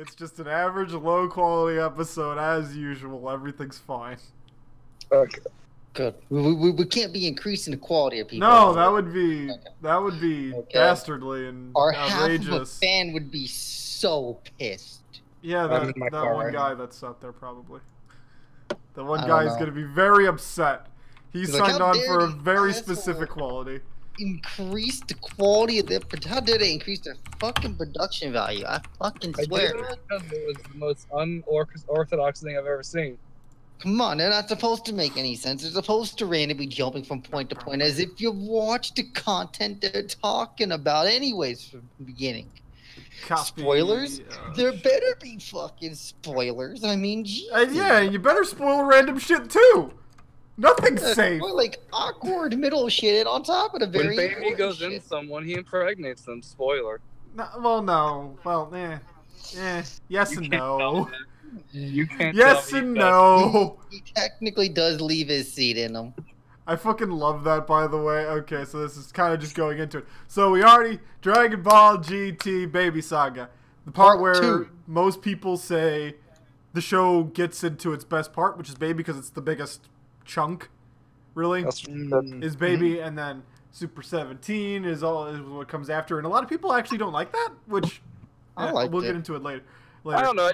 It's just an average, low-quality episode as usual. Everything's fine. Okay. Good. We can't be increasing the quality of people. No, that would be Okay. dastardly and Our outrageous. half of a fan would be so pissed. Yeah, I'm in my that car one right guy now. that's out there probably. The one I guy don't is know. going to be very upset. He He's like, signed "How on dare for a you, very asshole." specific quality. Increase the quality of their. How did they increase their fucking production value? I fucking I swear. did it because it was the most unorthodox thing I've ever seen. Come on, they're not supposed to make any sense. They're supposed to randomly jumping from point to point as if you watch the content they're talking about anyways from the beginning. Copy, Spoilers? There better be fucking spoilers. I mean, Jesus. yeah, you better spoil random shit too. Nothing's safe. Or like awkward middle shit on top of the very When baby important goes shit. in someone, he impregnates them. Spoiler. No. Well, yes and no. You can't. Yes tell me and that. no. He technically does leave his seat in him. I fucking love that, by the way. Okay, so this is kind of just going into it. So we already Dragon Ball GT Baby Saga, the part where 2. most people say the show gets into its best part, which is Baby, because it's the biggest chunk, really, is Baby, and then Super 17 is what comes after, and a lot of people actually don't like that, which I liked we'll it. get into it later. I don't know.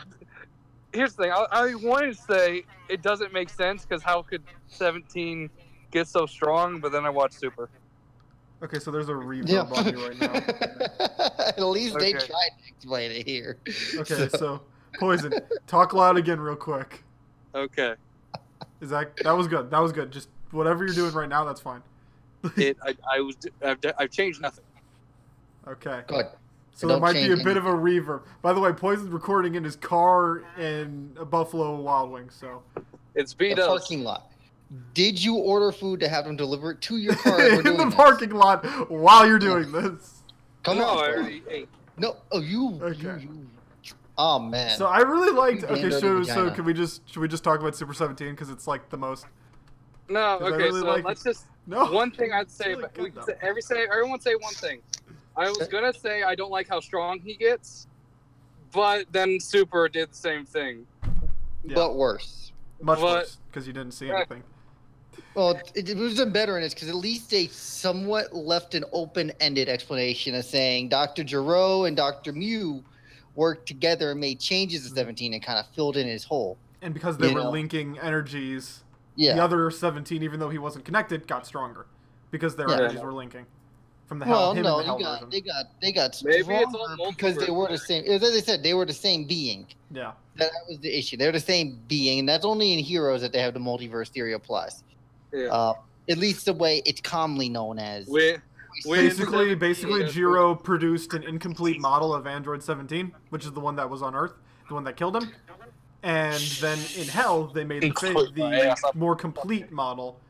Here's the thing. I wanted to say it doesn't make sense because how could 17 get so strong? But then I watched Super. Okay, so there's a reverb on you right now. At least they Okay. tried to explain it here. Okay, so Poison, talk loud again real quick. Okay. That was good. That was good. Just whatever you're doing right now, that's fine. I've changed nothing. Okay. Good. So there Don't might be a change bit of a reverb. By the way, Poison's recording in his car in a Buffalo Wild Wings, so. It's The beat up. parking lot. Did you order food to have them deliver it to your car? in the parking lot while you're doing this. Come no, on. I bro. already ate. No. Oh, you. Okay. You. Oh man. So I really liked. You Okay, damn so dirty vagina. should we just talk about Super 17 because it's like the most. No, 'Cause I okay. really So like let's it. just No. one thing I'd say. really But good, though. everyone say one thing. I was gonna say I don't like how strong he gets, but then Super did the same thing. But worse. Much But- worse because you didn't see anything. Well, it was better in it because at least they somewhat left an open-ended explanation of saying Dr. Gero and Dr. Mew worked together and made changes to 17 and kind of filled in his hole. And because they You were know. linking energies, Yeah. the other 17, even though he wasn't connected, got stronger because their Yeah. energies were linking from the Well, hell. no, and the hell version. they got Maybe stronger it's all because they were the same. As I said, they were the same being. Yeah. That was the issue. They're the same being, and that's only in Heroes that they have the multiverse theory applies. Yeah. At least the way it's commonly known as. We Basically, Yeah. Jiro produced an incomplete model of Android 17, which is the one that was on Earth, the one that killed him. And then in Hell, they made the more complete model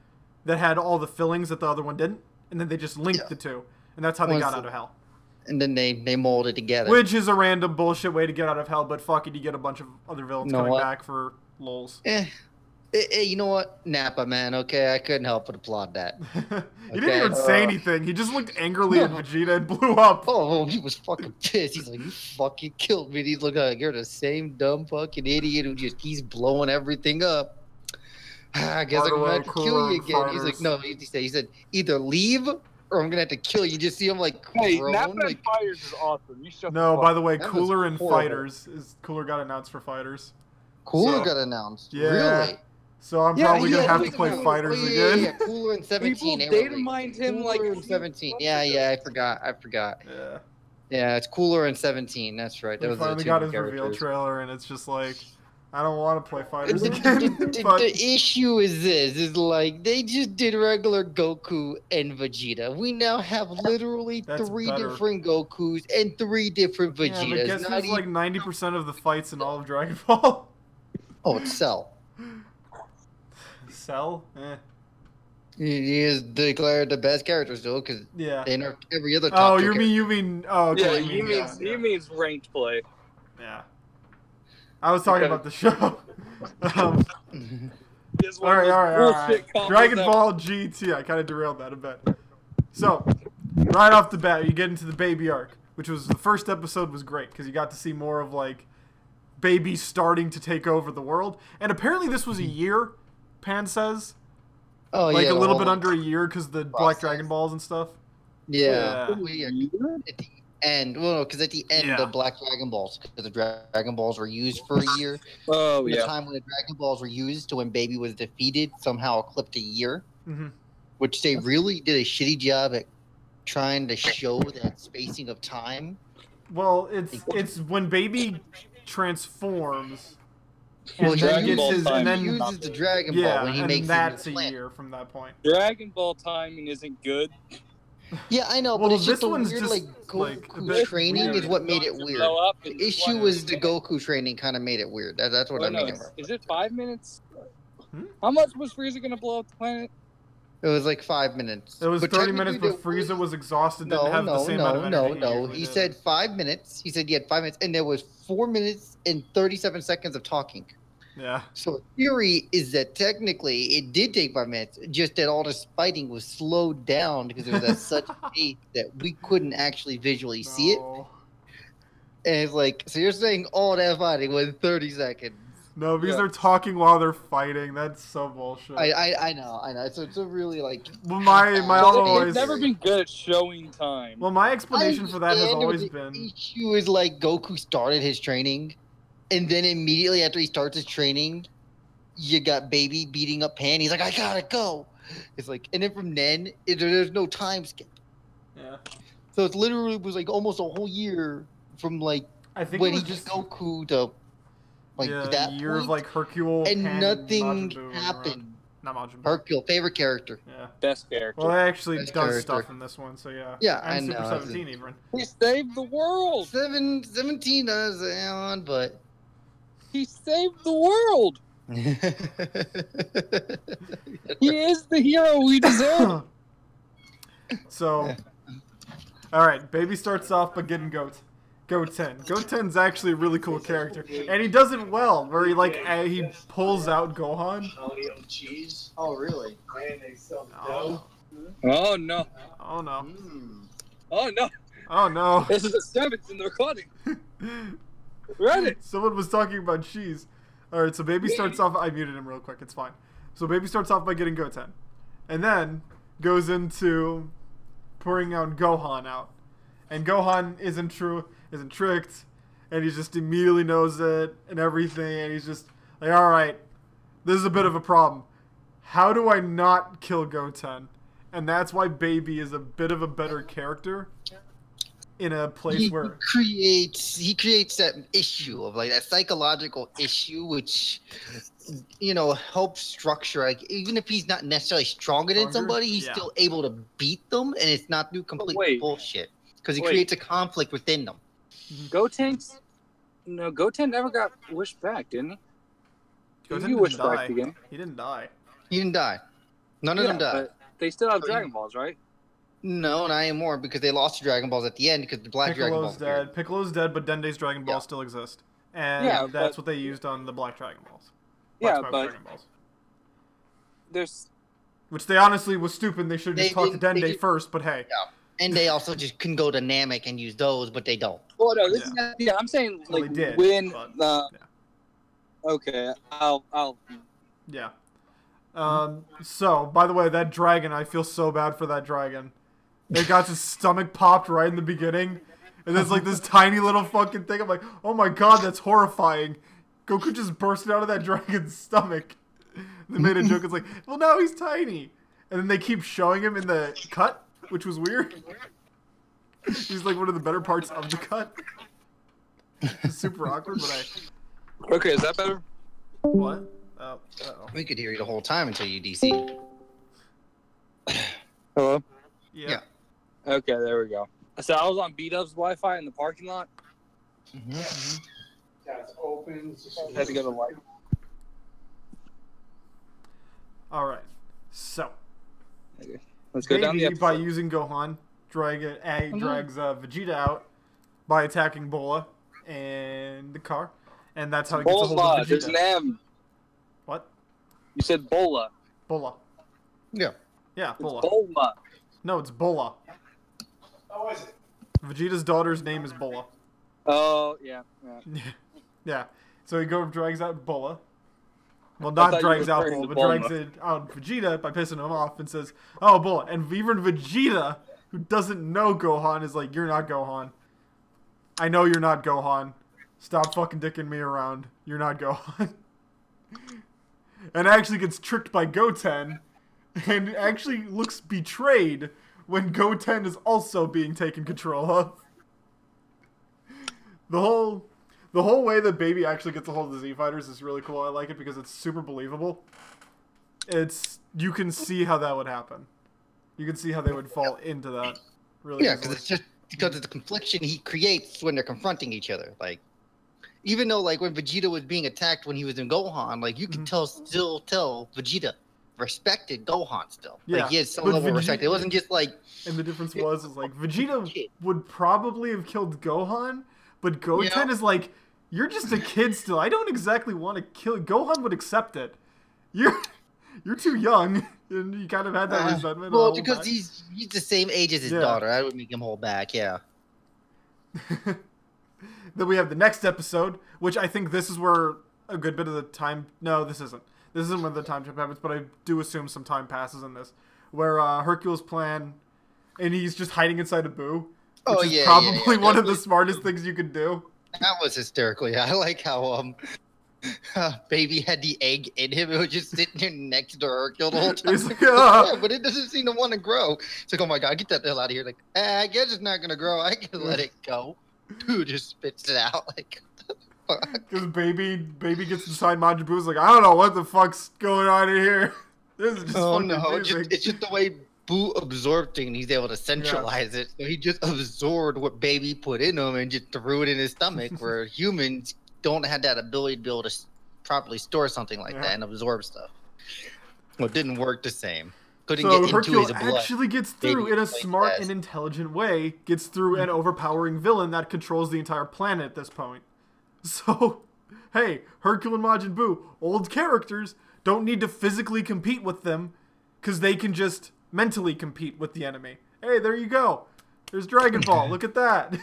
that had all the fillings that the other one didn't, and then they just linked the two, and that's how they got out of Hell. And then they molded together. Which is a random bullshit way to get out of Hell, but fuck it, you get a bunch of other villains You know coming what? back for lols. You know what? Nappa, man. Okay, I couldn't help but applaud that. He didn't even say anything. He just looked angrily at Vegeta and blew up. Oh, he was fucking pissed. He's like, "You fucking killed me." And he's looking like you're the same dumb fucking idiot who just keeps blowing everything up. I guess I'm gonna have to kill you again. He's like, no. He said, either leave or I'm gonna have to kill you. You just see him like Hey, groan, Nappa like, and Fighters is awesome. You shut No, the by fuck the way, That was Cooler and horrible. Fighters Cooler got announced for Fighters. Cooler So- got announced. Yeah. Really? So I'm Yeah, probably gonna yeah, have yeah, to play yeah. Fighters Oh, again. Yeah, Cooler and 17. People they data were mined him Cooler like and 17. Yeah, I forgot. Yeah. Yeah, it's Cooler and 17. That's right. We Those are the finally two got new his reveal characters. trailer, and it's just like, I don't want to play Fighters The, again. but the issue is this: is like they just did regular Goku and Vegeta. We now have literally That's three better. different Gokus and three different yeah, but Vegetas. guess Not who's even- like 90% of the fights in all of Dragon Ball? Oh, it's Cell. Cell? Eh. He is declared the best character still because Yeah. they nerfed every other. Oh, top tier you mean? Oh, okay. Yeah, you mean, he means ranked play. Yeah. I was talking Okay. about the show. um, This all right, was all right, all right. bullshit combos Dragon ever. Ball GT. I kind of derailed that a bit. So, right off the bat, you get into the baby arc, which was the first episode was great because you got to see more of like Baby's starting to take over the world. And apparently this was a year, Pan says. Oh, like yeah, a little bit under a year because the process. Black Dragon Balls and stuff. Yeah. Yeah. At the end, well, because at the end, the Black Dragon Balls, because the Dragon Balls were used for a year. Oh, The time when the Dragon Balls were used to when Baby was defeated somehow clipped a year, which they really did a shitty job at trying to show that spacing of time. Well, it's when Baby transforms. Well, And he then gets uses, his, and then uses the Dragon Ball when he and makes that's a a year from that point. Dragon Ball timing isn't good. Yeah, I know, Well, but it's this just a one's weird, just, like, like, a Goku bit training weird. is what made it weird. The issue was the Goku training kind of made it weird. That's what I mean. Is it 5 minutes? How much was Frieza gonna blow up the planet? It was like 5 minutes. It was But 30 minutes, but technically Frieza was exhausted, didn't have the same amount of energy. No. He said 5 minutes. He said he had 5 minutes, and there was 4 minutes and 37 seconds of talking. Yeah. So theory is that technically it did take 5 minutes, just that all this fighting was slowed down because it was at such a pace that we couldn't actually visually see it. And it's like, so you're saying all that fighting was 30 seconds? No, because they're talking while they're fighting. That's so bullshit. I know. So it's a really like. Well, my always. They've never been good at showing time. Well, my explanation for that has always been. The issue is like Goku started his training, and then immediately after he starts his training, you got Baby beating up Pan. He's like, I gotta go. It's like, and then from then there's no time skip. Yeah. So it literally was like almost a whole year from like I think when it was he just Goku to like that year point, of like Hercule and Pan, nothing Majin Buu happened. Not Majin Buu. Hercule, favorite character. Yeah. Best character. Well, it actually Best does character. stuff in this one, so yeah. Yeah, and I Super know. 17 even. He saved the world. 17 does on, but He saved the world. He is the hero we deserve. So, all right, Baby starts off by getting Goten. Goten's actually a really cool character, and he does it well. Where he he pulls out Gohan. Oh, really? Oh, Oh no. oh no. Oh no. Oh no. This is a 7th in the recording. Ready? Someone was talking about cheese. All right, so Baby starts off. I muted him real quick. It's fine. So Baby starts off by getting Goten, and then goes into pouring out Gohan out, and Gohan isn't tricked, and he just immediately knows it and everything, and he's just like, all right, this is a bit of a problem. How do I not kill Goten? And that's why Baby is a bit of a better character in a place where he creates that issue of like that psychological issue, which helps structure. Like even if he's not necessarily stronger than somebody, he's still able to beat them, and it's not through complete bullshit because he creates a conflict within them. Goten never got wished back, didn't he? Goten He didn't wished die. back again. He didn't die. He didn't die. None of them died. But they still have Dragon Balls, right? No, not anymore because they lost the Dragon Balls at the end because the Black Dragon Balls. Piccolo's dead, but Dende's Dragon Balls still exist, and that's what they used on the Black Dragon Balls. Dragon Balls. There's, which they honestly was stupid. They should have just talked to Dende first, but hey. Yeah. And they also just can go to Namek and use those, but they don't. Well, no, this is I'm saying Well, like they did, when but, okay, I'll yeah. So by the way, that dragon, I feel so bad for that dragon. It got his stomach popped right in the beginning, and there's like this tiny little fucking thing. I'm like, oh my god, that's horrifying. Goku just bursted out of that dragon's stomach. They made a joke. It's like, well, now he's tiny, and then they keep showing him in the cut, which was weird. He's like one of the better parts of the cut. It's super awkward, but Okay, is that better? What? Oh, uh-oh. We could hear you the whole time until you DC. Hello? Yeah. Okay, there we go. So I was on B-Dub's Wi-Fi in the parking lot. That's open. I had to go to light. All right. So. Okay. Let's go down the episode. By using Gohan, drags Vegeta out by attacking Bola and the car, and that's how he gets a hold of Vegeta. There's an M. What? You said Bola. Bola. Yeah. Yeah, Bola. It's Bulma. No, it's Bola. Oh, is it? Vegeta's daughter's name is Bola. Oh, yeah. Yeah. So he drags out Bulma. Well, not drags out Bulma, but drags out Vegeta by pissing him off and says, "Oh, Bulma." And even Vegeta, who doesn't know Gohan, is like, "You're not Gohan. I know you're not Gohan. Stop fucking dicking me around. You're not Gohan." And actually gets tricked by Goten, and actually looks betrayed when Goten is also being taken control of. The whole way that Baby actually gets a hold of the Z Fighters is really cool. I like it because it's super believable. You can see how that would happen. You can see how they would fall into that. Really. Yeah, because it's just because of the confliction he creates when they're confronting each other. Like, even though like when Vegeta was being attacked when he was in Gohan, like you could still tell Vegeta respected Gohan still. Yeah, like he had some level of respect. It wasn't just like. And the difference is like Vegeta would probably have killed Gohan, but Goten is like, you're just a kid still. I don't exactly want to kill. Gohan would accept it. You're too young, and you kind of had that resentment. Well, because he's the same age as his daughter. I would make him hold back. Yeah. Then we have the next episode, which I think this is where a good bit of the time... No, this isn't. This isn't when the time jump happens, but I do assume some time passes in this. Where Hercules' plan, and he's just hiding inside a Boo. Which is probably one of the smartest things you could do. That was hysterical, yeah. I like how Baby had the egg in him. It was just sitting there next to Hercule the whole time. Like, yeah, but it doesn't seem to want to grow. It's like, oh my god, get that hell out of here. Like, I guess it's not going to grow. I can let it go. Dude just spits it out like, because baby gets inside Majin Buu's like, I don't know what the fuck's going on in here. This is just it's just the way Buu absorbed things. He's able to centralize it. So he just absorbed what Baby put in him and just threw it in his stomach. Where humans don't have that ability to be able to properly store something like that and absorb stuff. Well, it didn't work the same. So Hercule actually gets through in a smart and intelligent way, gets through an overpowering villain that controls the entire planet at this point. So, hey, Hercule and Majin Buu, old characters, don't need to physically compete with them, because they can just mentally compete with the enemy. Hey, there you go. There's Dragon Ball. Look at that.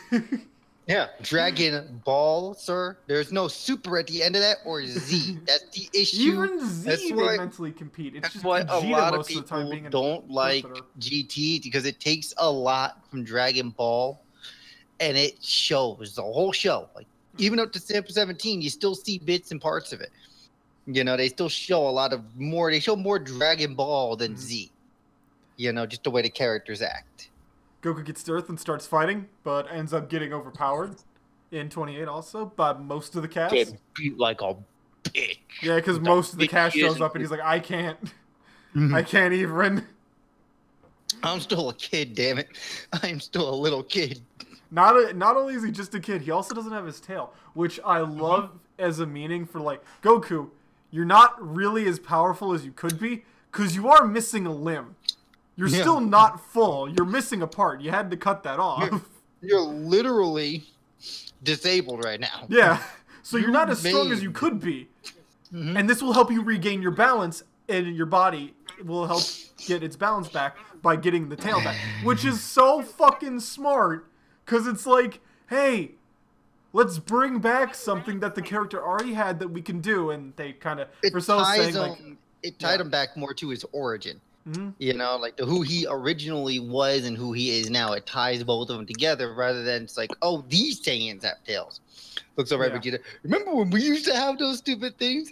Yeah, Dragon Ball, sir. There's no Super at the end of that or Z. That's the issue. Even Z, they mentally compete. It's just why Vegeta a lot of most people of the time being don't like GT, because it takes a lot from Dragon Ball, and it shows the whole show. Like even up to Super 17, you still see bits and parts of it. You know, they still show a lot of more. They show more Dragon Ball than Z. You know, just the way the characters act. Goku gets to Earth and starts fighting, but ends up getting overpowered in 28 also by most of the cast. Get beat like a bitch. Yeah, because most of the cast shows up and he's like, I can't. I can't even. I'm still a kid, damn it. I'm still a little kid. Not only is he just a kid, he also doesn't have his tail, which I love as a meaning for like, Goku, you're not really as powerful as you could be, because you are missing a limb. You're still not full. You're missing a part. You had to cut that off. You're literally disabled right now. Yeah. So you're not as strong as you could be. And this will help you regain your balance, and your body will help get its balance back by getting the tail back. Which is so fucking smart, because it's like, hey, let's bring back something that the character already had that we can do. And they kind of, it tied him back more to his origin. You know, like who he originally was and who he is now. It ties both of them together rather than it's like, oh, these Saiyans have tails. Looks over at Vegeta. Remember when we used to have those stupid things?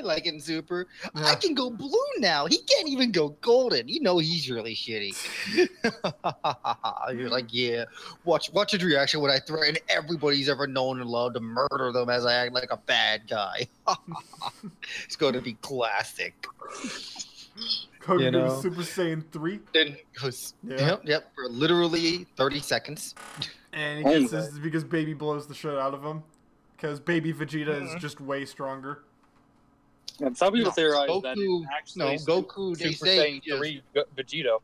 Like in Super. I can go blue now. He can't even go golden. You know he's really shitty. You're like, yeah. Watch his reaction when I threaten everybody he's ever known and loved to murder them as I act like a bad guy. It's going to be classic. Goku goes Super Saiyan 3. Then goes, yep, for literally 30 seconds. And he gets this because Baby blows the shit out of him. Because Baby Vegeta is just way stronger. And some people theorize that it's actually Goku, they Super say Saiyan 3 Vegeta.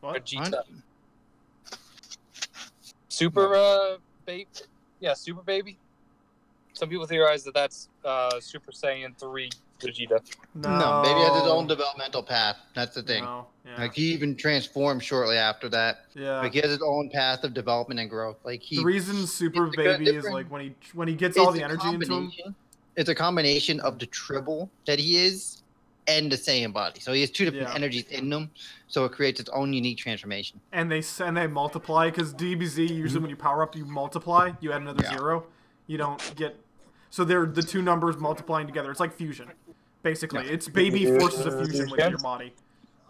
What? Vegeta. Super Baby? Yeah, Super Baby. Some people theorize that that's Super Saiyan 3 Vegeta. No, Baby has his own developmental path. That's the thing. No. Yeah. Like, he even transformed shortly after that. Yeah. Like, he has his own path of development and growth. Like, the reason Super Baby is like when he gets all the energy into him. It's a combination of the Tribble that he is and the Saiyan body. So he has two different energies in him. So it creates its own unique transformation. And they multiply because DBZ usually when you power up you multiply. You add another 0. You don't get. So they're the two numbers multiplying together. It's like fusion, basically. It's Baby forces a fusion within your body.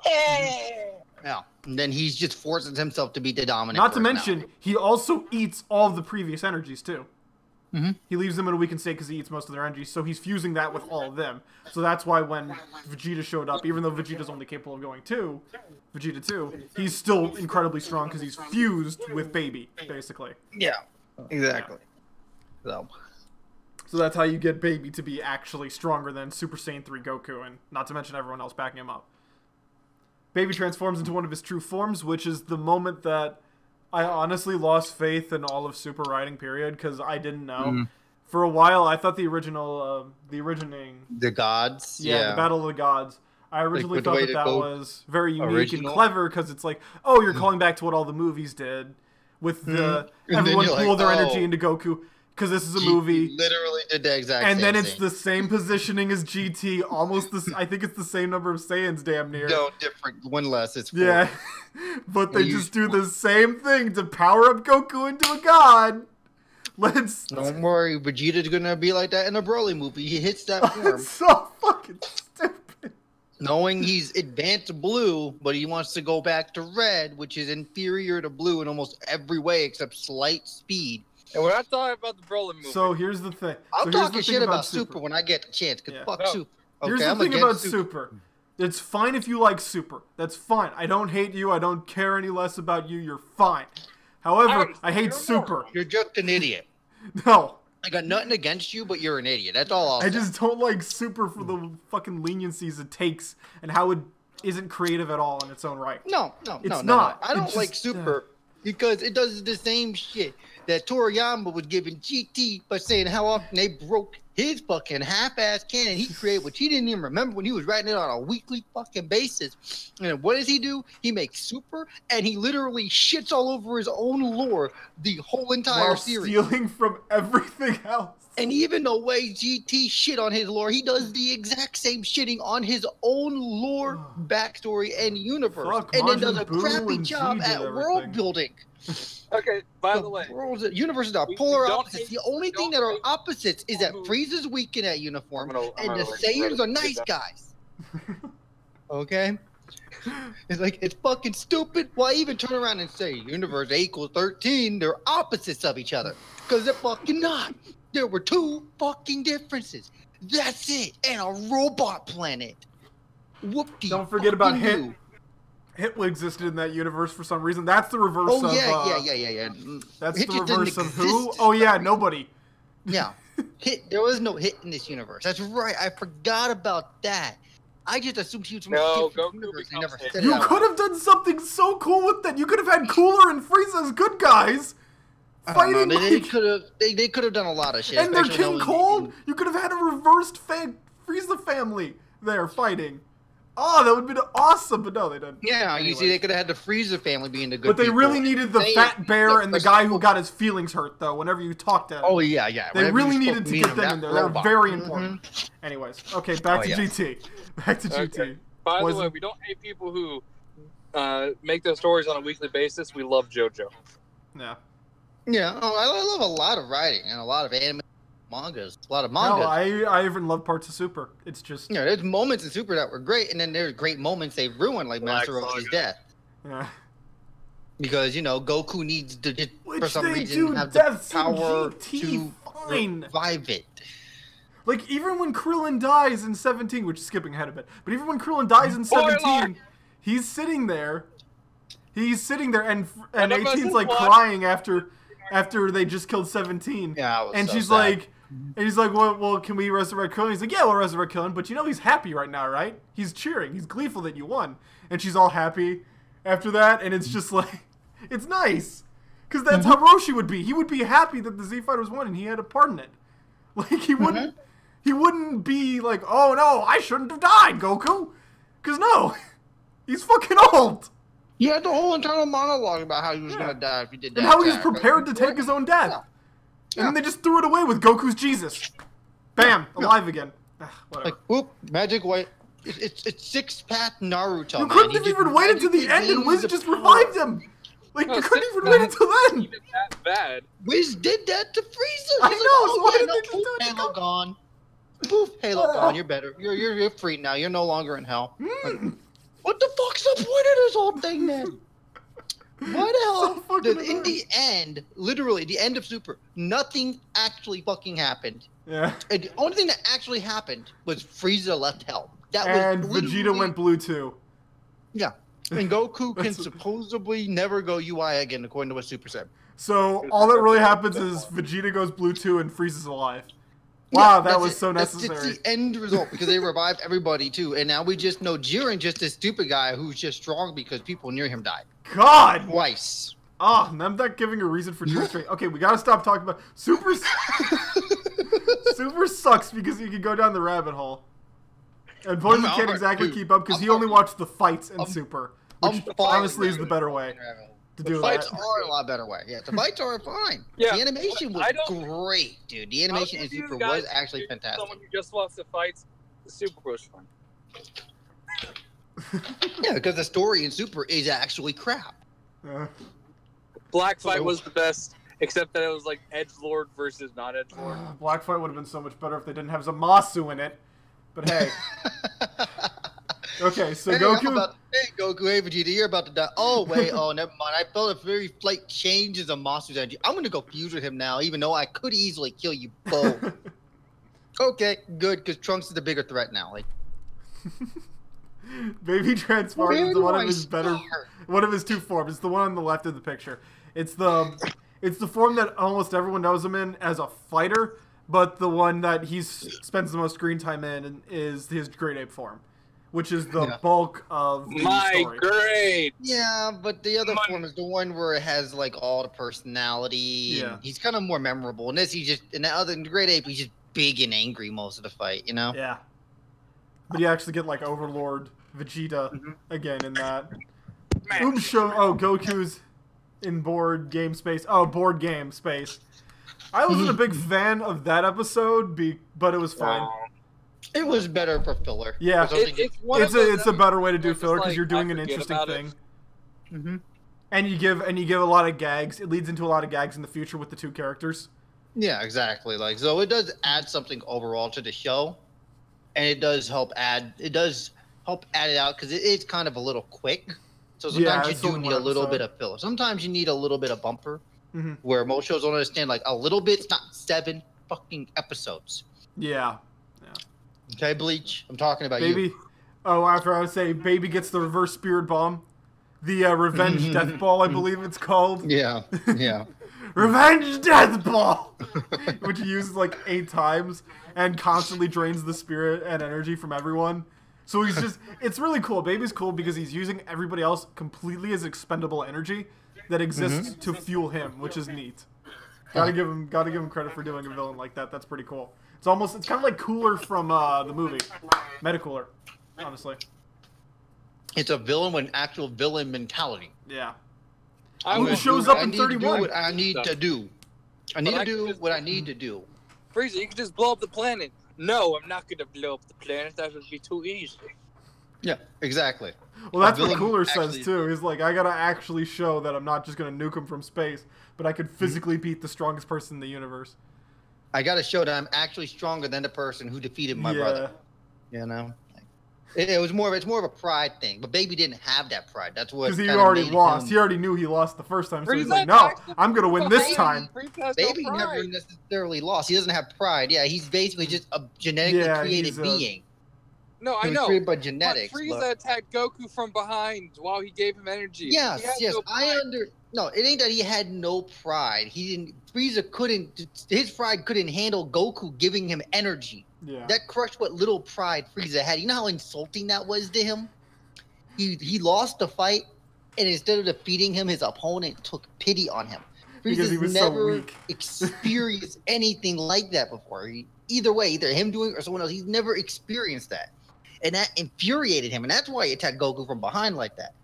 Yeah. And then he's just forces himself to be the dominant. Not to mention, he also eats all of the previous energies too. He leaves them in a weakened state because he eats most of their energies, so he's fusing that with all of them. So that's why when Vegeta showed up, even though Vegeta's only capable of going Vegeta 2, he's still incredibly strong because he's fused with Baby, basically. Yeah, exactly. Yeah. So that's how you get Baby to be actually stronger than Super Saiyan 3 Goku, and not to mention everyone else backing him up. Baby transforms into one of his true forms, which is the moment that I honestly lost faith in all of Super Riding, period, because I didn't know. For a while, I thought the originating... The gods? Yeah, the Battle of the Gods. I originally thought that was very unique and clever, because it's like, oh, you're calling back to what all the movies did, with the everyone pull their energy into Goku, because this is a movie. Literally did the exact same And then it's thing. the same positioning as GT, almost I think it's the same number of Saiyans, damn near. No, different. One less. It's 4. Yeah. But they just do the same thing to power up Goku into a god. Don't worry, Vegeta's gonna be like that in a Broly movie. He hits that form. It's so fucking stupid. Knowing he's advanced blue, but he wants to go back to red, which is inferior to blue in almost every way except slight speed. And we're not talking about the Broly movie. So here's the thing. I'm talking shit about Super when I get the chance, because fuck Super. Okay, here's the thing about Super. It's fine if you like Super. That's fine. I don't hate you. I don't care any less about you. You're fine. However, I hate Super. You're just an idiot. No. I got nothing against you, but you're an idiot. That's all I'll say. I just don't like Super for the fucking leniencies it takes and how it isn't creative at all in its own right. No. I don't like Super because it does the same shit that Toriyama was giving GT by saying how often they broke his fucking half-ass canon he created, which he didn't even remember when he was writing it on a weekly fucking basis. And what does he do? He makes Super, and he literally shits all over his own lore the whole entire series. Stealing from everything else. And even the way GT shit on his lore, he does the exact same shitting on his own lore, backstory, and universe. And then does a crappy job at world building. Okay, by the way, universes are polar opposites. The only thing that are opposites is that Frieza's weak in that uniform, and the Saiyans are nice guys. Okay? It's like, it's fucking stupid. Why even turn around and say universe A equals 13? They're opposites of each other. Because they're fucking not. There were 2 fucking differences. That's it. And a robot planet. Whoop-de. Don't forget about Hit. Hitler existed in that universe for some reason. That's the reverse of... yeah. That's the reverse of who? Oh, yeah, nobody. Yeah. There was no Hit in this universe. That's right. I forgot about that. I just assumed he was from a different universe. They never said you could have done something so cool with that. You could have had Cooler and Frieza as good guys. Fighting they could have done a lot of shit. And they're King Cold. You could have had a reversed Frieza family there fighting. Oh, that would have been awesome, but no, they didn't. Yeah, you see, they could have had the Frieza family being the good But they really needed the fat bear and the guy who got his feelings hurt, though, whenever you talked to him. Oh, yeah. They really needed to get them in there. They're very important. Anyways, okay, back to GT. Back to GT. By the way, we don't hate people who make their stories on a weekly basis. We love JoJo. Yeah. Yeah, I love a lot of writing and a lot of anime. Mangas, a lot of mangas. No, I even love parts of Super. It's just there's moments in Super that were great, and then there's great moments they ruined, like Master Roshi's death. Yeah. Because Goku needs to for some reason have the power to revive it. Like even when Krillin dies in 17, which is skipping ahead a bit, but even when Krillin dies in 17, he's sitting there, and 18's like crying after they just killed 17. Yeah, and she's like. And he's like, well, can we resurrect Krillin? He's like, yeah, we'll resurrect Krillin, but he's happy right now, right? He's cheering. He's gleeful that you won. And she's all happy after that, and it's just like, it's nice. Because that's how Roshi would be. He would be happy that the Z Fighters won, and he had a part in it. Like, he wouldn't He wouldn't be like, oh no, I shouldn't have died, Goku. Because no, he's fucking old. He had the whole internal monologue about how he was going to die if he did that. And how he was prepared to take his own death. Yeah. And then they just threw it away with Goku's Jesus. Bam, alive again. Whatever. Like, whoop, magic white. It's six-pack Naruto. You couldn't have even waited to the end, and Wiz just revived him. Like, you couldn't even wait until then. Even that bad. Wiz did that to Frieza. I know, so why didn't they just do it to Halo gone. Poof, Halo gone. You're better. You're free now. You're no longer in hell. Like, what the fuck's the point of this whole thing, then? Why the hell? So in the end, literally, the end of Super, nothing actually fucking happened. Yeah. And the only thing that actually happened was Frieza left hell. And Vegeta went blue too. Yeah. And Goku can supposedly never go UI again, according to what Super said. So all that really happens is Vegeta goes blue too and Frieza's alive. Wow, that was so necessary. It's the end result because they revived everybody too, and now we just know Jiren just this stupid guy who's just strong because people near him died. God. Twice. Oh, and I'm not giving a reason for Jiren's strength. Okay, we gotta stop talking about Super. Super sucks because you can go down the rabbit hole. And Poison can't exactly keep up because he only watched the fights in Super, which honestly is the better way to do that. The fights are a lot better way. Yeah, the fights are fine. Yeah, the animation was great, dude. The animation in Super was actually fantastic. Someone who just watched the fights, the Super was fun. Yeah, because the story in Super is actually crap. Black Fight was the best, except that it was like Edgelord versus not Edgelord. Black Fight would have been so much better if they didn't have Zamasu in it. But hey. Okay, so anyway, Goku. Hey, Goku, hey, Vegeta, you're about to die. Oh, wait, oh, never mind. I felt a very slight change in Zamasu's energy. I'm going to go fuse with him now, even though I could easily kill you both. Okay, good, because Trunks is the bigger threat now. Like, Baby transforms into one of his two forms. It's the one on the left of the picture. It's the form that almost everyone knows him in as a fighter, but the one that he spends the most screen time in is his Great Ape form, which is the bulk of the story. Great. Yeah, but the other form is the one where it has like all the personality. Yeah. And he's kind of more memorable. And this, in the Great Ape, he's just big and angry most of the fight. You know? Yeah. But you actually get like Overlord Vegeta again in that. Goku's in board game space. Oh, board game space. I wasn't a big fan of that episode, but it was fine. It was better for filler. Yeah, it's a better way to do filler because you're doing an interesting thing. And you give a lot of gags. It leads into a lot of gags in the future with the two characters. Yeah, exactly. Like, so it does add something overall to the show, and it does help add it out because it's kind of a little quick. So sometimes you do need a little bit of filler. Sometimes you need a little bit of bumper. Where most shows don't understand, like, a little bit's not 7 fucking episodes. Yeah. Okay, Bleach, I'm talking about Baby. you. Oh, after I would say, Baby gets the reverse spirit bomb. The Revenge Death Ball, I believe it's called. Yeah, yeah. Revenge Death Ball! Which he uses like 8 times and constantly drains the spirit and energy from everyone. So he's just, it's really cool. Baby's cool because he's using everybody else completely as expendable energy that exists to fuel him, which is neat. Gotta give him credit for doing a villain like that. That's pretty cool. It's kind of like Cooler from the movie, Metacooler, honestly. It's a villain with an actual villain mentality. Yeah. Who shows up in 31? What I need to do. I need to do what I need to do. Frieza, you can just blow up the planet. No, I'm not gonna blow up the planet. That would be too easy. Yeah, exactly. Well, that's what Cooler says, too. He's like, I gotta actually show that I'm not just gonna nuke him from space, but I could physically beat the strongest person in the universe. I gotta show that I'm actually stronger than the person who defeated my brother. You know? It's more of a pride thing, but Baby didn't have that pride. That's what. Because he already lost. He already knew he lost the first time, so he's like, "No, I'm gonna win this time." Baby never necessarily lost. He doesn't have pride. Yeah, he's basically just a genetically created being. No, I know. Created by genetics. But Frieza attacked Goku from behind while he gave him energy. Yes, No, it ain't that he had no pride. Frieza couldn't. His pride couldn't handle Goku giving him energy. Yeah. That crushed what little pride Frieza had. You know how insulting that was to him? He lost the fight, and instead of defeating him, his opponent took pity on him. Because he was never so weak. experienced anything like that before. Either way, either him doing it or someone else, he's never experienced that. And that infuriated him, and that's why he attacked Goku from behind like that.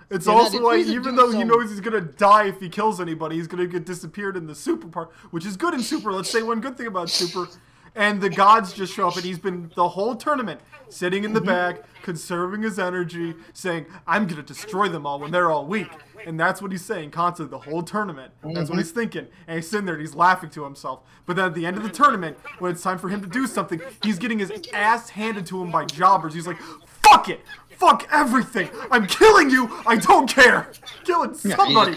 It's also why, even though he knows he's gonna die if he kills anybody, he's gonna get disappeared in the Super part, which is good in Super. Let's say one good thing about Super. And the gods just show up, and he's been the whole tournament sitting in the back, conserving his energy, saying, I'm gonna destroy them all when they're all weak. And that's what he's saying constantly the whole tournament. That's what he's thinking. And he's sitting there and he's laughing to himself. But then at the end of the tournament, when it's time for him to do something, he's getting his ass handed to him by jobbers. He's like, fuck it! Fuck everything! I'm killing you! I don't care! Killing somebody!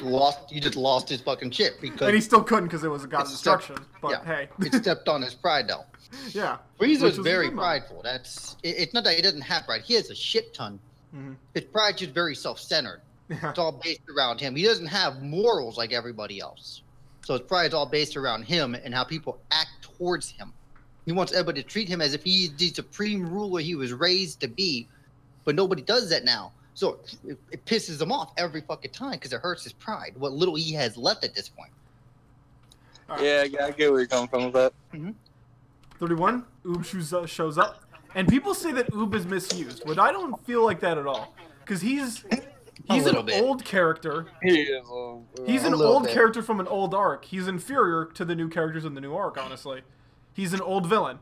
He just lost his fucking shit because... And he still couldn't because it was a god's destruction. But hey. It stepped on his pride though. Yeah. Frieza's very prideful. It's not that he doesn't have pride. He has a shit ton. His pride's just very self-centered. Yeah. It's all based around him. He doesn't have morals like everybody else. So his pride's all based around him and how people act towards him. He wants everybody to treat him as if he's the supreme ruler he was raised to be. But nobody does that now. So it pisses him off every fucking time because it hurts his pride, what little he has left at this point. Yeah, I get where you're coming from with that. 31, Oob shows up. And people say that Oob is misused, but I don't feel like that at all. Because he's an old character. He is. He's an old character from an old arc. He's inferior to the new characters in the new arc, honestly. He's an old villain.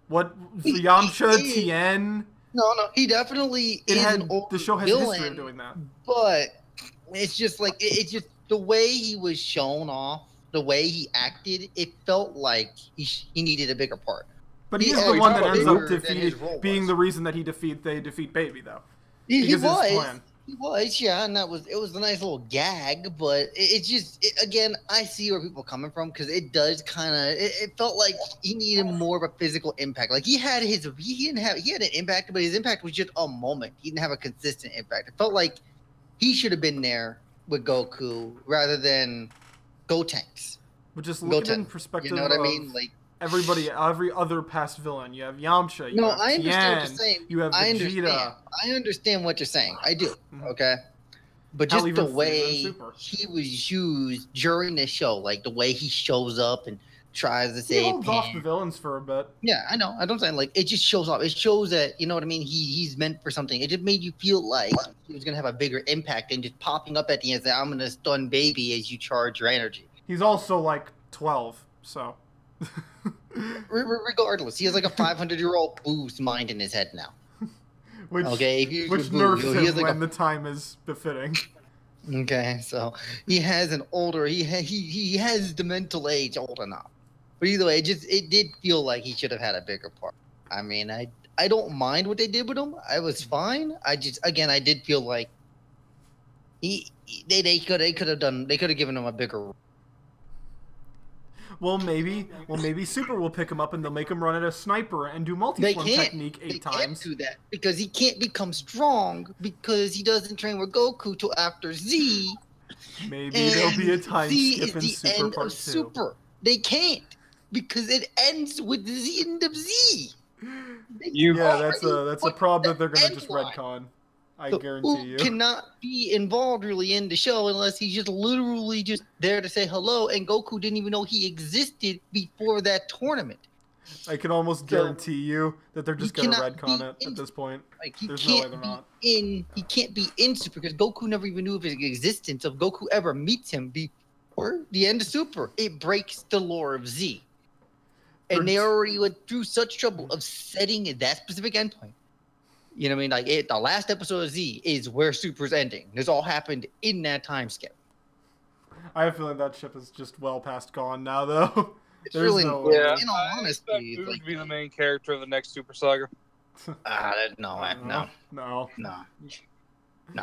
What, Yamcha, Tien... No, he definitely is an old the show has villain, a history of doing that. But it's just like it's just the way he was shown off, the way he acted. It felt like he needed a bigger part. But he's the one that ends up being the reason that they defeat Baby, though. He was, yeah, and it was a nice little gag, but again, I see where people are coming from because it does kind of it felt like he needed more of a physical impact. Like he had an impact, but his impact was just a moment. He didn't have a consistent impact. It felt like he should have been there with Goku rather than Gotenks. But just looking in perspective, you know what I mean? Like every other past villain. You have Yamcha. You have I understand Tien, what you're saying. You have Vegeta. I understand what you're saying. I do. Okay. But just the way he was used during the show, like the way he shows up and tries to say, he holds off the villains for a bit. Yeah, I know. I don't say like it just shows off. It shows that, you know what I mean. He's meant for something. It just made you feel like he was gonna have a bigger impact than just popping up at the end and say, "I'm gonna stun Baby as you charge your energy." He's also like 12, so. Regardless, he has like a 500-year-old boost mind in his head now. Which nerfs him when the time is befitting. Okay, so he has an older, he has the mental age old enough. But either way, it did feel like he should have had a bigger part. I mean, I don't mind what they did with him. I was fine. I did feel like they could have given him a bigger role. Well, maybe Super will pick him up and they'll make him run at a sniper and do multi-form technique 8 times. They can't do that because he can't become strong because he doesn't train with Goku till after Z. Maybe there'll be a time skip in Super Part 2. Super. They can't because it ends with the end of Z. That's a problem that they're gonna just retcon. I guarantee you. Cannot be involved really in the show unless he's just literally just there to say hello, and Goku didn't even know he existed before that tournament. I can almost guarantee you that they're just gonna retcon it at this point. Like, There's no way they're not. He can't be in Super because Goku never even knew of his existence. If Goku ever meets him before the end of Super, it breaks the lore of Z. And they already went through such trouble of setting that specific endpoint. You know what I mean? Like the last episode of Z is where Super's ending. This all happened in that time skip. I have a feeling that ship is just well past gone now, though. It's really, in all honesty, Who would be the main character of the next Super Saga? No.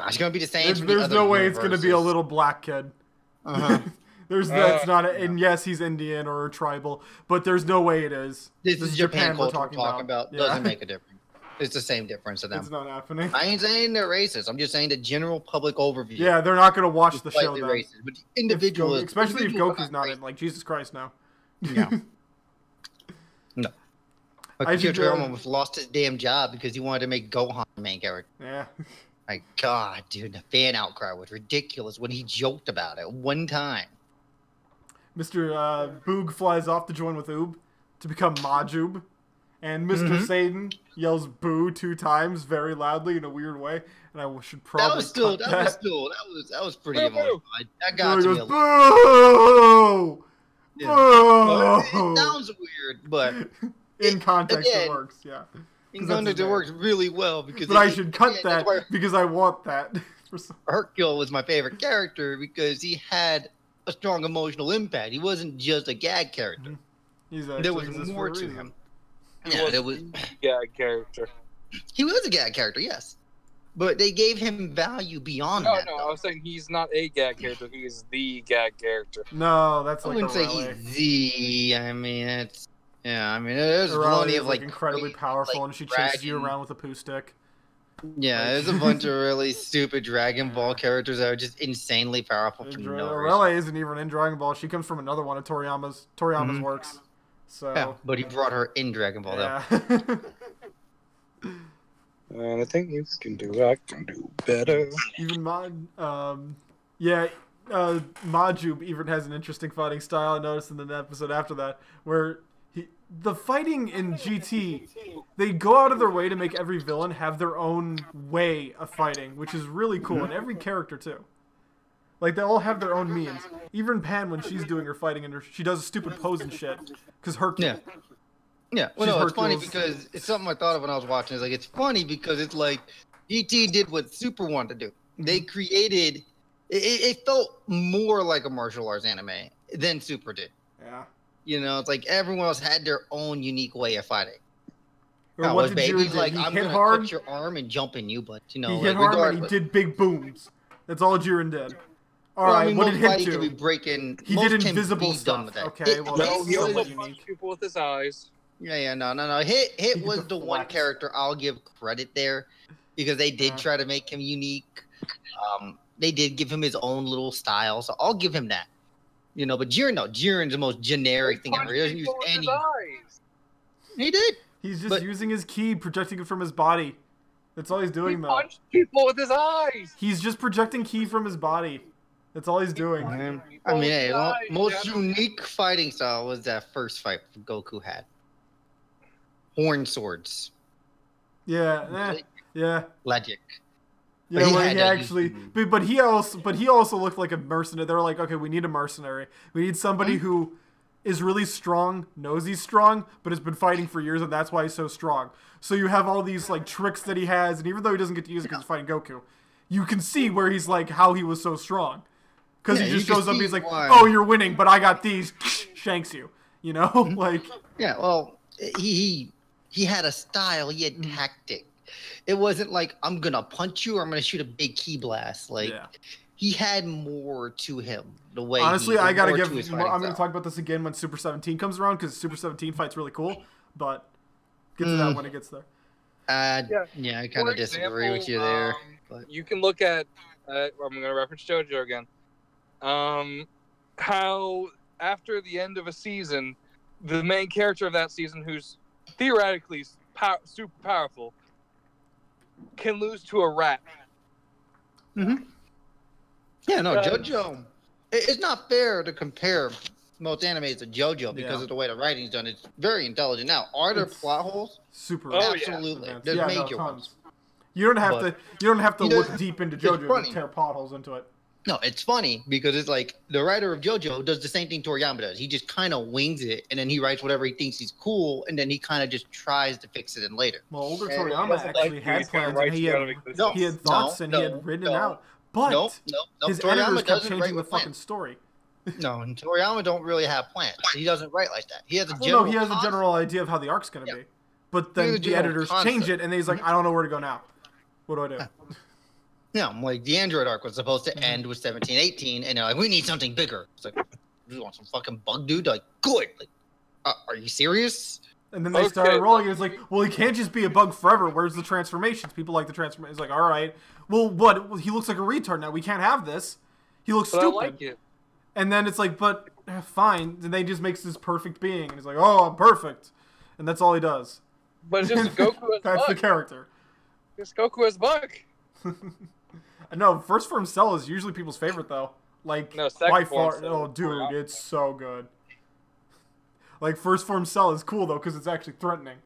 It's gonna be the same. There's no way it's gonna be a little black kid. That's not and yes, he's Indian or tribal, but there's no way it is. This is Japan we're talking about. Doesn't make a difference. It's the same difference to them. It's not happening. I ain't saying they're racist. I'm just saying the general public overview. Yeah, they're not going to watch the show, though. Racist, but individuals, especially if Goku's not in. Like, Jesus Christ, no. No. No. Akira almost lost his damn job because he wanted to make Gohan the main character. Yeah. My God, dude, the fan outcry was ridiculous when he joked about it one time. Mr. Boog flies off to join with Oob to become Majub. And Mr. Satan yells boo 2 times very loudly in a weird way. And I should probably that was pretty emotional. That got to me a little. Boo! Yeah. Boo! It sounds weird, but in context it works, yeah. In context it works really well because. But I should cut that because I want that. Hercule was my favorite character because he had a strong emotional impact. He wasn't just a gag character. There was more to him. Yeah, there was gag character. He was a gag character, yes. But they gave him value beyond that. No, I was saying he's not a gag character. He is the gag character. No, that's like I wouldn't say he's the. I mean, it's. Yeah, I mean, there's plenty of like incredibly powerful, and she chases you around with a poo stick. Yeah, there's a bunch of really stupid Dragon Ball characters that are just insanely powerful. Aurelia isn't even in Dragon Ball. She comes from another one of Toriyama's works. So. Yeah, but he brought her in Dragon Ball though. And I think you can do. I can do better. Even Majub even has an interesting fighting style. I noticed in the episode after that where. The fighting in GT, they go out of their way to make every villain have their own way of fighting, which is really cool, and every character too. Like, they all have their own means. Even Pan, when she's doing her fighting, and she does a stupid pose and shit, because Hercule. Yeah. Well, no, it's funny because it's something I thought of when I was watching. It's like, it's funny because it's like GT did what Super wanted to do. They created, it felt more like a martial arts anime than Super did. Yeah. You know, it's like everyone else had their own unique way of fighting. Or what did Jiren do? Like, I'm gonna cut your arm and jump in you, but you know, he hit hard and he did big booms. That's all Jiren did. All right, what did Hit do? He did invisible stuff. Okay, well, no, he also punched people with his eyes. Yeah, no. Hit was the one character I'll give credit there because they did try to make him unique. They did give him his own little style, so I'll give him that. You know, but Jiren's the most generic thing ever. He doesn't use any. He did. He's just using his ki, projecting it from his body. That's all he's doing, though. He punched people with his eyes. He's just projecting ki from his body. That's all he's doing. I mean, hey, most unique fighting style was that first fight Goku had. Horn swords. Yeah. Logic. Yeah, where he actually, but he also looked like a mercenary. They were like, okay, we need a mercenary. We need somebody who is really strong, knows he's strong, but has been fighting for years, and that's why he's so strong. So you have all these like tricks that he has, and even though he doesn't get to use it because he's fighting Goku, you can see where he's like how he was so strong, because he just shows up. He's like, oh, you're winning, but I got these. Shanks you. You know, like. Yeah, well, he had a style. He had tactic. It wasn't like, I'm going to punch you or I'm going to shoot a big ki blast. Like, he had more to him. The way honestly, I got to give, I'm going to talk about this again when Super 17 comes around, because Super 17 fight's really cool, but get to that when it gets there. Yeah, I kind of disagree with you there. But. You can look at, I'm going to reference JoJo again, how after the end of a season, the main character of that season, who's theoretically super powerful, can lose to a rat. Yeah, no, JoJo. It's not fair to compare most animes to JoJo because of the way the writing's done. It's very intelligent. Now, are there plot holes? Super. Absolutely. There's major ones. You don't have to look deep into JoJo to tear plot holes into it. No, it's funny because it's like the writer of JoJo does the same thing Toriyama does. He just kind of wings it, and then he writes whatever he thinks is cool, and then he kind of just tries to fix it in later. Well, older Toriyama actually had plans, and he had thoughts, and he had written it out. But his editors kept changing the fucking story. No, and Toriyama don't really have plans. He doesn't write like that. He has a general. He has a general idea of how the arc's gonna be, but then the editors change it, and he's like, I don't know where to go now. What do I do? Yeah, like the Android arc was supposed to end with 17-18, and they're like, we need something bigger. It's like, you want some fucking bug dude? They're like, good. Like, are you serious? And then they started rolling. It's like, well, he can't just be a bug forever. Where's the transformations? People like the transformations. It's like, all right, well, what? He looks like a retard now. We can't have this. He looks stupid. I like it. And then it's like, but fine. And then he just makes this perfect being, and he's like, oh, I'm perfect, and that's all he does. But it's just Goku as That's the character. Just Goku as bug. No, First Form Cell is usually people's favorite, though. Like, No, by second form far. Cell. Oh, dude, it's so good. Like, first form Cell is cool, though, because it's actually threatening.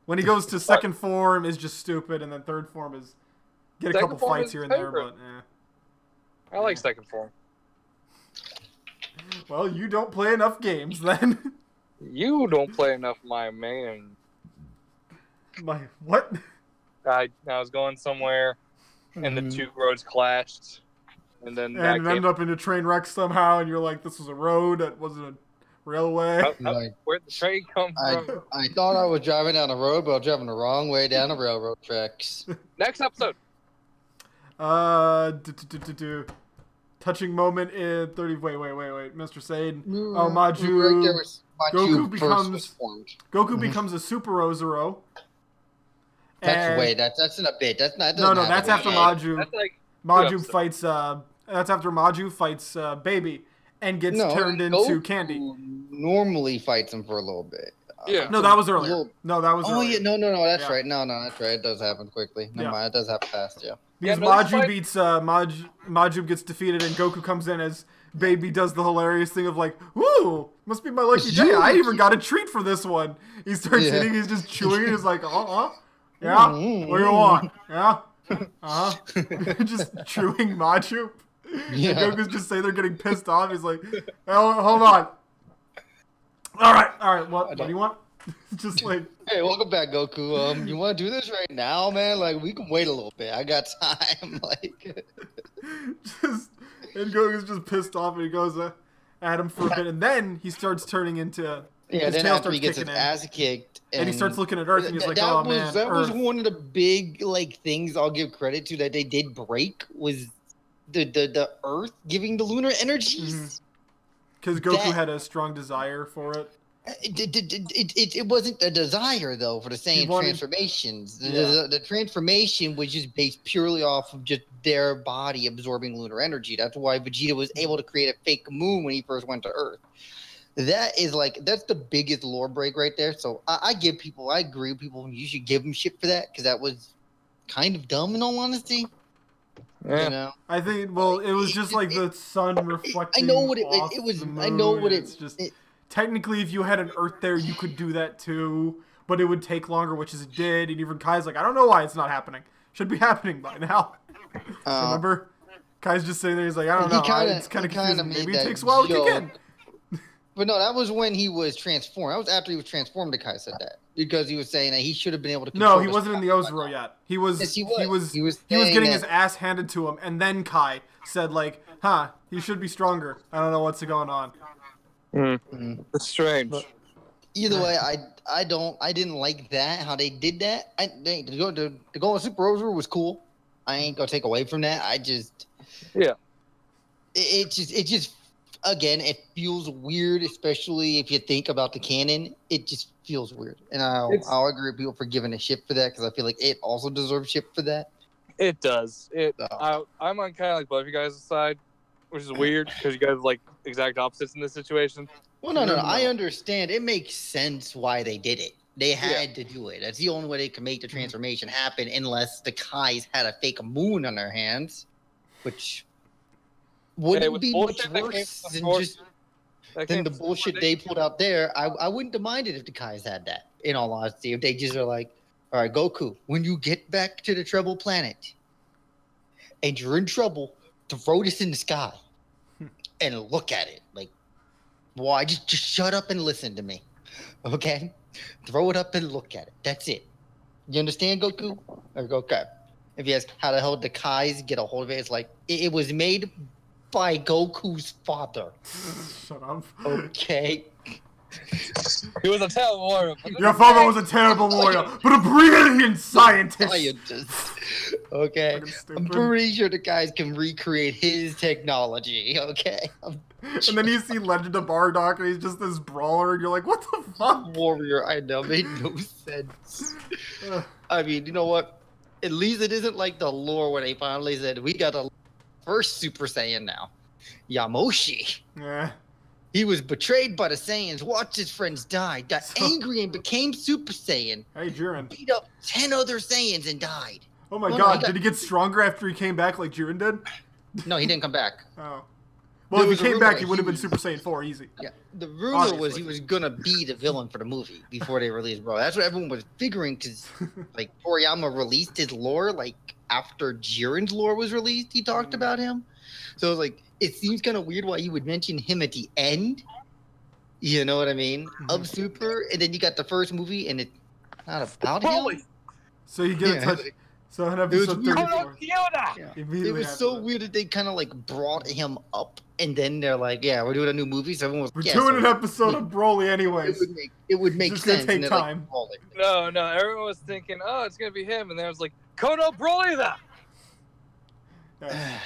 When he goes to second form, is just stupid, and then third form is get a Second couple form fights is here and there, favorite. but I like second form. Well, you don't play enough games, then. You don't play enough, my man. My what? I was going somewhere, and the two roads clashed, and then And it ended up in a train wreck somehow, and you're like, this was a road, that wasn't a railway. Where'd the train come from? I thought I was driving down the road, but I was driving the wrong way down the railroad tracks. Next episode. Touching moment in 30. Wait, Mr. Sade. Oh, Maju. Right there was Maju Goku becomes a Super Ozero. That's in a bit. That's not. No, that's after Maju. That's like Maju fights. That's after Maju fights Baby and gets turned into Goku candy. Normally fights him for a little bit. Yeah. No, that was earlier. No, that was. Oh earlier. yeah, no, that's right. No, that's right. It does happen quickly. Never mind, it does happen fast. Yeah. Because Maju beats Maju gets defeated, and Goku comes in as Baby does the hilarious thing of like, "Ooh, must be my lucky day. I even got a treat for this one." He starts eating. He's just chewing. He's like, yeah. What do you want? Yeah. Just chewing Maju. Yeah. And Goku's just saying they're getting pissed off. He's like, hold on. All right. What do you want? Just like, hey, welcome back, Goku. You want to do this right now, man? Like, we can wait a little bit. I got time. Like, and Goku's just pissed off, and he goes at him for a bit, and then he starts turning into. Yeah, then after he gets his ass kicked, and he starts looking at Earth, and he's like, "Oh man." That was one of the big things I'll give credit to that they did break was the Earth giving the lunar energies. Because Goku had a strong desire for it. It wasn't a desire though for the Saiyan transformations. The transformation was just based purely off of just their body absorbing lunar energy. That's why Vegeta was able to create a fake moon when he first went to Earth. That's the biggest lore break right there. So I agree with people. You should give them shit for that because that was kind of dumb in all honesty. Yeah. You know? I think. Well, it was just like the sun reflecting. I know what it was. I know what it's just. Technically, if you had an Earth there, you could do that too, but it would take longer, which is it did. And even Kai's like, I don't know why it's not happening. Should be happening by now. Remember? Kai's just sitting there. He's like, I don't know. It's kind of confusing. Maybe it takes a while to kick in. But no, that was when he was transformed. That was after he was transformed that Kai said that. Because he was saying that he should have been able to control. No, he wasn't in the Ozero yet. He was getting his ass handed to him, and then Kai said like, he should be stronger. I don't know what's going on. It's strange. But either way, I didn't like that, how they did that. To go on Super Ozero was cool. I ain't gonna take away from that. It just again, it feels weird, especially if you think about the canon. It just feels weird, and I'll agree with people for giving a shit for that because I feel like it also deserves shit for that. It does. I'm on kind of like both of you guys' side, which is weird because you guys are like exact opposites in this situation. Well, no. I understand. It makes sense why they did it. They had to do it. That's the only way they could make the transformation happen, unless the Kais had a fake moon on their hands, which wouldn't be much worse than the bullshit they pulled out there. I wouldn't have minded if the Kais had that, in all honesty. If they just are like, all right, Goku, when you get back to the Trouble Planet and you're in trouble, throw this in the sky and look at it. Like, why? Just shut up and listen to me, okay? Throw it up and look at it. That's it. You understand, Goku? Or okay. If you ask how the hell did the Kais get a hold of it, it's like, it was made by Goku's father. Shut up. Okay. He was a terrible warrior. Your father was a terrible warrior, but a brilliant scientist. Okay. I'm pretty sure the guys can recreate his technology, okay? And then you see Legend of Bardock, and he's just this brawler, and you're like, what the fuck? Warrior, I know, made no sense. I mean, you know what? At least it isn't like the lore where they finally said, we got a first Super Saiyan now. Yamoshi. Yeah. He was betrayed by the Saiyans, watched his friends die, got angry and became Super Saiyan. Hey, Jiren. Beat up 10 other Saiyans and died. Oh my god, did he get stronger after he came back like Jiren did? No, he didn't come back. Oh. Well, if he came back, he would have been Super Saiyan 4 easy. Yeah, the rumor was he was gonna be the villain for the movie before they released Bro. That's what everyone was figuring, because like Toriyama released his lore like after Jiren's lore was released. He talked about him, so like it seems kind of weird why you would mention him at the end. You know what I mean? Of Super, and then you got the first movie, and it's not about him. So you get a touch. So in episode 34. It was so weird that they kind of like brought him up, and then they're like, "Yeah, we're doing a new movie." So everyone was, we're doing an episode of Broly anyways. It would make it's sense. It's gonna take time. Like, no, everyone was thinking, "Oh, it's gonna be him," and then I was like, "Kono Broly that." Yeah.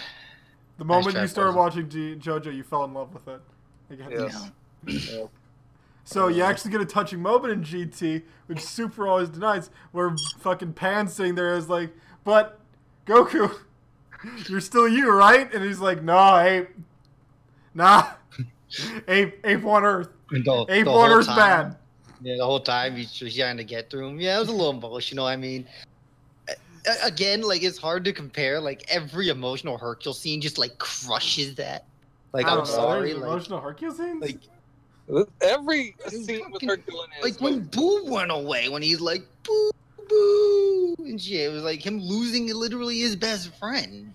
The moment you started watching JoJo, you fell in love with it. Again. Yes. Yeah. So you actually get a touching moment in GT, which Super always denies, where fucking Pan's sitting there is like, "But Goku, you're still you, right?" And he's like, "No, Ape. Nah. Ape on Earth. Ape on Earth's bad." Yeah, the whole time he's trying to get through him. Yeah, it was a little emotional. I mean, again, like it's hard to compare. Like every emotional Hercule scene just like crushes that. Like I'm sorry, like emotional Hercule scenes. Like every scene with Hercule in like when Boo went away, when he's like Boo Boo and shit, it was like him losing literally his best friend.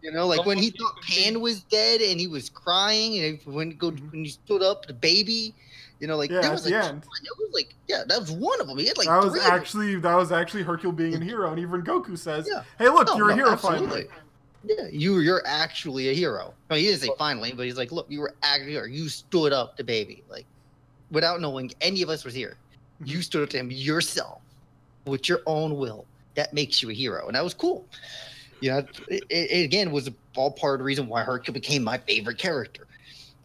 You know, like when he thought Pan was dead and he was crying, and when he stood up, the baby. You know, like yeah, that was at the end. It was like that was one of them. He had like that was actually Hercule being a hero, and even Goku says, yeah. "Hey, look, you're a hero absolutely. finally." Yeah, you're actually a hero. No, he didn't say finally, but he's like, "Look, you were actually a hero. You stood up to baby, like without knowing any of us was here. You stood up to him yourself with your own will. That makes you a hero, and that was cool." You know, it again was all part of the reason why Hercule became my favorite character.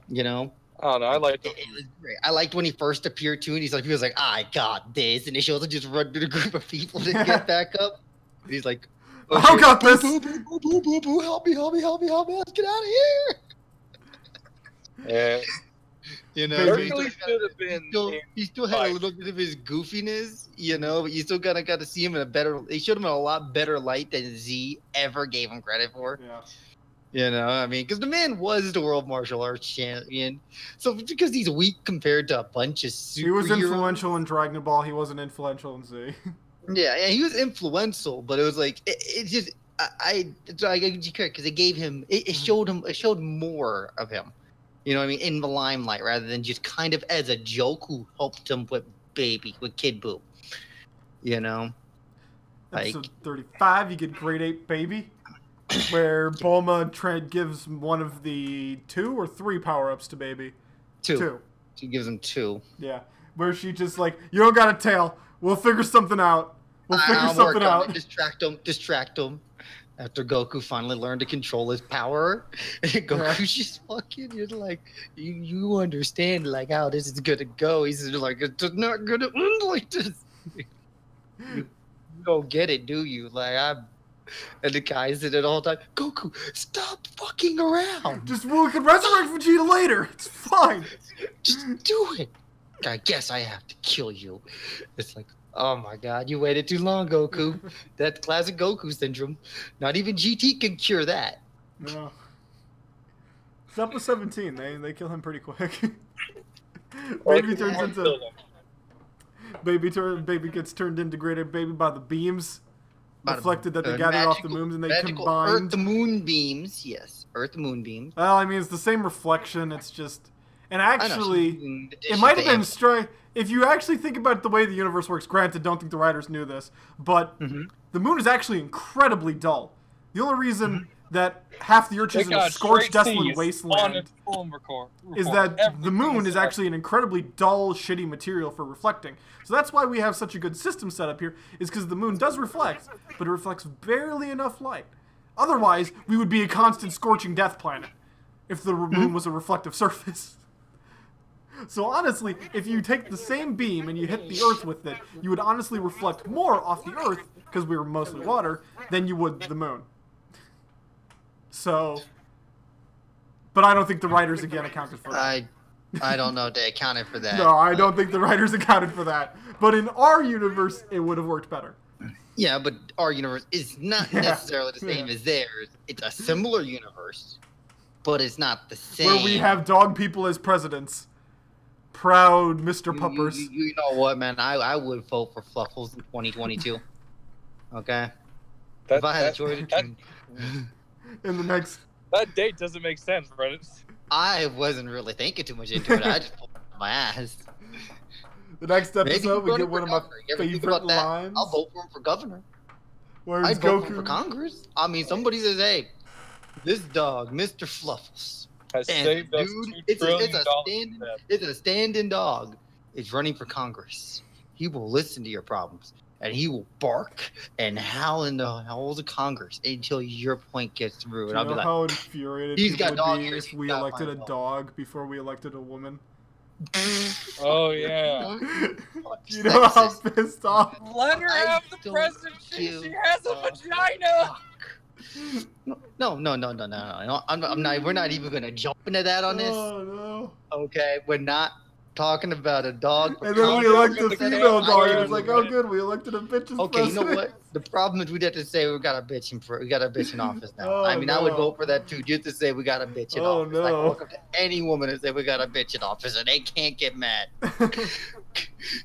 You know. Oh no, I liked it. It was great. I liked when he first appeared too, and he was like, "I got this," and he shows up, just run through the group of people to get back up. And he's like, okay, "I got this. Boo, boo, boo, boo, boo, boo, help me, let's get out of here." Yeah. You know, Hercules should have been. He still had a little bit of his goofiness, you know, but you still kind of got to see him in a better. They showed him in a lot better light than Z ever gave him credit for. Yeah. You know, I mean, because the man was the world martial arts champion. So because he's weak compared to a bunch of superheroes. He was influential in Dragon Ball. He wasn't influential in Z. Yeah, he was influential, but it was like it just I give you credit because it gave him it showed more of him. You know what I mean, in the limelight rather than just kind of as a joke who helped him with Kid Buu. You know, Episode 35, you get Great Ape Baby, where Bulma gives one of the 2 or 3 power-ups to Baby. 2. She gives him 2. Yeah, where she just like, "You don't got a tail. We'll figure something out. Distract him. After Goku finally learned to control his power, and Goku's just fucking, you're like, you understand like how this is gonna go. He's like, it's not gonna end like this. You don't get it, do you? Like and the guys did it all the time. Goku, stop fucking around. We can resurrect Vegeta later. It's fine. Just do it. I guess I have to kill you. It's like, oh my god, you waited too long, Goku. That classic Goku syndrome. Not even GT can cure that. No. It's up to 17. They kill him pretty quick. Baby gets turned into Great Ape Baby by the beams. Reflected that they gathered off the moons and they combined. Earth the moon beams, yes. Earth the moon beams. Well, I mean, it's the same reflection. It's just, and actually, it might have been if you actually think about the way the universe works. Granted, don't think the writers knew this, but the moon is actually incredibly dull. The only reason that half the Earth is in a scorched, desolate wasteland is that the moon is actually an incredibly dull, shitty material for reflecting. So that's why we have such a good system set up here, is because the moon does reflect, but it reflects barely enough light. Otherwise, we would be a constant scorching death planet if the moon was a reflective surface. So honestly, if you take the same beam and you hit the Earth with it, you would honestly reflect more off the Earth, because we were mostly water, than you would the moon. So, but I don't think the writers again accounted for that. I don't know if they accounted for that. No, I don't think the writers accounted for that. But in our universe, it would have worked better. Yeah, but our universe is not necessarily the same as theirs. It's a similar universe. but it's not the same. Where we have dog people as presidents. Proud Mr. Puppers. You know what, man? I would vote for Fluffles in 2022. Okay? If I had a choice between... In the next... That date doesn't make sense, Brennan. I wasn't really thinking too much into it. I just pulled my ass. The next episode, we get one of my favorite lines. I'll vote for him for governor. Where's I'd vote for him for Congress. I mean, somebody says, hey, this dog, Mr. Fluffles. Saved us it's a stand-in dog. It's running for Congress. He will listen to your problems, and he will bark and howl in the halls of Congress until your point gets through. And I'll be like, how infuriated people would be if we elected a dog before we elected a woman? Oh yeah. You know how pissed off. Let her have the presidency. She has a vagina. No. I'm not. We're not even gonna jump into that on this. Oh no. Okay, we're not talking about a dog. And then we elected a female dog, and it's like, oh good, we elected a bitch as okay, president. you know what? The problem is we have to say we got a bitch in office now. Oh, I mean, no. I would vote for that too, just to say we got a bitch in office. No. Like, welcome to any woman and say we got a bitch in office, and they can't get mad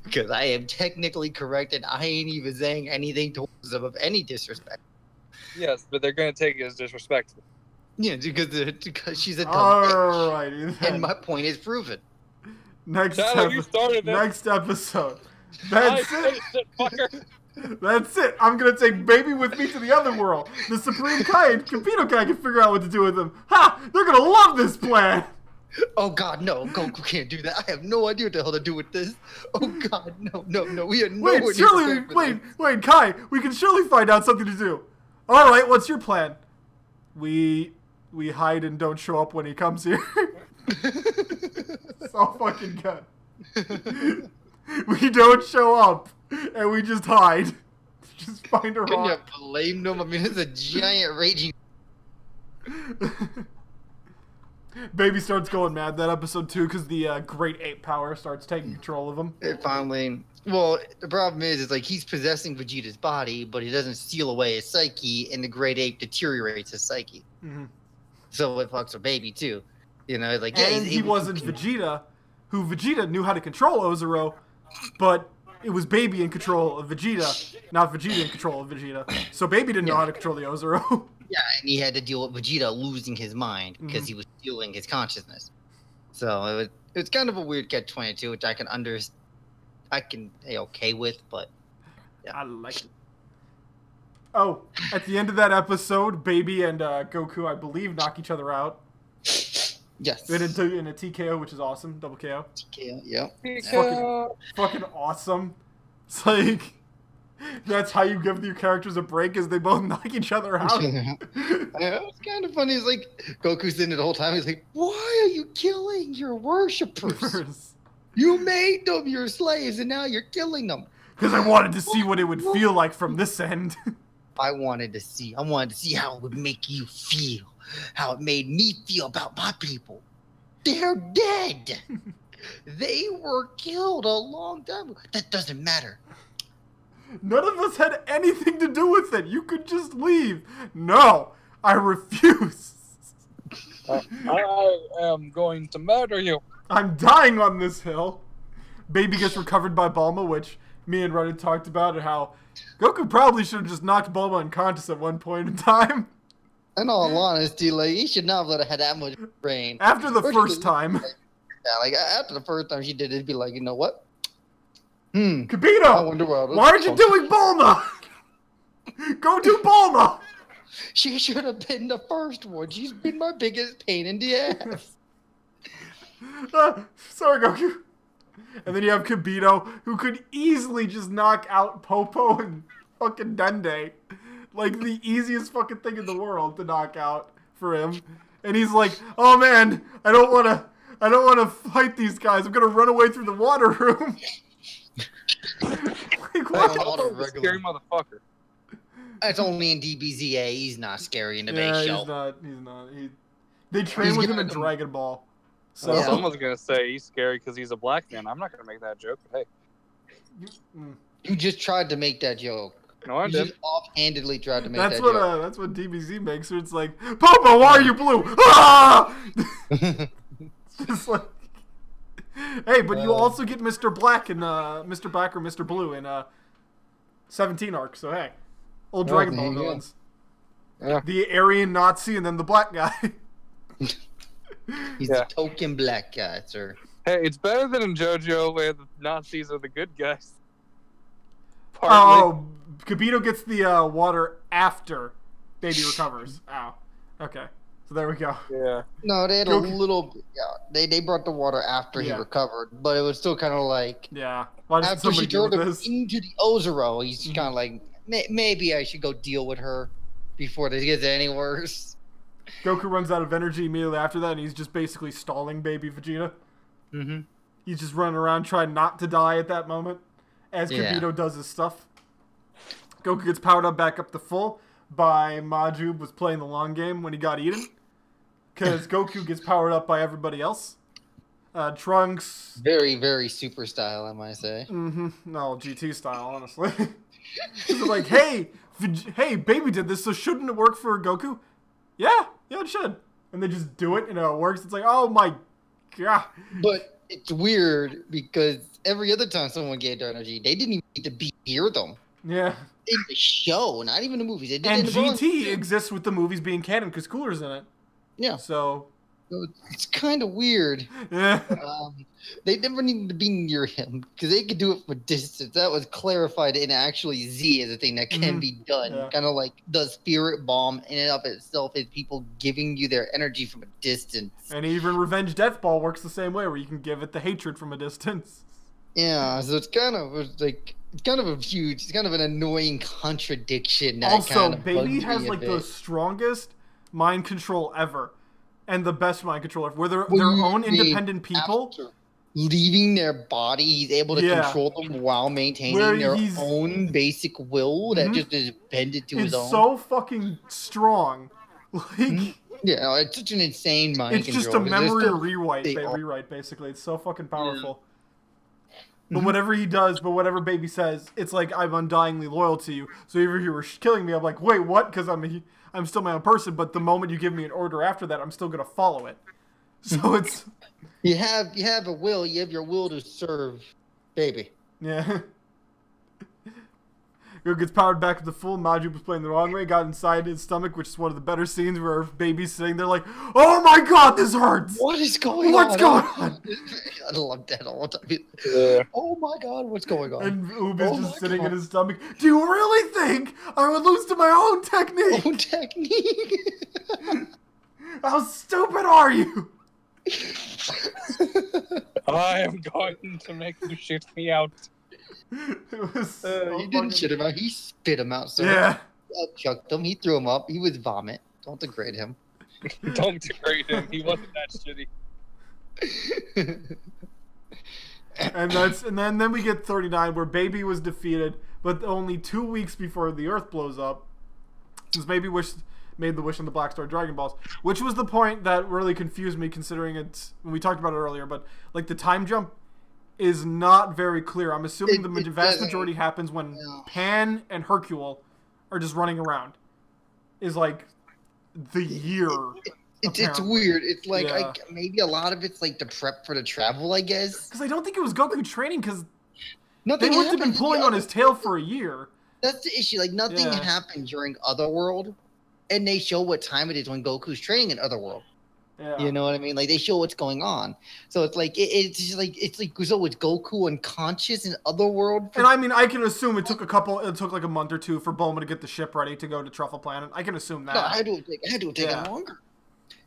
because I am technically correct, and I ain't even saying anything towards them of any disrespect. Yes, but they're gonna take it as disrespectful. Yeah, because she's a dumb Alrighty bitch, then. and my point is proven. Next Tyler, you started this. Next episode. That's I it. finished it, fucker. That's it. I'm gonna take baby with me to the other world. The Supreme Kai and Capito Kai can figure out what to do with him. Ha! They're gonna love this plan. Oh God, no! Goku can't do that. I have no idea what the hell to do with this. Oh God, no! We are nowhere near prepared for this. Wait, Kai. We can surely find out something to do. All right, what's your plan? We hide and don't show up when he comes here. So fucking good. We don't show up, and we just hide. Just find a rock. Can you blame them? I mean, it's a giant raging. Baby starts going mad that episode too, because the great ape power starts taking control of him. It finally. Well, the problem is like he's possessing Vegeta's body, but he doesn't steal away his psyche, and the great ape deteriorates his psyche. Mm-hmm. So it fucks with Baby too. You know, like yeah, and he wasn't Vegeta, who Vegeta knew how to control Ozero, but it was Baby in control of Vegeta, not Vegeta in control of Vegeta. So Baby didn't know how to control the Ozero. Yeah, and he had to deal with Vegeta losing his mind because he was stealing his consciousness. So it was kind of a weird catch-22, which I can say okay with, but yeah. I like it. Oh, at the end of that episode, Baby and Goku, I believe, knock each other out. Yes. In a TKO, which is awesome. Double KO. TKO, yeah. It's fucking awesome. It's like, that's how you give your characters a break, is they both knock each other out. Yeah, it's kind of funny. It's like Goku's in it the whole time. He's like, why are you killing your worshippers? You made them your slaves, and now you're killing them. Because I wanted to see what it would feel like from this end. I wanted to see how it would make you feel. How it made me feel about my people. They're dead. They were killed a long time ago. That doesn't matter. None of us had anything to do with it. You could just leave. No, I refuse. I am going to murder you. I'm dying on this hill. Baby gets recovered by Bulma, which me and Reddit talked about, and how Goku probably should have just knocked Bulma unconscious at one point in time. In all honesty, like, he should not have had that much brain. After the first time. Yeah, like, after the first time she did it, it'd be like, you know what? Capito! I wonder why aren't you doing Bulma? Go do Bulma! She should have been the first one. She's been my biggest pain in the ass. Sorry, Goku. And then you have Kibito, who could easily just knock out Popo and fucking Dende. Like, the easiest fucking thing in the world to knock out for him. And he's like, oh man, I don't wanna fight these guys. I'm gonna run away through the water room. Like, what? Scary motherfucker. That's only in DBZA. He's not scary in the base show. He's not. They train with him in Dragon Ball. So yeah. Someone's gonna say he's scary because he's a black man. I'm not gonna make that joke, but hey. You just tried to make that joke. No, I He didn't. just offhandedly tried to make That's that what joke. that's what DBZ makes her. It's like, Papa, why are you blue? Ah! It's just like, hey, but you also get Mr. Black and Mr. Black or Mr. Blue in 17 arc. So hey, old Dragon Ball villains. Yeah. The Aryan Nazi and then the black guy. He's a token black guy, sir. Hey, it's better than in JoJo where the Nazis are the good guys. Partly. Oh, Kibito gets the water after Baby recovers. Ow. Okay. So there we go. Yeah. No, they had a little. Yeah, they brought the water after he recovered, but it was still kind of like. Yeah. Why does After she somebody deal threw him with this? into the Ozero, he's kind of like, maybe I should go deal with her before this gets any worse. Goku runs out of energy immediately after that, and he's just basically stalling Baby Vegeta. Mm-hmm. He's just running around trying not to die at that moment as Kibito does his stuff. Goku gets powered up back up to full by Majub was playing the long game when he got eaten. Because Goku gets powered up by everybody else. Trunks. Very, very super style, I might say. Mm-hmm. No, GT style, honestly. It's like, hey, Baby did this, so shouldn't it work for Goku? Yeah, it should. And they just do it, and it works. It's like, oh my god. But it's weird because every other time someone gave their energy, they didn't even need to be near them. Yeah. In the show, not even the movies. They did And it in the GT exists with the movies being canon because Cooler's in it. Yeah. So it's kind of weird. Yeah. They never needed to be near him because they could do it from distance. That was clarified in actually Z as a thing that can be done. Yeah. Kind of like the spirit bomb in and of itself is people giving you their energy from a distance. And even Revenge Death Ball works the same way, where you can give it the hatred from a distance. Yeah, so it's kind of like it's kind of an annoying contradiction. That Also, kind of Baby bugs has me a like bit. the strongest mind control ever, and the best mind control ever. Where they're Well, their own independent people. After leaving their body, he's able to control them while maintaining their own basic will that just is bended to his own. It's so fucking strong. Like, yeah, it's such an insane mind it's control. just a memory rewrite, basically. It's so fucking powerful. But whatever he does, but whatever Baby says, it's like, I'm undyingly loyal to you. So if you were killing me, I'm like, wait, what? Because I'm still my own person. But the moment you give me an order after that, I'm still gonna follow it. So it's you have a will. You have your will to serve Baby. yeah. Goku gets powered back to the full. Majub was playing the wrong way, got inside his stomach, which is one of the better scenes where Baby's sitting there like, oh my god, this hurts! What is going on? What's going on? I love that all the time. Yeah. Oh my god, what's going on? And Oob is just sitting in his stomach. Do you really think I would lose to my own technique? Own technique? How stupid are you? I am going to make you shit me out. It was so He didn't shit him out. He spit him out. So yeah. He chucked him. He threw him up. He was vomit. Don't degrade him. Don't degrade him. He wasn't that shitty. And then we get 39 where Baby was defeated, but only 2 weeks before the Earth blows up, since Baby made the wish on the Black Star Dragon Balls, which was the point that really confused me, considering it's when we talked about it earlier. But like the time jump is not very clear. I'm assuming the vast majority happens when Pan and Hercule are just running around. Is like the year. It's weird. It's like maybe a lot of it's like the prep for the travel, I guess. Because I don't think it was Goku training, because they Nothing must have been happened pulling on his tail for a year. That's the issue. Like nothing happened during Otherworld, and they show what time it is when Goku's training in Otherworld. Yeah. You know what I mean? Like they show what's going on. So it's like it's just like so it's Goku unconscious in Otherworld. And I mean, I can assume it took like a month or two for Bulma to get the ship ready to go to Truffle Planet. I can assume that. No, it had to have taken longer.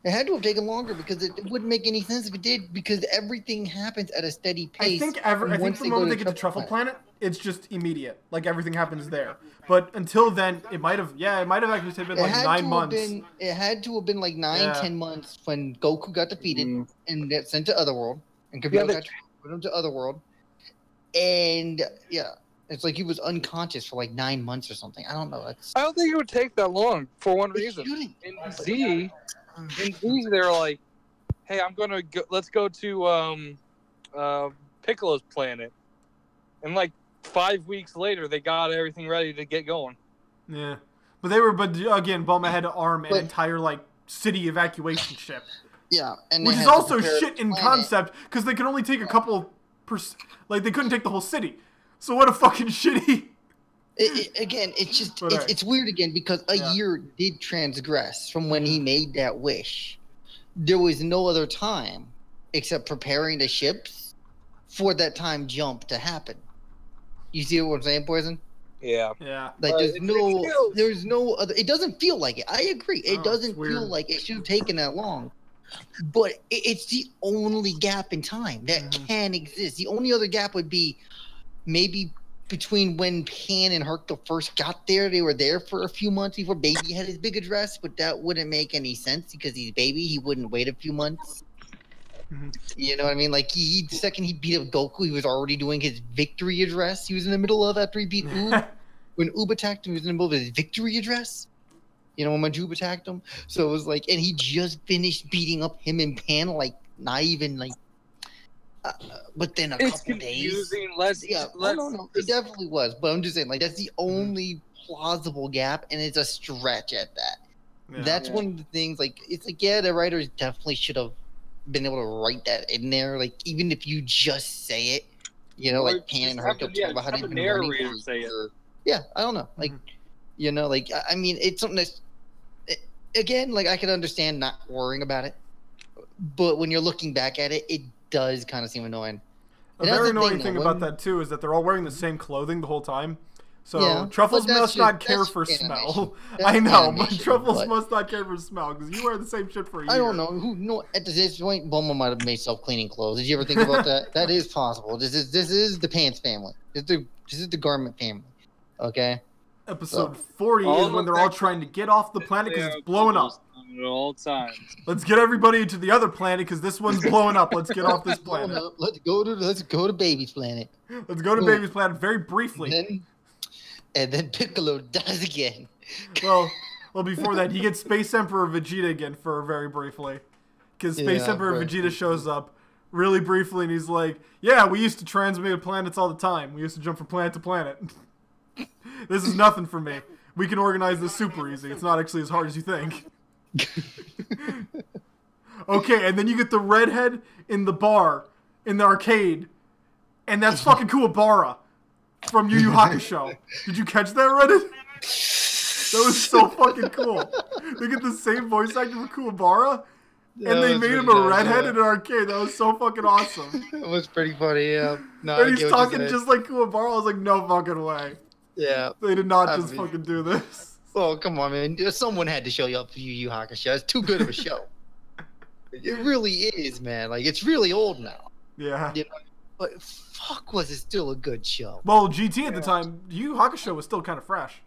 It had to have taken longer because it wouldn't make any sense if it did, because everything happens at a steady pace. I think the moment they get to Truffle Planet, it's just immediate. Like everything happens there. But until then, it might have actually been like 9 months. It had to have been like 10 months when Goku got defeated and got sent to Otherworld, and Kibito got put him to Otherworld, and it's like he was unconscious for like 9 months or something. I don't know. I don't think it would take that long for one reason. In Z, they're like, "Hey, let's go to Piccolo's planet," and like 5 weeks later, they got everything ready to get going. Yeah, but again, Bulma had to arm an entire like city evacuation ship. Yeah, and which is also shit in concept because they could only take a couple like they couldn't take the whole city. So what a fucking shitty. Again, it's just it's weird again because a year did transgress from when he made that wish. There was no other time except preparing the ships for that time jump to happen. You see what I'm saying, Poison? Yeah. Yeah. Like there's no other. It doesn't feel like it. I agree. It doesn't feel like it should have taken that long. But it's the only gap in time that can exist. The only other gap would be maybe between when Pan and Hercule first got there. They were there for a few months before Baby had his big address, but that wouldn't make any sense because he's Baby. He wouldn't wait a few months. You know what I mean? Like the second he beat up Goku, he was already doing his victory address. He was in the middle of after he beat Oob. When Oob attacked him, he was in the middle of his victory address. You know, when Manjoob attacked him. So it was like, and he just finished beating up him and Pan, like, not even, like, but then a couple days. No, it definitely was. But I'm just saying, like, that's the only plausible gap, and it's a stretch at that. Yeah. That's one of the things, like, it's like, yeah, the writers definitely should have been able to write that in there. Like, even if you just say it, you know, like, Pan and Hercule talk about how they've been running for a year. Yeah, I don't know. Like, you know, like, I mean, it's something that's, again, like I can understand not worrying about it, but when you're looking back at it, it does kind of seem annoying. A very annoying thing about that too is that they're all wearing the same clothing the whole time. So Truffles must not care for smell. I know, but Truffles must not care for smell because you wear the same shit for a year. I don't know. No, at this point, Bulma might have made self-cleaning clothes. Did you ever think about that? That is possible. This is the Pants family. This is the Garment family. Okay. Episode 40 is when they're all trying to get off the planet because it's blowing up. At all times. Let's get everybody to the other planet because this one's blowing up. Let's get off this planet. Let's go to Baby's planet. Let's go to Baby's planet very briefly. And then Piccolo dies again. Well, before that, he gets Space Emperor Vegeta again for very briefly. Because Space Emperor Vegeta shows up really briefly and he's like, yeah, we used to transmit planets all the time. We used to jump from planet to planet. This is nothing for me. We can organize this super easy. It's not actually as hard as you think. Okay, and then you get the redhead in the bar, in the arcade, and that's fucking Kuwabara from Yu Yu Hakusho. Did you catch that, Reddit? That was so fucking cool. They get the same voice actor for Kuwabara, and they made him a redhead in an arcade. That was so fucking awesome. It was pretty funny, yeah. No, and he's talking just like Kuwabara. I was like, no fucking way. Yeah. They did not just fucking do this. Oh, come on, man. Someone had to show you up for Yu Yu Hakusho. It's too good of a show. It really is, man. Like, it's really old now. Yeah. You know? But fuck, was it still a good show? Well, GT at the time, Yu Yu Hakusho was still kind of fresh.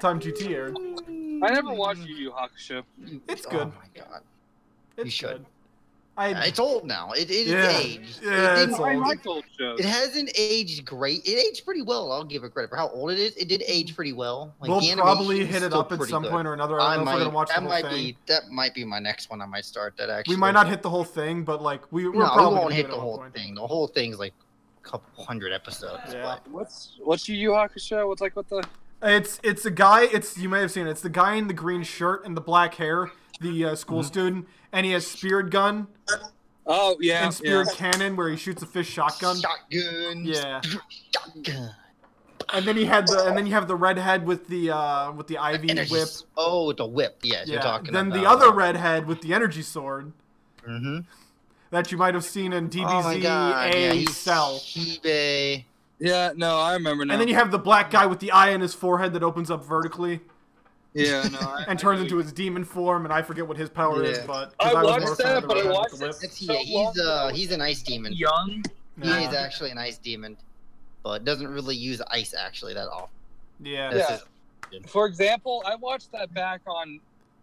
Time GT aired. I never watched Yu Yu Hakusho. It's good. Oh, my God. You should. Good. It's old now. It is aged. Yeah, it's I old. like old shows. It hasn't aged great. It aged pretty well. I'll give it credit for how old it is. It did age pretty well. Like, we'll probably hit it up at some point or another. I don't know if we're gonna watch the whole thing. That might be my next one. I might start that actually. We might not hit the whole thing, but like we probably won't hit the whole thing. The whole thing's like a couple hundred episodes. Yeah. What's Yu Yu Hakusho? What's like what the? It's a guy. You may have seen it. It's the guy in the green shirt and the black hair, the school student, and he has spirit gun. Oh yeah, and spirit cannon where he shoots a fish shotgun. Shotgun. Yeah. Shotgun. And then you have the redhead with the Ivy whip. Oh, with the whip. Yes, you're talking. Then the other redhead with the energy sword. Mm-hmm. That you might have seen in DBZ Cell. Yeah, no, I remember now. And then you have the black guy with the eye in his forehead that opens up vertically. Yeah, no. And turns into his demon form, and I forget what his power is, but I watched that, but I watched it. He's an ice demon. Young. He is actually an ice demon, but doesn't really use ice actually that often. Yeah. For example, I watched that back on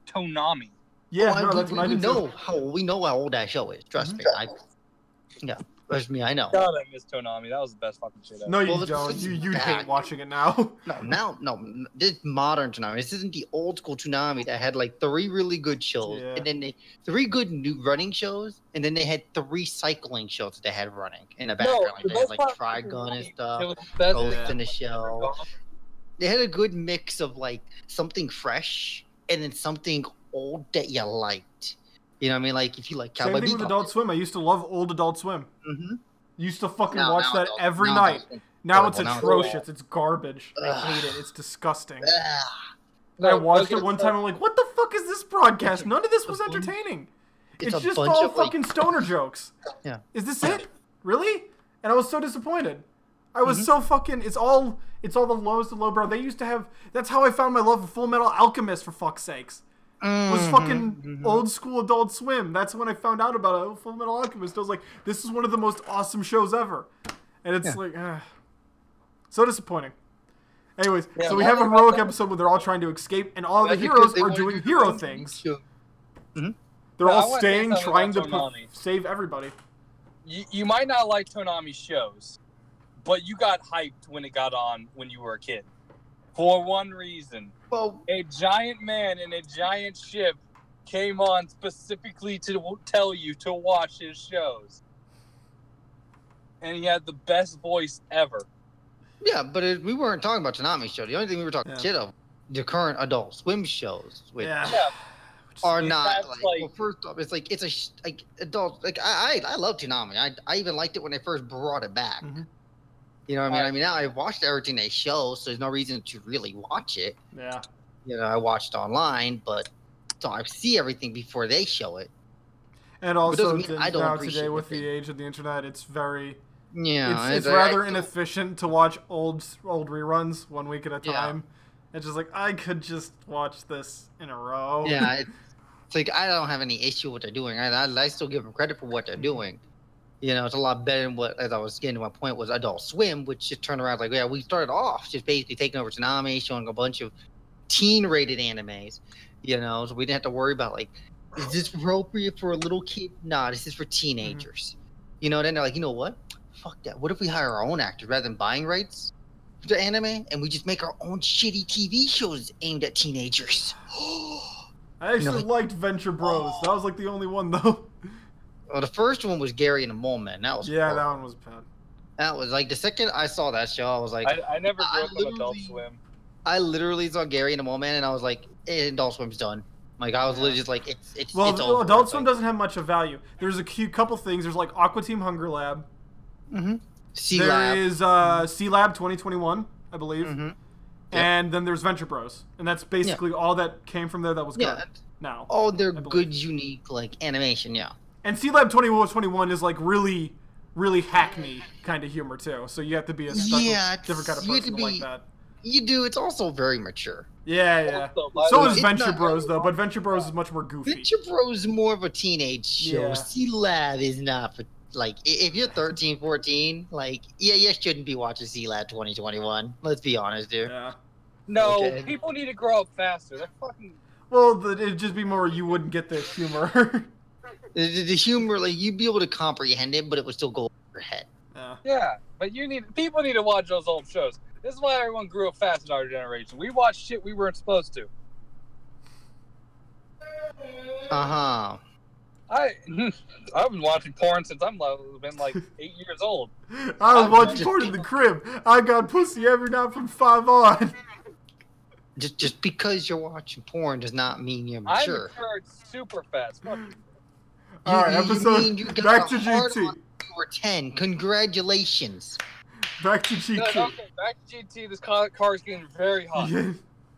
Toonami. Yeah, that's what I did we know how old that show is. Trust me. Trust me, I know. God, I miss Toonami. That was the best fucking shit ever. No, you Well, don't. it's You'd bad. hate watching it now. No. This modern Toonami. This isn't the old school Toonami that had like 3 really good shows, Yeah. and then 3 good new running shows, and then they had 3 cycling shows that they had running in the background. Like, they had like Trigun and stuff, Ghost in the Shell. They had a good mix of like something fresh and then something old that you liked. You know what I mean? Like if you like Cowboy Same thing with Bebop. Adult Swim. I used to love old Adult Swim. Mm-hmm. Used to fucking Now watch that Adult- every now night. Adult Swim. Now it's Now it's atrocious. It's garbage. I Ugh. hate it. It's disgusting. Ah, I watched it one time. I'm like, what the fuck is this broadcast? None of this was entertaining. It's a just bunch all of, like- fucking stoner jokes. Yeah. Is this it? Really? And I was so disappointed. I was so fucking. It's all the lowest of low, bro. They used to have. That's how I found my love for Full Metal Alchemist. For fuck's sakes. Was fucking old school Adult Swim. That's when I found out about it. Full Metal Alchemist. I was like, this is one of the most awesome shows ever. And it's like, so disappointing. Anyways, so we have a heroic episode where they're all trying to escape, and all the heroes are doing hero things. They're all staying, trying to save everybody. You might not like Toonami shows, but you got hyped when it got on when you were a kid. For one reason. Well, A giant man in a giant ship came on specifically to tell you to watch his shows. And he had the best voice ever. yeah, but we weren't talking about Toonami show. The only thing we were talking shit of the current Adult Swim shows, which are not like, well, first off, it's like like adult. Like I love Toonami. I even liked it when they first brought it back. You know what I mean? I mean, now I've watched everything they show, so there's no reason to really watch it. Yeah. You know, I watched online, but so I see everything before they show it. And also, I don't now appreciate today with it. the age of the internet, it's very... Yeah. It's rather inefficient to watch old reruns 1 week at a time. It's just like, I could just watch this in a row. Yeah, it's like I don't have any issue with what they're doing. I still give them credit for what they're doing. You know, it's a lot better than what, as I was getting to my point, was Adult Swim, which just turned around like, yeah, we started off just basically taking over Toonami, showing a bunch of teen-rated animes, you know, so we didn't have to worry about, like, is this appropriate for a little kid? Nah, this is for teenagers. You know, then they're like, you know what? Fuck that. What if we hire our own actors rather than buying rights to anime, and we just make our own shitty TV shows aimed at teenagers? I actually liked Venture Bros. That was, like, the only one, though. Well, the first one was Gary and the Mole Man. That was that one was bad. That was like the second I saw that show, I was like, I never grew up on Adult Swim. I literally saw Gary and the Mole Man, and I was like, Adult Swim's done. Like I was literally just like, it's over. Adult Swim doesn't have much of value. There's a couple things. There's like Aqua Team Hunger Lab. There is C Lab 2021, I believe. And then there's Venture Bros, and that's basically all that came from there that was good. Now. Oh, they're good, unique like animation, And C Lab 2021 is like really, really hackney kind of humor too. So you have to be a different kind of person to like that. You do. It's also very mature. Yeah. So is Venture Bros though, but Venture Bros is much more goofy. Venture Bros is more of a teenage show. Yeah. C Lab is not for like if you're 13, 14, like you shouldn't be watching C Lab 2021. Let's be honest, dude. Yeah. No, people need to grow up faster. They're fucking. Well, it'd just be more you wouldn't get the humor. The humor, like you'd be able to comprehend it, but it would still go over your head. Yeah, but people need to watch those old shows. This is why everyone grew up fast in our generation. We watched shit we weren't supposed to. I've been watching porn since I've been like 8 years old. I was watching porn in the crib. I got pussy every night from 5 on. Just because you're watching porn does not mean you're mature. I matured super fast. All right, episode back to GT. Or 10. Congratulations. Back to GT. Okay, back to GT. This car is getting very hot. You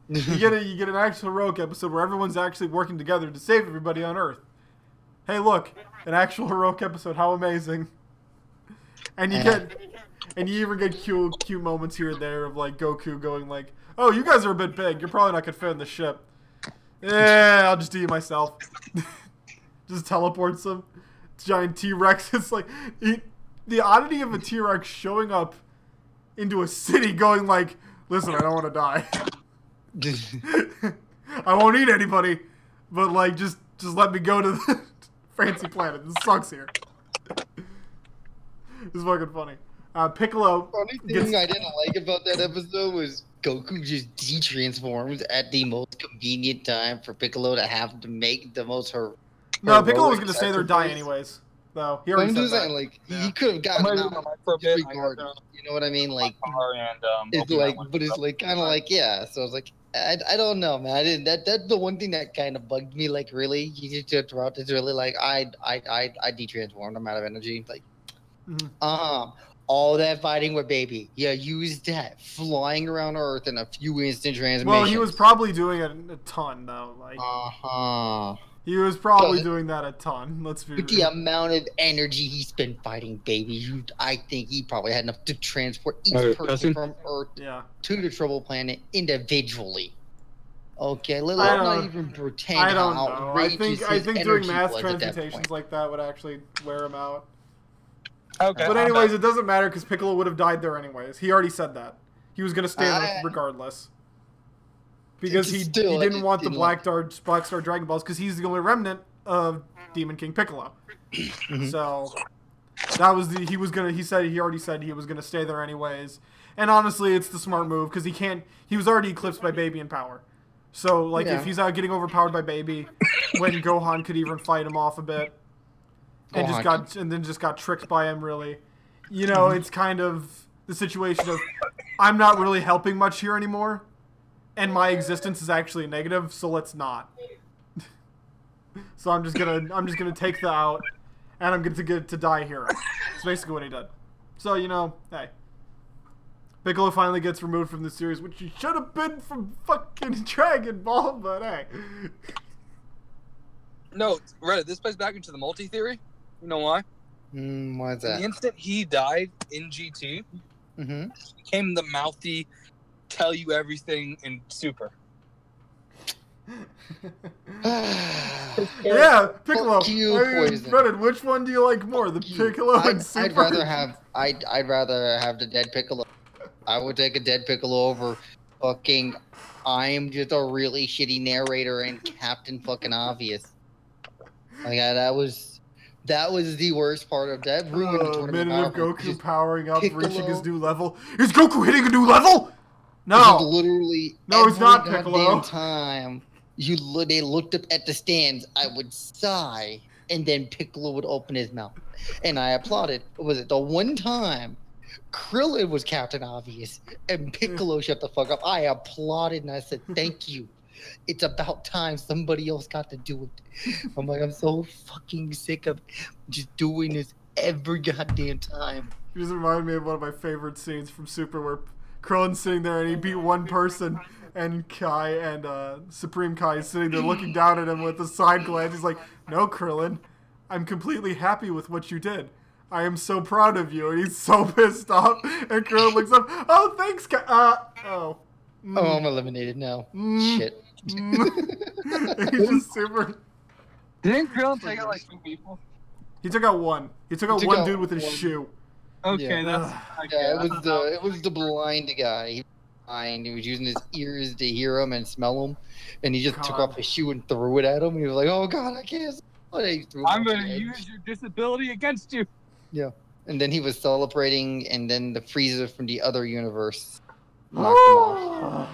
get an actual heroic episode where everyone's actually working together to save everybody on Earth. Hey, look, an actual heroic episode. How amazing! And you even get cute moments here and there of like Goku going like, "Oh, you guys are a bit big. You're probably not gonna fit in the ship. Yeah, I'll just do it myself." Just teleports them. Giant T-Rex. It's like the oddity of a T-Rex showing up into a city going like, "Listen, I don't want to die. I won't eat anybody, but like just let me go to the fancy planet. This sucks here." was fucking funny. Piccolo. Funny thing I didn't like about that episode was Goku just de-transforms at the most convenient time for Piccolo to have to make the most No, Piccolo was gonna stay there and die anyways. Though he already said that. Like he could have gotten out for a bit. You know what I mean? Like it's like, but it's like kind of like yeah. So I was like, I don't know, man. I didn't. That's the one thing that kind of bugged me. Like really, you just throughout this really like I de-transformed. I'm out of energy. Like all that fighting with Baby. Yeah, used that flying around Earth in a few instant transmissions. Well, he was probably doing it a ton though. Like he was probably doing that a ton. Let's be real. With the amount of energy he spent fighting Baby, I think he probably had enough to transport each person from Earth to the Trouble Planet individually. Okay, let's not even pretend I don't how know. outrageous I think doing mass was transmutations like that would actually wear him out. Okay. But anyways, it doesn't matter because Piccolo would have died there anyways. He already said that. He was going to stay there regardless. Because he didn't want the Black Star Dragon Balls because he's the only remnant of Demon King Piccolo. So that was he already said he was gonna stay there anyways. And honestly, it's the smart move because he was already eclipsed by Baby in power. So like if he's out getting overpowered by Baby, when Gohan could even fight him off a bit, and then just got tricked by him really. You know, it's kind of the situation of I'm not really helping much here anymore. And my existence is actually negative, so let's not. So I'm just gonna take the out, and I'm gonna get to die here. That's basically what he did. So you know, hey, Piccolo finally gets removed from the series, which he should have been from fucking Dragon Ball, but hey. No, Reddit. This plays back into the multi theory. You know why? Why is that? The instant he died in GT, he became the mouthy, tell you everything in Super. Yeah, Piccolo. Brennan, which one do you like more, the Piccolo and Super? I'd rather have the dead Piccolo. I would take a dead Piccolo over fucking. I'm just a really shitty narrator and Captain fucking Obvious. Like that was the worst part of that. Ruined the tournament. Minute of Goku powering up, Piccolo, reaching his new level. Is Goku hitting a new level? No, literally. No, it's not Piccolo. Time they looked up at the stands, I would sigh, and then Piccolo would open his mouth, and I applauded. Was it the one time Krillin was Captain Obvious and Piccolo shut the fuck up? I applauded and I said, "Thank you. It's about time somebody else got to do it." I'm like, I'm so fucking sick of just doing this every goddamn time. You just reminded me of one of my favorite scenes from Super where Krillin's sitting there and he beat one person, and Kai and Supreme Kai is sitting there looking down at him with a side glance. He's like, "No, Krillin, I'm completely happy with what you did. I am so proud of you." And he's so pissed off. And Krillin looks up, "Oh, thanks, Kai." Oh, I'm eliminated now. Shit. He's just super. Didn't Krillin take out like 2 people? He took out one. He took out one dude with his shoe. Okay, it was the blind guy. He was blind. He was using his ears to hear him and smell him, and he just took off his shoe and threw it at him. He was like, "Oh God, I can't." I'm gonna use your disability against you. Yeah, and then he was celebrating, and then the Frieza from the other universe knocked him off.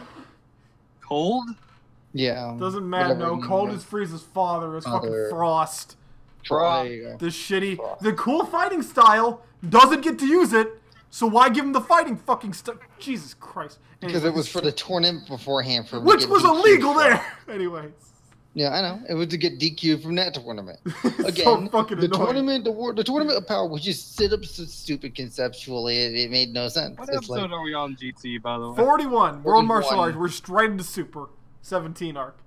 Cold? Yeah. Doesn't matter. No, Cold is Frieza's father. It's fucking Frost. The cool fighting style doesn't get to use it, so why give him the fighting fucking stuff? Jesus Christ. Because it was for the tournament beforehand. Which was illegal there! Anyways. Yeah, I know. It was to get DQ from that tournament. Again, so fucking the tournament of power was just set up so stupid conceptually. It made no sense. What episode are we on GT, by the way? 41. World Martial Arts. We're straight into Super 17 arc.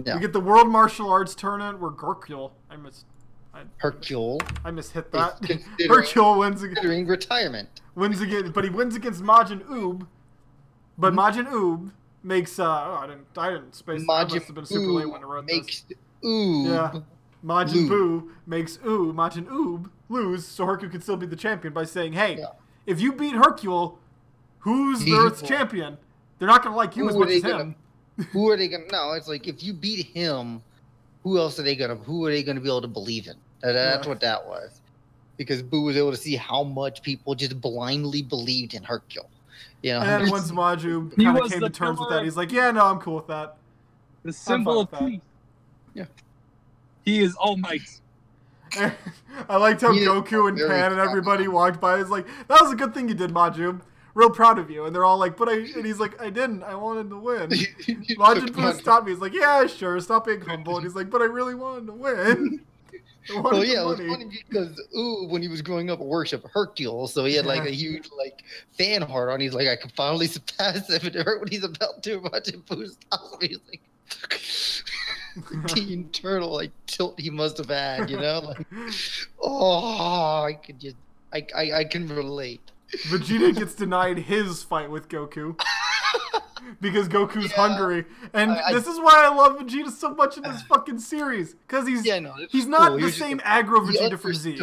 Yeah. We get the World Martial Arts tournament where Hercule. Hercule. I mishit that. Hercule wins considering retirement. Wins again, but he wins against Majin Oob. But Majin Oob makes I didn't space. I must have been super late when I wrote this. Oob. Yeah. Majin Buu makes Majin Oob lose, so Hercule can still be the champion by saying, "Hey, if you beat Hercule, who's the Earth's champion? They're not gonna like you as much as him." Who are they gonna? No, it's like if you beat him, who else are they gonna? Who are they gonna be able to believe in? That's what that was. because Boo was able to see how much people just blindly believed in Hercule. You know, and then once Maju kind of came to terms with that, he's like, yeah, no, I'm cool with that. The symbol of peace. Yeah. He is All Might. I liked how Goku and Pan and everybody walked by. He's like, that was a good thing you did, Maju. Real proud of you. And they're all like, and he's like, I didn't. I wanted to win. Majin Buu stopped me. He's like, yeah, sure. Stop being humble. And he's like, but I really wanted to win. Well, yeah, it was funny because when he was growing up, worshipped Hercule, so he had like a huge like fan heart on. He's like, I could finally surpass him. And when he's about to, Majin Buu stops me. He's like, the internal like tilt he must have had, you know? Like, oh, I could just, I can relate. Vegeta gets denied his fight with Goku because Goku's hungry, and this is why I love Vegeta so much in this fucking series, because he's not the same aggro Vegeta from Z.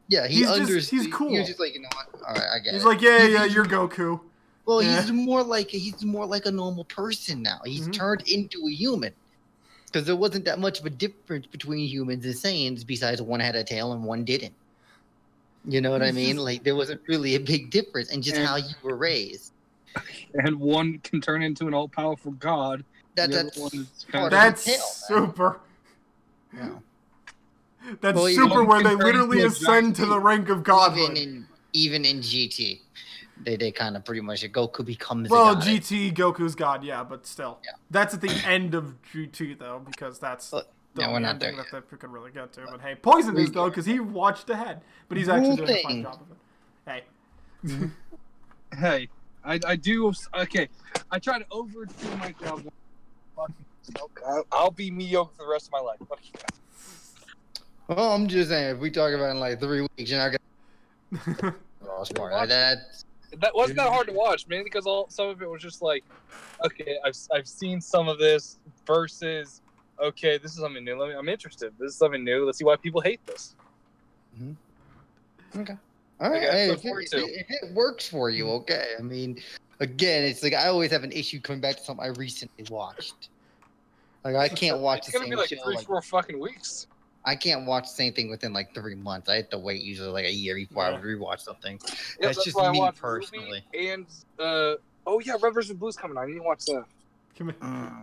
Yeah, he understood. He's cool. He was just like, you know what? All right, I get it. He's like, yeah, you're Goku. Well, he's more like a normal person now. He's turned into a human. Because there wasn't that much of a difference between humans and Saiyans, besides one had a tail and one didn't. You know what I mean? Like, there wasn't really a big difference in just how you were raised. And one can turn into an all-powerful god. That's super. Yeah. That's super where they literally ascend to the rank of godhood. Even in GT. They kind of pretty much, Goku becomes GT, Goku's god, yeah, but still. Yeah. That's at the end of GT, though, because that's the only ending that we can really get to. But hey, Poison is, though, because he watched ahead. But he's actually doing a fine job of it. Hey. Hey, I do, okay, I try to overdo my job. I'll be mediocre for the rest of my life. Well, I'm just saying, if we talk about it in like 3 weeks, you're not going to... That wasn't that hard to watch, mainly because some of it was just like, okay, I've seen some of this versus, okay, this is something new. I'm interested. This is something new. Let's see why people hate this. Okay. All right. Hey, if it works for you, okay. I mean, again, it's like I always have an issue coming back to something I recently watched. Like I can't watch the same show. It's gonna be like 3-4 fucking weeks. I can't watch the same thing within like 3 months. I have to wait usually like a year before I rewatch something. Yeah, that's just me personally. And Red vs. Blue's coming out. I need to watch that.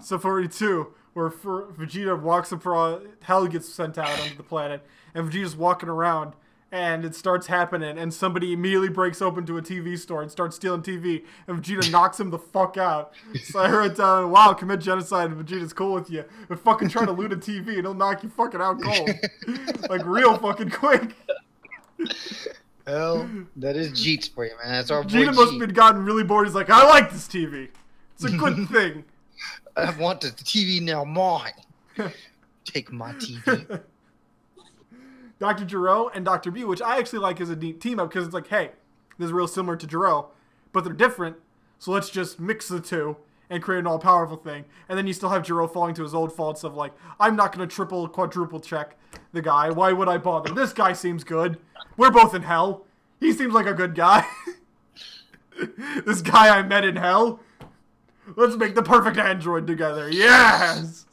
So 42, where Vegeta walks across, Hell gets sent out onto the planet, and Vegeta's walking around, and it starts happening, and somebody immediately breaks open to a TV store and starts stealing TV, and Vegeta knocks him the fuck out. So I wrote down, wow, commit genocide, and Vegeta's cool with you, but fucking try to loot a TV, and he'll knock you fucking out cold. Like, real fucking quick. Hell, that is Jeets for you, man. That's our boy Vegeta must have gotten really bored. He's like, I like this TV. It's a good thing. I want the TV now mine. Take my TV. Dr. Gero and Dr. B, which I actually like as a neat team up because it's like, hey, this is real similar to Gero, but they're different, so let's just mix the two and create an all-powerful thing. And then you still have Gero falling to his old faults of like, I'm not going to triple, quadruple check the guy. Why would I bother? This guy seems good. We're both in hell. He seems like a good guy. This guy I met in hell. Let's make the perfect android together. Yes!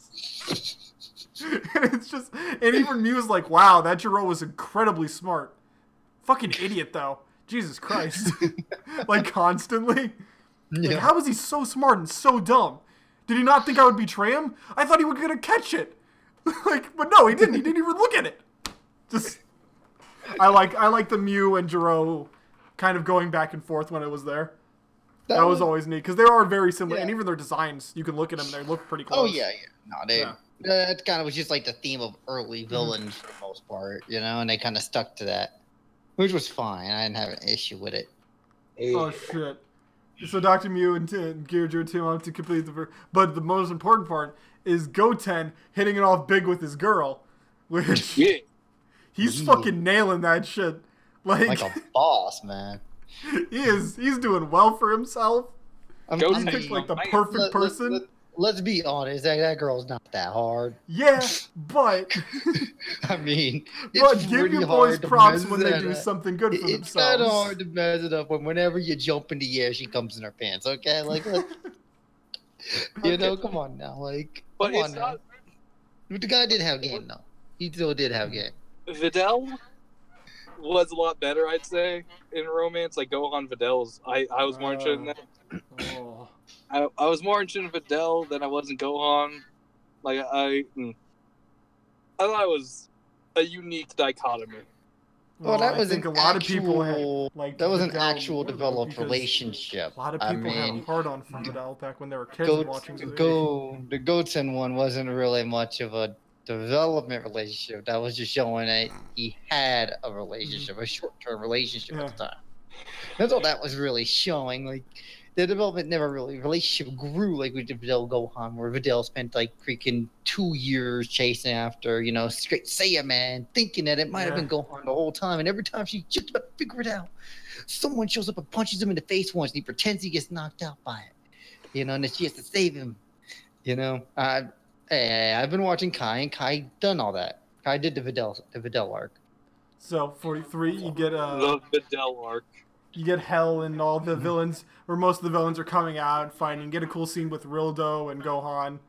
And it's just, and even Mew's like, wow, that Gero was incredibly smart. Fucking idiot, though. Jesus Christ. Like, constantly. Yeah. Like, how is he so smart and so dumb? Did he not think I would betray him? I thought he was gonna catch it. Like, but no, he didn't. He didn't even look at it. Just, I like the Mew and Gero kind of going back and forth when it was there. That was always neat, because they are very similar, and even their designs, you can look at them, they look pretty close. Oh, yeah. No, that kind of was just like the theme of early villains for the most part, you know, and they kind of stuck to that, which was fine. I didn't have an issue with it. Oh, shit. So Dr. Mew and Gyojiro team up to complete but the most important part is Goten hitting it off big with his girl, which he's fucking nailing that shit. Like a boss, man. He's doing well for himself. He picked like the perfect person. Let's be honest, that girl's not that hard. Yeah, but I mean, but give your boys props when they do something good for themselves. It's not hard to mess it up when whenever you jump in the air, she comes in her pants. Okay, like you know, come on now, like come on now. The guy did have game though. He still did have game. Videl. was a lot better, I'd say, in romance. Like Gohan Videls, I was more interested in that. Oh. I was more interested in Videl than I was in Gohan. Like I thought it was a unique dichotomy. Well, that was I think an a lot actual, of people had, like, that was an Videl actual more, developed because relationship. A lot of people had a hard on for Videl back when they were kids and watching the TV. Goten one wasn't really much of a development relationship. That was just showing that he had a relationship, a short-term relationship at the time. That's all that was really showing. Like, the development never really, relationship grew like we did Videl Gohan, where Videl spent like freaking 2 years chasing after, you know, straight Saiyan Man, thinking that it might have been Gohan the whole time. And every time she just about to figure it out, someone shows up and punches him in the face once, and he pretends he gets knocked out by it. You know, and then she has to save him. You know, I've been watching Kai, and Kai done all that. Kai did the Videl arc. So 43, you get the Videl arc. You get Hell and all the villains, where most of the villains are coming out and fighting. You get a cool scene with Rildo and Gohan.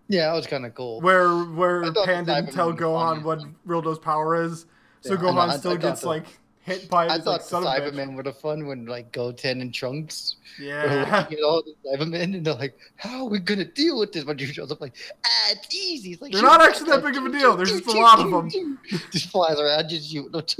Yeah, that was kind of cool. Where Pan didn't tell Gohan what Rildo's power is, so Gohan still gets like hit by it. I thought the Cybermen were the fun when like Goten and Trunks were looking at all the Cybermen and they're like, how are we gonna deal with this? But you shows up like, it's easy. It's like, they're not actually that big of a deal. There's just a lot of them. Just flies around, just shoot. No, That's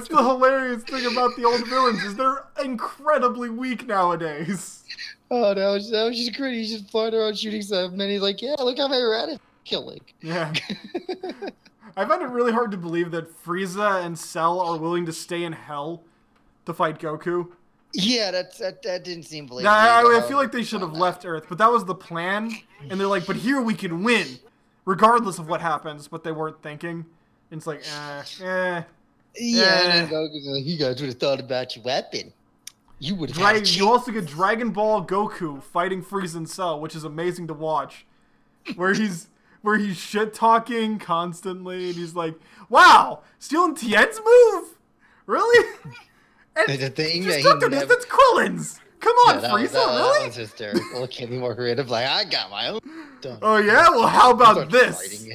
the hilarious thing about the old villains, is they're incredibly weak nowadays. Oh, that was just great. He's just flying around shooting Cybermen. He's like, yeah, look how many rad killing. Yeah. I find it really hard to believe that Frieza and Cell are willing to stay in Hell to fight Goku. Yeah, that didn't seem believable. I feel like they should have left Earth, but that was the plan. And they're like, but here we can win, regardless of what happens. But they weren't thinking. And it's like, Yeah, and then Goku's like, you guys would have thought about your weapon. You would have. You also get Dragon Ball Goku fighting Frieza and Cell, which is amazing to watch. Where he's shit talking constantly, and he's like, "Wow, stealing Tien's move, really?" And the thing that that's Krillin's. Come on, Frieza, really? That was hysterical. Can't be more creative. Like, I got my own done. Oh yeah, well, how about this?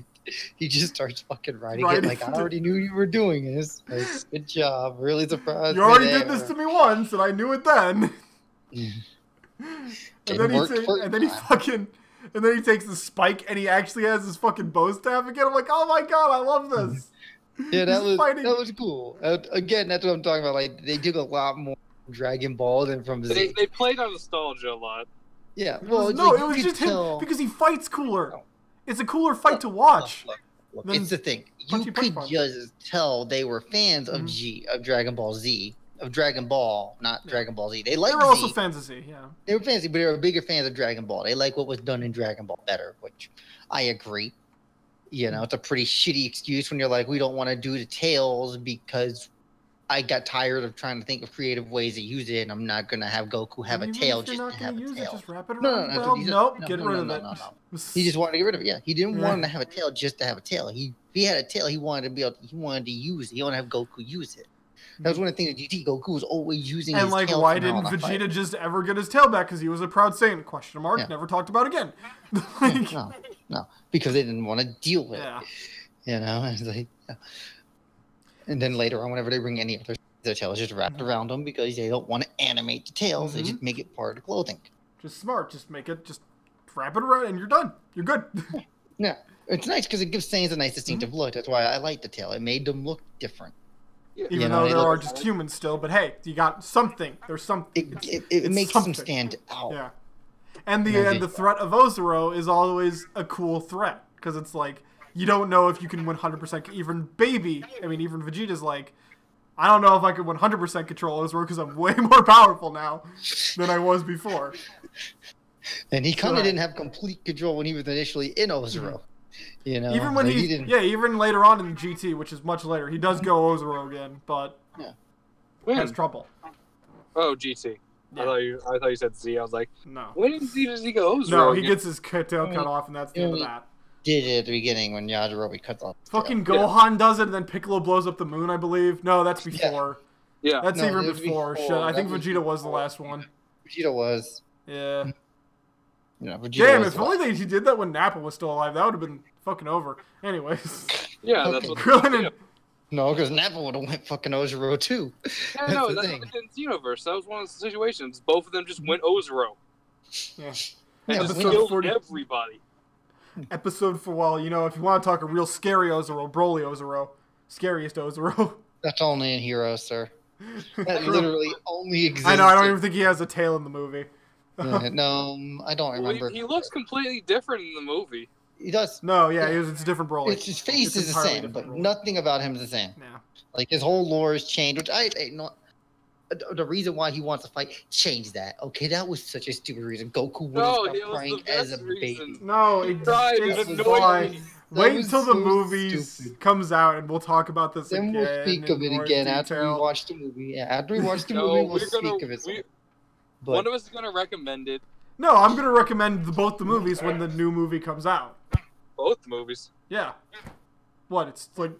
He just starts fucking writing it. Like, I already knew you were doing this. Like, good job. Really surprised. You already did this to me once, and I knew it then. And then he takes the spike and he actually has his fucking bow staff again. I'm like, oh my god, I love this. Yeah, that was cool. Again, that's what I'm talking about. Like, they did a lot more Dragon Ball than from Z. They played on nostalgia a lot. Yeah, well, it was just him because he fights cooler. It's a cooler fight to watch. Look, it's the thing. You could just tell they were fans of Dragon Ball Z. Of Dragon Ball, not Dragon Ball Z. They were also fans of Z, yeah. They were fans, but they were bigger fans of Dragon Ball. They like what was done in Dragon Ball better, which I agree. You know, it's a pretty shitty excuse when you're like, we don't want to do the Tails because I got tired of trying to think of creative ways to use it, and I'm not going to have Goku have a tail just to have a tail. Just wrap it around Nope, get rid of it. He just wanted to get rid of it, yeah. He didn't want to have a tail just to have a tail. If he had a tail, he wanted to use it. He wanted to have Goku use it. That was one of the things that GT Goku was always using. And his tail why didn't Vegeta just ever get his tail back? Because he was a proud Saiyan? Question mark. Yeah. Never talked about again. No, because they didn't want to deal with it. You know, it's like, and then later on, whenever they bring any other their tails, just wrapped around them because they don't want to animate the tails. They just make it part of the clothing. Just smart. Just make it. Just wrap it around, and you're done. You're good. Yeah, it's nice because it gives Saiyans a nice distinctive look. That's why I like the tail. It made them look different. Even though there are just humans still, but hey, you got something. There's something. It makes them stand out. Yeah, and the threat of Ozero is always a cool threat because it's like you don't know if you can 100%. Even Vegeta's like, I don't know if I could 100% control Ozero because I'm way more powerful now than I was before. And he kind of didn't have complete control when he was initially in Ozero. You know, even when even later on in the GT, which is much later, he does go Ozero again, but has trouble. Oh, GT. Yeah. I thought you said Z. I was like, no. When does he go Ozero? No, he gets his tail cut off, and that's the end of that. Did it at the beginning when Yajirobe cuts off. Fucking Gohan does it, and then Piccolo blows up the moon, I believe. No, that's before. Yeah, that's even before. Shit, I think Vegeta was the last one. Vegeta was. Yeah. Yeah, damn, if only he did that when Nappa was still alive, that would have been fucking over. Anyways. Yeah, that's what No, because Nappa would have went fucking Ozero too. Yeah, no, that's in Xenoverse. That was one of the situations. Both of them just went Ozero. Yeah. And just killed everybody. Episode for, well, you know, if you want to talk a real scary Ozero, Broly Ozero. Scariest Ozero. That's only in Heroes, sir. That literally only exists. I know, I don't even think he has a tail in the movie. Yeah, no, I don't remember. Well, he looks completely different in the movie. He does. No, yeah, it's a different Broly. It's his face is the same, but Broly. Nothing about him is the same. Yeah. Like his whole lore is changed, which I the reason why he wants to fight, change that. Okay, that was such a stupid reason. Goku would have stopped crying as a baby. No, it's why. Wait until the movies comes out, and we'll talk about this again. Then we'll speak of it again after we watch the movie. Yeah, after we watch the movie, we'll speak of it. One of us is gonna recommend it. No, I'm gonna recommend both the movies when the new movie comes out. Both movies? Yeah. What? It's like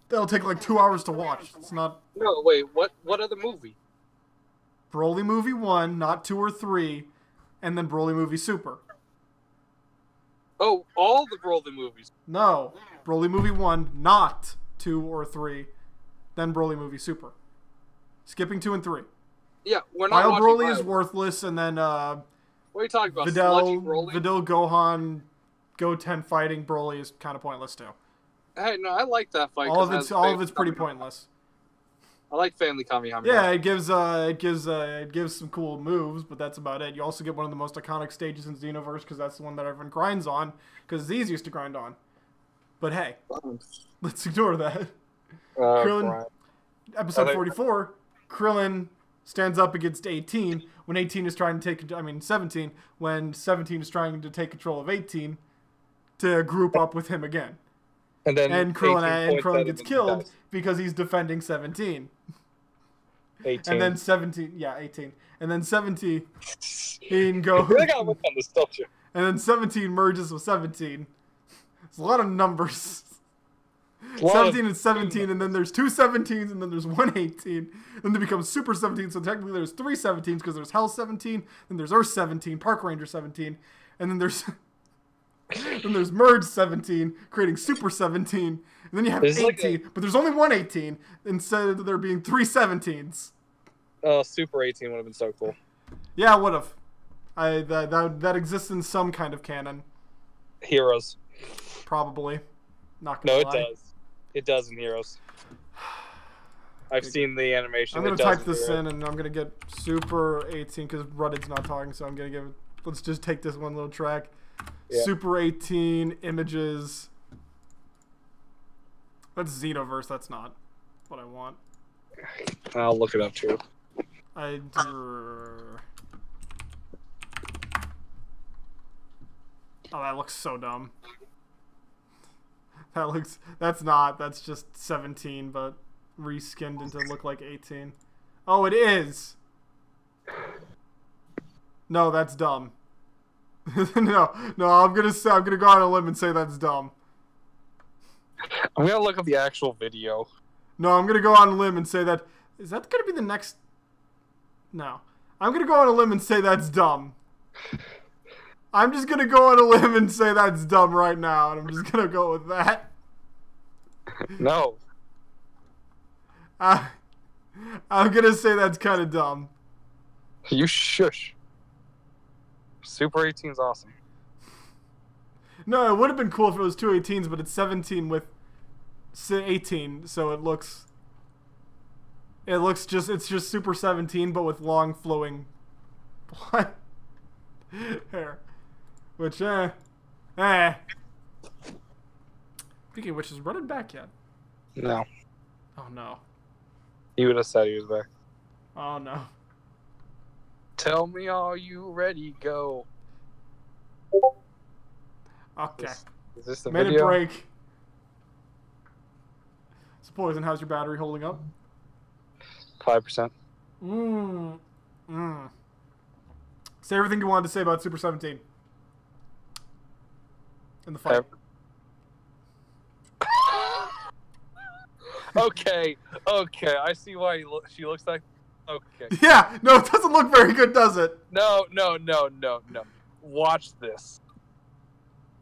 that'll take like 2 hours to watch. It's not. No, wait. What other movie? Broly movie 1, not 2 or 3, and then Broly movie Super. Oh, all the Broly movies. No, Broly movie 1, not 2 or 3, then Broly movie Super. Skipping 2 and 3. Yeah, we're not Bio watching Broly is worthless, and then what are you talking about? Videl, Gohan, Goten fighting Broly is kind of pointless too. Hey, no, I like that fight. All of it's pretty pointless. I like Family Kamehameha. Yeah, it gives some cool moves, but that's about it. You also get one of the most iconic stages in Xenoverse because that's the one that everyone grinds on because it's the easiest to grind on. But hey, let's ignore that. Krillin, episode 44, Krillin stands up against 18 when 18 is trying to take, 17, when 17 is trying to take control of 18 to group up with him again. And Krillin gets killed because he's defending 17. 18. And then 17, yeah, 18. And then 17 goes. I gotta look on this, don't you? And then 17 merges with 17. It's a lot of numbers. 17 and 17, and then there's 2 17s, and then there's 1 18. Then they become Super 17, so technically there's 3 17s because there's Hell 17, then there's Earth 17, Park Ranger 17, and then there's Merge 17, creating Super 17, and then you have 18, but there's only 1 18 instead of there being 3 17s. Oh, Super 18 would have been so cool. Yeah, it would have. That exists in some kind of canon. Heroes. Probably. Not gonna lie. No, it does. It does in Heroes. I've seen the animation. I'm gonna type this in, and I'm gonna get Super 18 because Rudded's not talking, so I'm gonna give it. Let's just take this one little track. Yeah. Super 18 images. That's Xenoverse. That's not what I want. I'll look it up too. Oh, that looks so dumb. That's just 17, but reskinned into look like 18. Oh, it is! No, that's dumb. no, I'm gonna go on a limb and say that's dumb. I'm gonna look up the actual video. No, I'm gonna go on a limb and say that... Is that gonna be the next... No. I'm gonna go on a limb and say that's dumb. I'm just gonna go on a limb and say that's dumb right now, and I'm just gonna go with that. No. I'm gonna say that's kind of dumb. You shush. Super 18's awesome. No, it would have been cool if it was 2 18s, but it's 17 with 18, so it's just Super 17, but with long flowing hair. Which, Speaking of which, is Running back yet? No. Oh, no. He would have said he was back. Oh, no. Tell me, are you ready? Go. Okay. Is this the Minute video? break. So, Poison, how's your battery holding up? 5%. Say everything you wanted to say about Super 17. In the fight. Okay. I see why she looks like. Okay. Yeah. No, it doesn't look very good, does it? No. Watch this.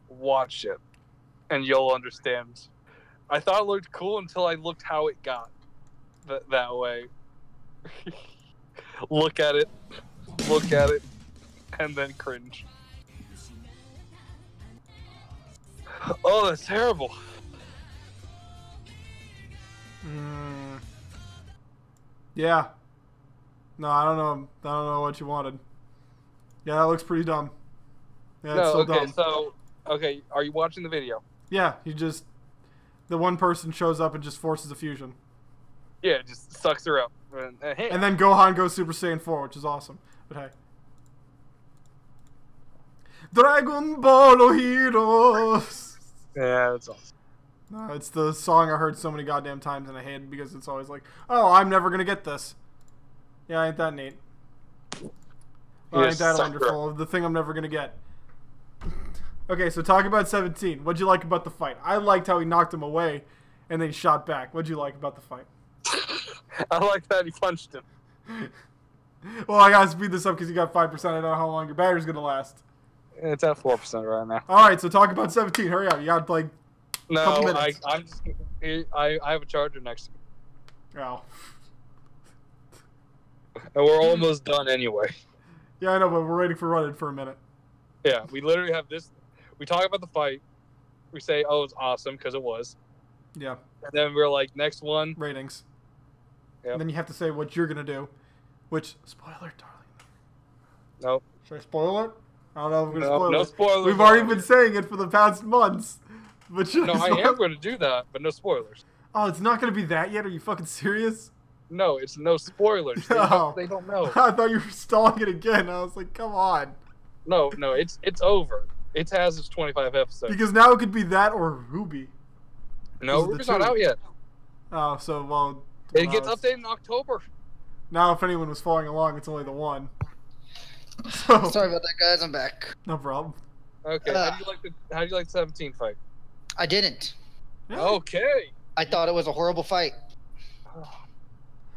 Watch it, and you'll understand. I thought it looked cool until I looked how it got that way. Look at it, and then cringe. Oh, that's terrible. Yeah. No, I don't know. I don't know what you wanted. Yeah, that looks pretty dumb. Yeah, it's so dumb. Okay, are you watching the video? Yeah, the one person shows up and just forces a fusion. Yeah, it just sucks her up. And then Gohan goes Super Saiyan 4, which is awesome. But hey. Dragon Ball Heroes! Yeah, that's awesome. No, it's the song I heard so many goddamn times and I hate it because it's always like, oh, I'm never gonna get this. Yeah, ain't that neat? Well, ain't that wonderful? The thing I'm never gonna get. Okay, so talk about 17. What'd you like about the fight? I liked how he knocked him away and then he shot back. What'd you like about the fight? I like that he punched him. Well, I gotta speed this up because you got 5%. I don't know how long your battery's gonna last. It's at 4% right now. Alright, so talk about 17. Hurry up. You got like a couple minutes. I have a charger next to me. Oh. And we're almost done anyway. Yeah, I know, but we're waiting for Running for a minute. Yeah, we literally have this. We talk about the fight. We say, oh, it's awesome, because it was. Yeah. And then we're like, next one. Ratings. Yep. And then you have to say what you're going to do. Which, spoiler, darling. Nope. Should I spoil it? I don't know if I'm going to spoil it. No spoilers. We've already been saying it for the past months. But no, I am going to do that, but no spoilers. Oh, it's not going to be that yet? Are you fucking serious? No, it's no spoilers. They don't know. I thought you were stalling it again. I was like, come on. No, it's over. It has its 25 episodes. Because now it could be that or Ruby. No, Ruby's not out yet. Oh, so, well... It gets updated in October. Now, if anyone was following along, it's only the one. So, sorry about that, guys. I'm back. No problem. Okay, how do you like the 17 fight? I didn't. Yeah. Okay. I thought it was a horrible fight.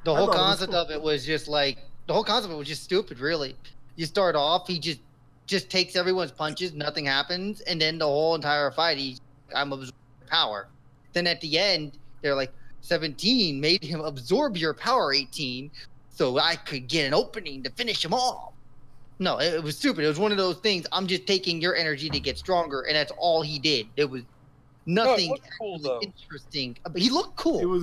The whole concept of it was just like... The whole concept of it was just stupid, really. You start off, he just takes everyone's punches, nothing happens, and then the whole entire fight, I'm absorbing power. Then at the end, they're like, 17 made him absorb your power, 18, so I could get an opening to finish him off. No, it was stupid. It was one of those things, I'm just taking your energy to get stronger, and that's all he did. It was nothing cool, interesting. But he looked cool.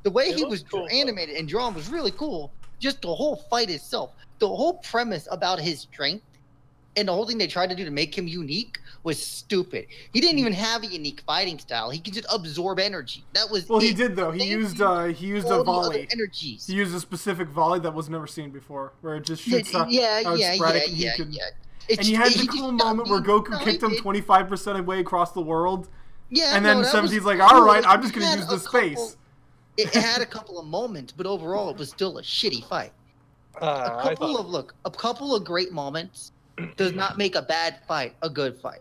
The way he was animated and drawn was really cool. Just the whole fight itself, the whole premise about his strength, and the whole thing they tried to do to make him unique was stupid. He didn't even have a unique fighting style. He could just absorb energy. That was he did though. He used a volley. Energies. He used a specific volley that was never seen before, where it just shoots out sporadic. And he had the cool moment where Goku kicked him 25% away across the world. Yeah, and then 17's like, all right, I'm just gonna use the space. It had a couple of moments, but overall, it was still a shitty fight. A couple of great moments does not make a bad fight a good fight.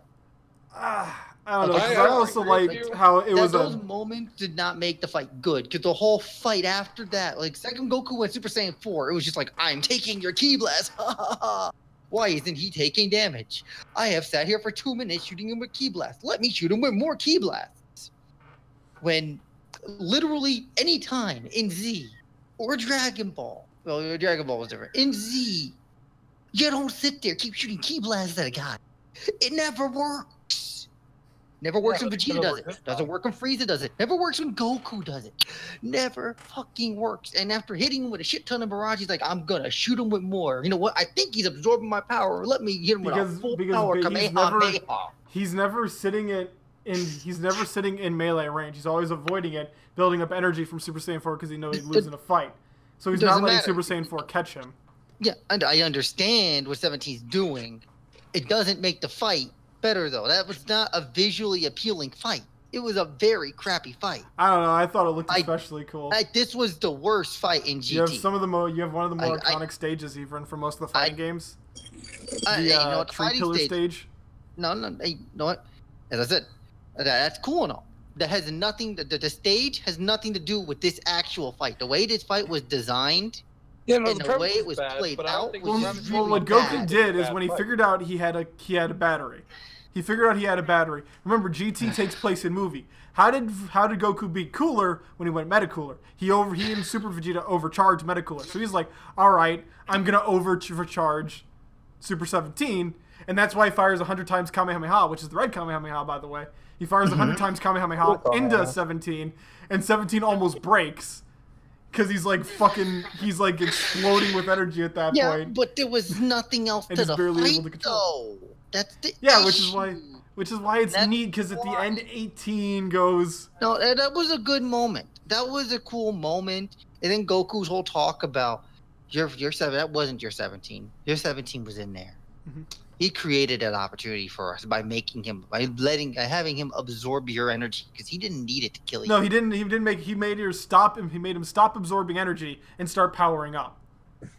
I don't know. I also liked how it was. Those moments did not make the fight good because the whole fight after that, like second Goku went Super Saiyan 4, it was just like, I'm taking your ki blast. Why isn't he taking damage? I have sat here for 2 minutes shooting him with ki blast. Let me shoot him with more ki blasts. When literally any time in Z or Dragon Ball, well, Dragon Ball was different. In Z, you don't sit there keep shooting ki blasts at a guy. It never works. Never works when Vegeta does it. Doesn't work when Frieza does it. Never works when Goku does it. Never fucking works. And after hitting him with a shit ton of barrage, he's like, I'm gonna shoot him with more. You know what? I think he's absorbing my power. Let me hit him with a full power Kamehameha. He's never sitting in melee range. He's always avoiding it, building up energy from Super Saiyan 4 because he knows he'd lose in a fight. So he's not letting Super Saiyan 4 catch him. Yeah, and I understand what 17's doing. It doesn't make the fight better, though. That was not a visually appealing fight. It was a very crappy fight. I don't know. I thought it looked especially cool. This was the worst fight in GT. You have one of the more iconic stages even for most of the fighting games. The three pillar stage. No. Hey, you know what? As I said, that's cool and all. That has nothing. The stage has nothing to do with this actual fight. The way this fight was designed. Yeah, no, and the way it was played out. Well, what Goku did is when he figured out he had a battery, He figured out he had a battery. Remember, GT takes place in movie. How did Goku beat Cooler when he went Metacooler? He and Super Vegeta overcharged Metacooler. So he's like, all right, I'm gonna overcharge Super 17, and that's why he fires 100 times Kamehameha, which is the red Kamehameha, by the way. He fires 100 times Kamehameha into 17, and 17 almost breaks. Because he's like exploding with energy at that point. Yeah, but there was nothing else to the fight, though. That's the issue. which is why it's neat, because at the end 18 goes... No, that was a good moment. That was a cool moment. And then Goku's whole talk about, your 7, that wasn't your 17. Your 17 was in there. Mm-hmm. He created an opportunity for us by having him absorb your energy, because he didn't need it to kill you. No, he didn't. He made him stop absorbing energy and start powering up.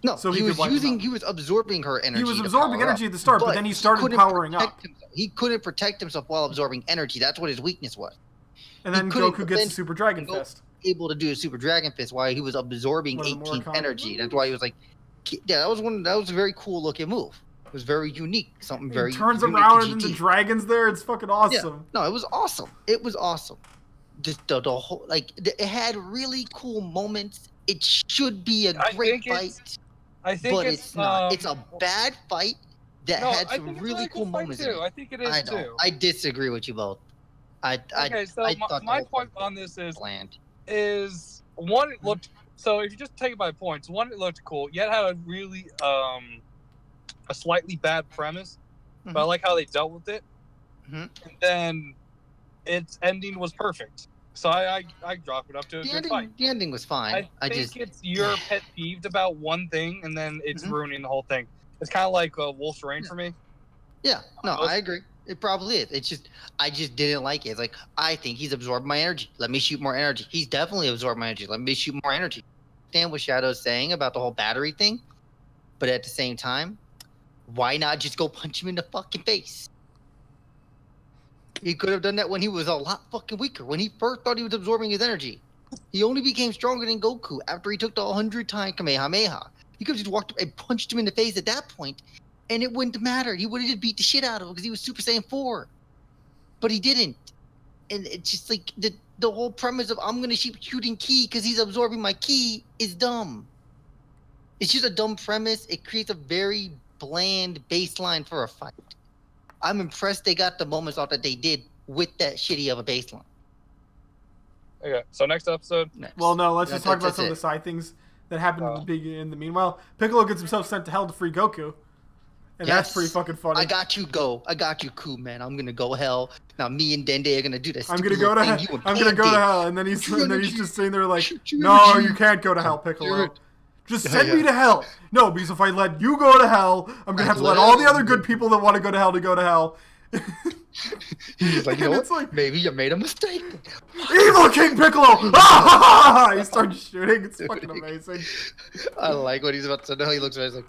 No, so he was absorbing her energy. He was absorbing energy at the start, but then he started powering up. He couldn't protect himself while absorbing energy. That's what his weakness was. And then Goku gets the Super Dragon Fist. Able to do a Super Dragon Fist while he was absorbing 18 energy. That's why he was like, yeah, that was a very cool looking move. It was very unique. Something very. He turns around and the dragon's there. It's fucking awesome. Yeah. No, it was awesome. It was awesome. Just the whole, like, it had really cool moments. It should be a great fight. But it's not. It's a bad fight that had some really cool moments. I think it is too. I disagree with you both. My point on this is bland. One, it looked. So if you just take it by points, one, it looked cool. Yet had a really a slightly bad premise, but I like how they dealt with it. And then its ending was perfect. So I drop it up to a good fight. The ending was fine. I think it's your pet peeved about one thing, and then it's ruining the whole thing. It's kind of like Wolf's Rain for me. Yeah, no, I agree. It probably is. It's just, I just didn't like it. It's like, I think he's absorbed my energy. Let me shoot more energy. He's definitely absorbed my energy. Let me shoot more energy. I understand what Shadow's saying about the whole battery thing, but at the same time, why not just go punch him in the fucking face? He could have done that when he was a lot fucking weaker. When he first thought he was absorbing his energy. He only became stronger than Goku after he took the 100-time Kamehameha. He could have just walked up and punched him in the face at that point, and it wouldn't have mattered. He would have just beat the shit out of him because he was Super Saiyan 4. But he didn't. And it's just like the whole premise of I'm going to keep shooting ki because he's absorbing my ki is dumb. It's just a dumb premise. It creates a very bland baseline for a fight. I'm impressed they got the moments off that they did with that shitty of a baseline. Okay, so next episode. Well, no, let's just talk about some of the side things that happened in the meanwhile. Piccolo gets himself sent to hell to free Goku. And that's pretty fucking funny. I got you, cool, man. I'm gonna go hell. Now me and Dende are gonna do this. I'm gonna go to hell. I'm gonna go to hell. And then he's just sitting there like, no, you can't go to hell, Piccolo. Just send me to hell. No, because if I let you go to hell, I'm gonna have to let all the other good people that want to go to hell. He's like, you know what? Like, maybe you made a mistake. Evil King Piccolo! He starts shooting. It's fucking amazing. I like what he's about to know. He looks at me, he's like,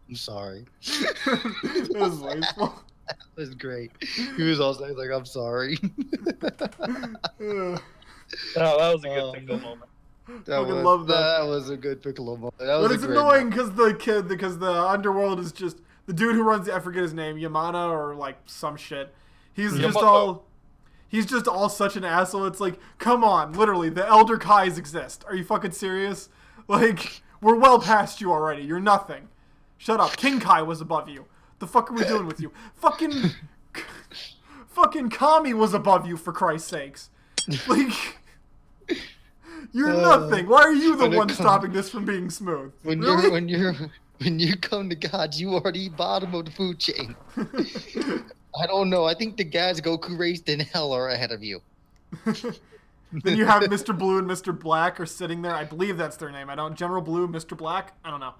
I'm sorry. It was wasteful. That was great. He was also like, I'm sorry. Oh, that was a good Piccolo moment. That was a good Piccolo moment. But it's annoying because the underworld is just the dude who runs I forget his name, Yamana or like some shit. He's just all such an asshole. It's like, come on, literally, the Elder Kais exist. Are you fucking serious? Like, we're well past you already. You're nothing. Shut up. King Kai was above you. The fuck are we doing with you? Fucking Kami was above you, for Christ's sakes. Like, you're nothing. Why are you the one stopping this from being smooth? When you come to God, you already bottom of the food chain. I don't know. I think the guys Goku raised in hell are ahead of you. Then you have Mr. Blue and Mr. Black are sitting there. I believe that's their name. General Blue, Mr. Black. I don't know.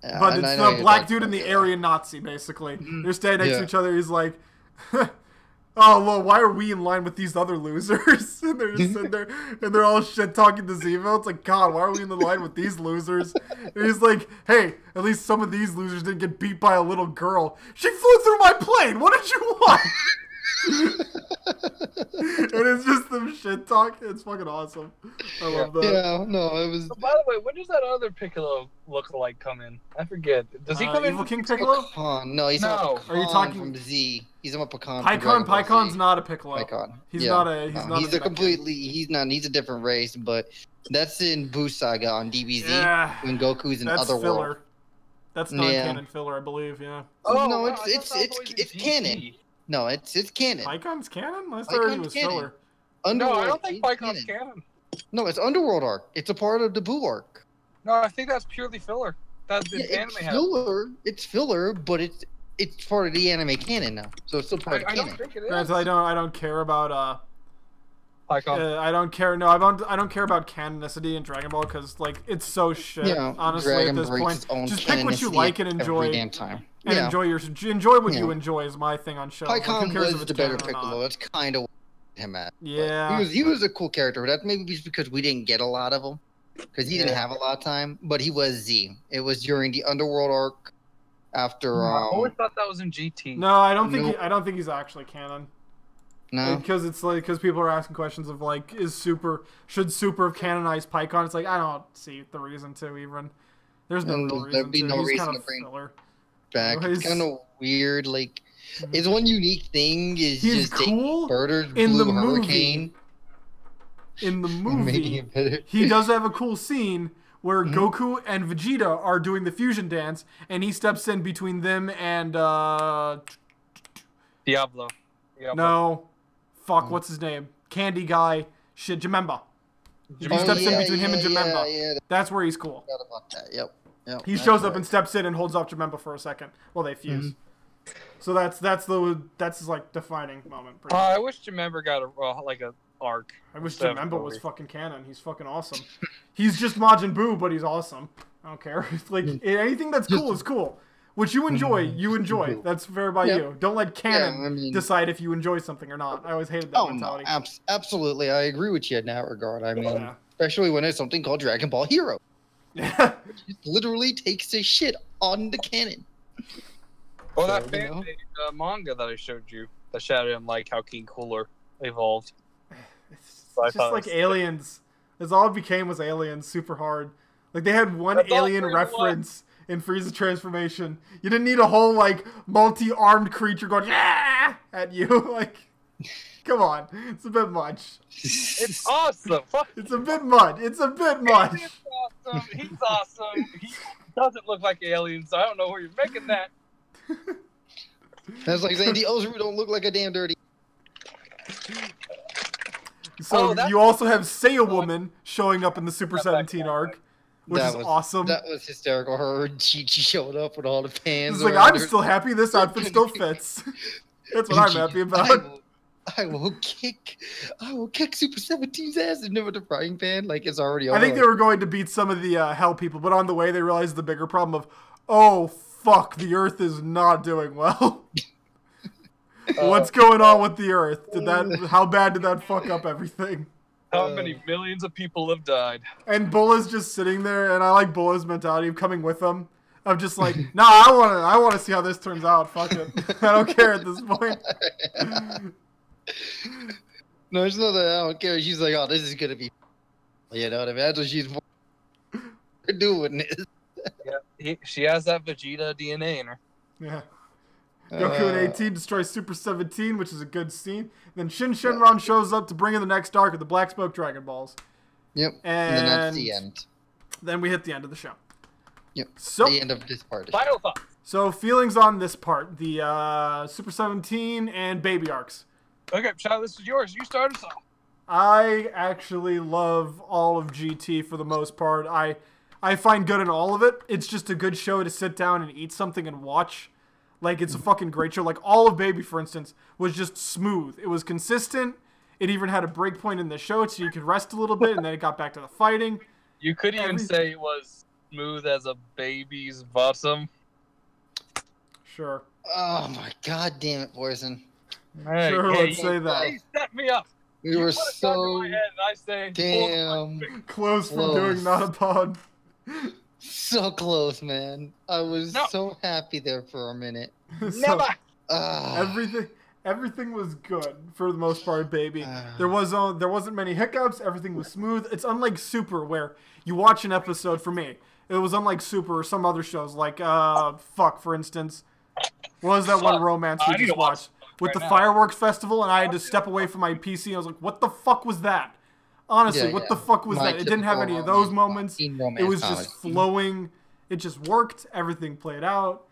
But it's the black dude and the Aryan Nazi, basically. They're standing next to each other. He's like, oh, well, why are we in line with these other losers? And they're just sitting there, and they're all shit-talking to Zemo. It's like, God, why are we in the line with these losers? And he's like, hey, at least some of these losers didn't get beat by a little girl. She flew through my plane! What did you want? And it's just some shit talk. It's fucking awesome. I love that. Yeah, no, it was. So by the way, when does that other Piccolo look-alike come in? I forget. Does he come in? Evil King Piccolo? No, he's not. Are you talking from Z? He's a pecan. Pycon's not a Piccolo. Pycon. He's not a. He's a completely. He's not. He's a different race, but that's in Boost Saga on DBZ. Yeah, when Goku's in Otherworld. That's non-canon filler, I believe. Yeah. Oh no, it's canon. No, it's canon. Pycon's canon? I thought it was filler. No, I don't think Pycon's canon. No, it's Underworld arc. It's a part of the Boo arc. No, I think that's purely filler. That's the anime filler. It's filler, but it's part of the anime canon now, so it's still part of canon. I don't think it is. I don't care about Pycon. I don't care. No, I don't care about canonicity in Dragon Ball because like it's so shit. Yeah, honestly, Dragon at this point, just pick what you like and enjoy. Every damn time. And enjoy what you enjoy is my thing on show. Pycon was the better Piccolo. That's kind of him at. Yeah, he was a cool character. That maybe just because we didn't get a lot of them, because he didn't have a lot of time. But he was Z. It was during the Underworld arc. After I always thought that was in GT. No, I don't think he's actually canon. No, because it's like people are asking questions of like should Super have canonized Pycon? It's like I don't see the reason to even. There's no real reason. There'd be no reason to bring back. It's kind of weird. Like his one unique thing is he's just cool in the hurricane. In the movie, he does have a cool scene where Goku and Vegeta are doing the fusion dance, and he steps in between them and Diablo. No. Fuck, what's his name? Candy guy. Shit, Janemba. He steps in between him and Janemba. Yeah. That's where he's cool. Forgot about that. Yep. He shows up and steps in and holds off Janemba for a second while they fuse. So that's his like defining moment. I wish Janemba got a arc. I wish Janemba was fucking canon. He's fucking awesome. He's just Majin Buu, but he's awesome. I don't care. Like anything that's cool is cool. What you enjoy, you enjoy. That's fair by you. Don't let canon decide if you enjoy something or not. I always hated that mentality. No, absolutely. I agree with you in that regard. I mean, especially when it's something called Dragon Ball Hero. Which literally takes a shit on the canon. Well, that manga that I showed you, that showed him like how King Cooler evolved. It's just like aliens. That's all it became was aliens. Super hard. Like they had one alien reference in Frieza's transformation. You didn't need a whole like multi-armed creature going at you. Like, come on, it's a bit much. It's awesome. It's a bit much. It's a bit much. He's awesome. He's awesome. He doesn't look like aliens, so I don't know where you're making that. That's like saying the Ozuru don't look like a damn dirty. So you also have Saiya Woman showing up in the Super 17 arc. Which is awesome. That was hysterical. Her and Chi-Chi showed up with all the fans. It's like, I'm still happy this outfit still fits. That's what I'm happy about. I will kick Super 17's ass and never the frying pan. Like, it's already I think they were going to beat some of the Hell people, but on the way they realized the bigger problem of, oh, fuck, the Earth is not doing well. What's going on with the Earth? How bad did that fuck up everything? How many millions of people have died? And Bulla's just sitting there, and I like Bulla's mentality of coming with them. Of just like, nah, I want to see how this turns out. Fuck it, I don't care at this point. No, it's not that I don't care. She's like, oh, this is gonna be, you know what I mean? That's what she's doing this. Yeah, she has that Vegeta DNA in her. Yeah. Goku and 18 destroys Super 17, which is a good scene. Then Shin Shenron shows up to bring in the next arc of the Black Smoke Dragon Balls. Yep. And then that's the end. Then we hit the end of the show. Yep. So the end of this part. Final thoughts. So feelings on this part, the Super 17 and Baby arcs. Okay, Chad, this is yours. You started us off. I actually love all of GT for the most part. I find good in all of it. It's just a good show to sit down and eat something and watch. Like, it's a fucking great show. Like, all of Baby, for instance, was just smooth. It was consistent. It even had a break point in the show, so you could rest a little bit, and then it got back to the fighting. You could even say it was smooth as a baby's bottom. Sure. Oh, my god damn it, Poison. Hey, sure, let's say that. He set me up. We were so damn close from doing not a pod. So close, man. I was so happy there for a minute. Never. Everything was good for the most part, Baby. There wasn't many hiccups. Everything was smooth. It's unlike Super, where you watch an episode. For me, it was unlike Super or some other shows, like for instance, what was that one romance we just watched? with the fireworks festival, and I had to step away from my PC. I was like, what the fuck was that? Honestly, what the fuck was that? It didn't have any of those moments. It was just flowing. It just worked. Everything played out.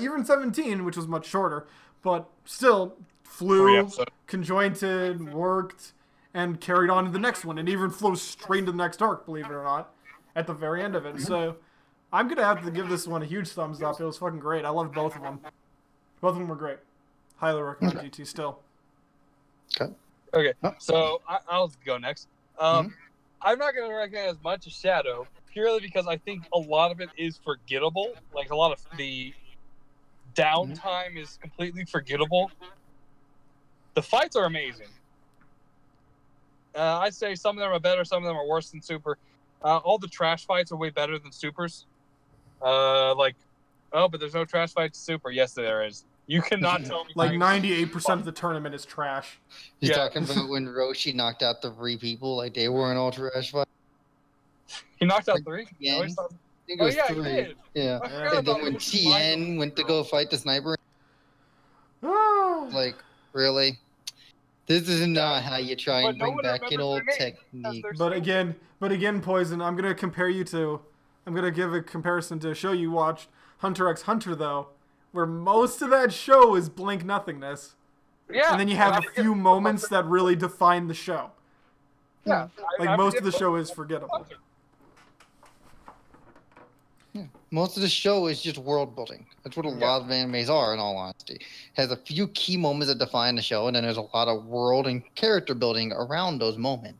Even 17, which was much shorter, but still flew, conjointed, worked, and carried on to the next one. And even flows straight into the next arc, believe it or not, at the very end of it. So I'm going to have to give this one a huge thumbs up. It was fucking great. I loved both of them. Both of them were great. Highly recommend GT still. Okay, so I'll go next. I'm not going to recommend as much as Shadow, purely because I think a lot of it is forgettable. Like, a lot of the downtime is completely forgettable. The fights are amazing. I'd say some of them are better, some of them are worse than Super. All the trash fights are way better than Super's. But there's no trash fights in Super. Yes, there is. You cannot tell me. Like 98% of the tournament is trash. You're talking about when Roshi knocked out the 3 people, like they weren't all trash fights? He knocked out 3? Yeah. I think it was 3. He did. Yeah. And then when Tien went to go fight the sniper, like, really? This is not how you try and bring back an old technique. But again, Poison, I'm going to give a comparison to a show you watched, Hunter x Hunter, though, where most of that show is blank nothingness. Yeah. And then you have a few moments that really define the show. Yeah. Like, most of the show is forgettable. Yeah. Most of the show is just world building. That's what a lot of animes are, in all honesty. Has a few key moments that define the show, and then there's a lot of world and character building around those moments.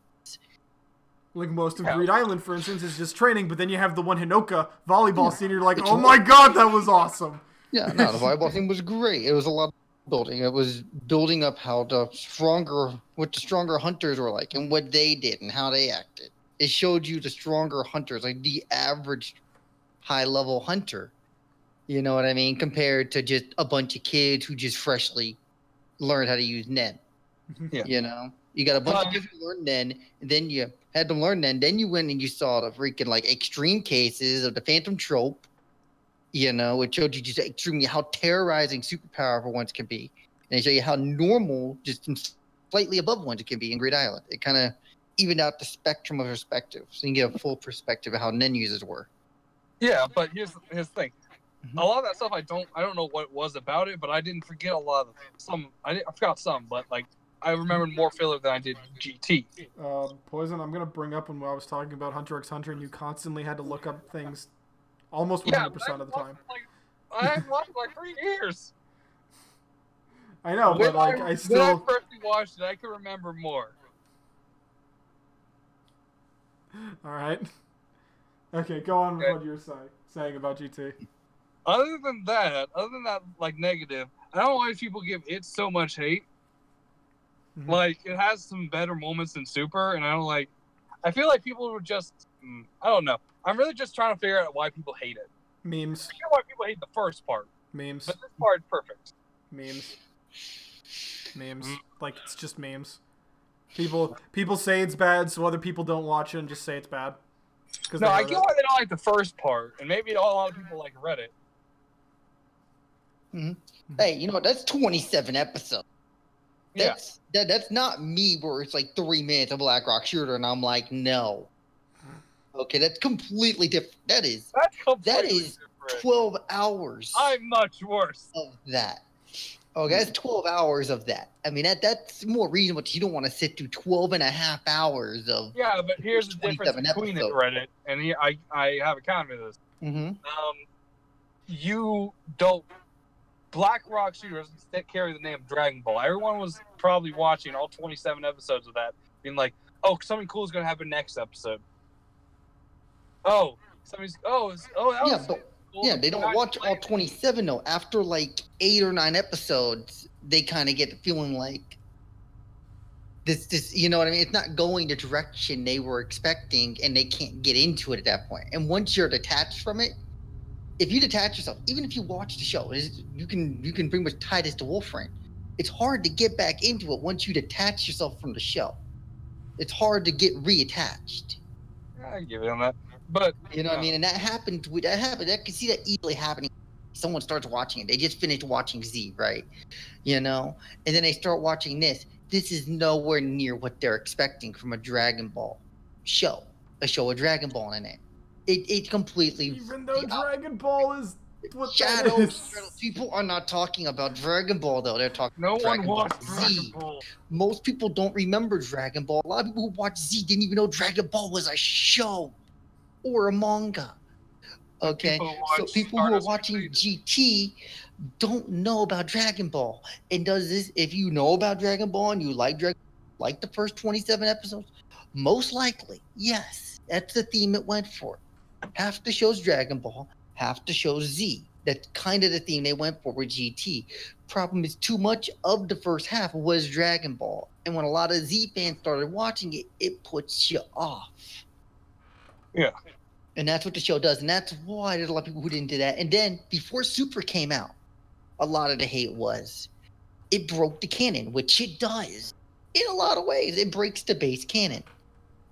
Like most of Greed Island, for instance, is just training, but then you have the one Hinoka volleyball scene, and you're like, oh my god, that was awesome. Yeah, no, the volleyball thing was great. It was a lot of building. It was building up what the stronger hunters were like, and what they did, and how they acted. It showed you the stronger hunters, like the average high-level hunter, you know what I mean, compared to just a bunch of kids who just freshly learned how to use Nen. Yeah. You know? You got a bunch of kids who learned Nen, and then you had them learn Nen, then you went and you saw the freaking, like, extreme cases of the Phantom Trope, you know, it showed you just extremely how terrorizing super powerful ones can be, and it showed you how normal, just slightly above ones it can be in Greed Island. It kind of evened out the spectrum of perspective, so you can get a full perspective of how Nen users were. Yeah, but here's the thing. A lot of that stuff I don't know what it was about it, but I didn't forget a lot of some. I forgot some, but like I remembered more filler than I did GT. Poison, I'm gonna bring up when I was talking about Hunter x Hunter, and you constantly had to look up things almost 100% of the time. I haven't watched it like 3 years. I know, but like I still. When I first watched it, I can remember more. All right. Okay, go on with what you were saying about GT. Other than that, like, negative, I don't know why people give it so much hate. Mm-hmm. Like, it has some better moments than Super, and I feel like people were just, I don't know. I'm really just trying to figure out why people hate it. Memes. I feel why people hate the first part. Memes. But this part is perfect. Memes. Like, it's just memes. People say it's bad, so other people don't watch it and just say it's bad. No, I get why they don't like the first part, and maybe a lot of people like Reddit. Hey, you know, that's 27 episodes. That's not me where it's like 3 minutes of Black Rock Shooter, and I'm like, no. Okay, that's completely different. That is different. 12 hours. I'm much worse. Of that. Okay, that's 12 hours of that. I mean, that's more reasonable. You don't want to sit through 12 and a half hours of. Yeah, but here's the difference between it, Reddit, and I have a counter to this. You don't. Black Rock Shooter doesn't carry the name Dragon Ball. Everyone was probably watching all 27 episodes of that, being like, "Oh, something cool is going to happen next episode." Oh, Yeah, they don't watch all 27 though. After like 8 or 9 episodes, they kind of get the feeling like this, you know what I mean? It's not going the direction they were expecting, and they can't get into it at that point. And once you're detached from it, if you detach yourself, even if you watch the show, you can pretty much tie this to Wolfram. It's hard to get back into it once you detach yourself from the show. It's hard to get reattached. I give it on that. But you know what I mean, and that happened. I can see that easily happening Someone starts watching it. They just finished watching Z, right? You know, and then they start watching this. This is nowhere near what they're expecting from a Dragon Ball show. A show with Dragon Ball in it. It completely. Even though Dragon Ball is what Shadow that is. People are not talking about Dragon Ball though. They're talking. No Dragon one watched Ball Dragon Z. Ball. Most people don't remember Dragon Ball. A lot of people who watched Z didn't even know Dragon Ball was a show or a manga. Okay, so people who are watching GT don't know about Dragon Ball. And does this? If you know about Dragon Ball and you like the first 27 episodes, most likely, yes, that's the theme it went for. Half the show's Dragon Ball, half the show's Z. That's kind of the theme they went for with GT. Problem is, too much of the first half was Dragon Ball, and when a lot of Z fans started watching it, it puts you off. Yeah. And that's what the show does. And that's why there's a lot of people who didn't do that. And then before Super came out, a lot of the hate was it broke the canon, which it does. In a lot of ways, it breaks the base canon.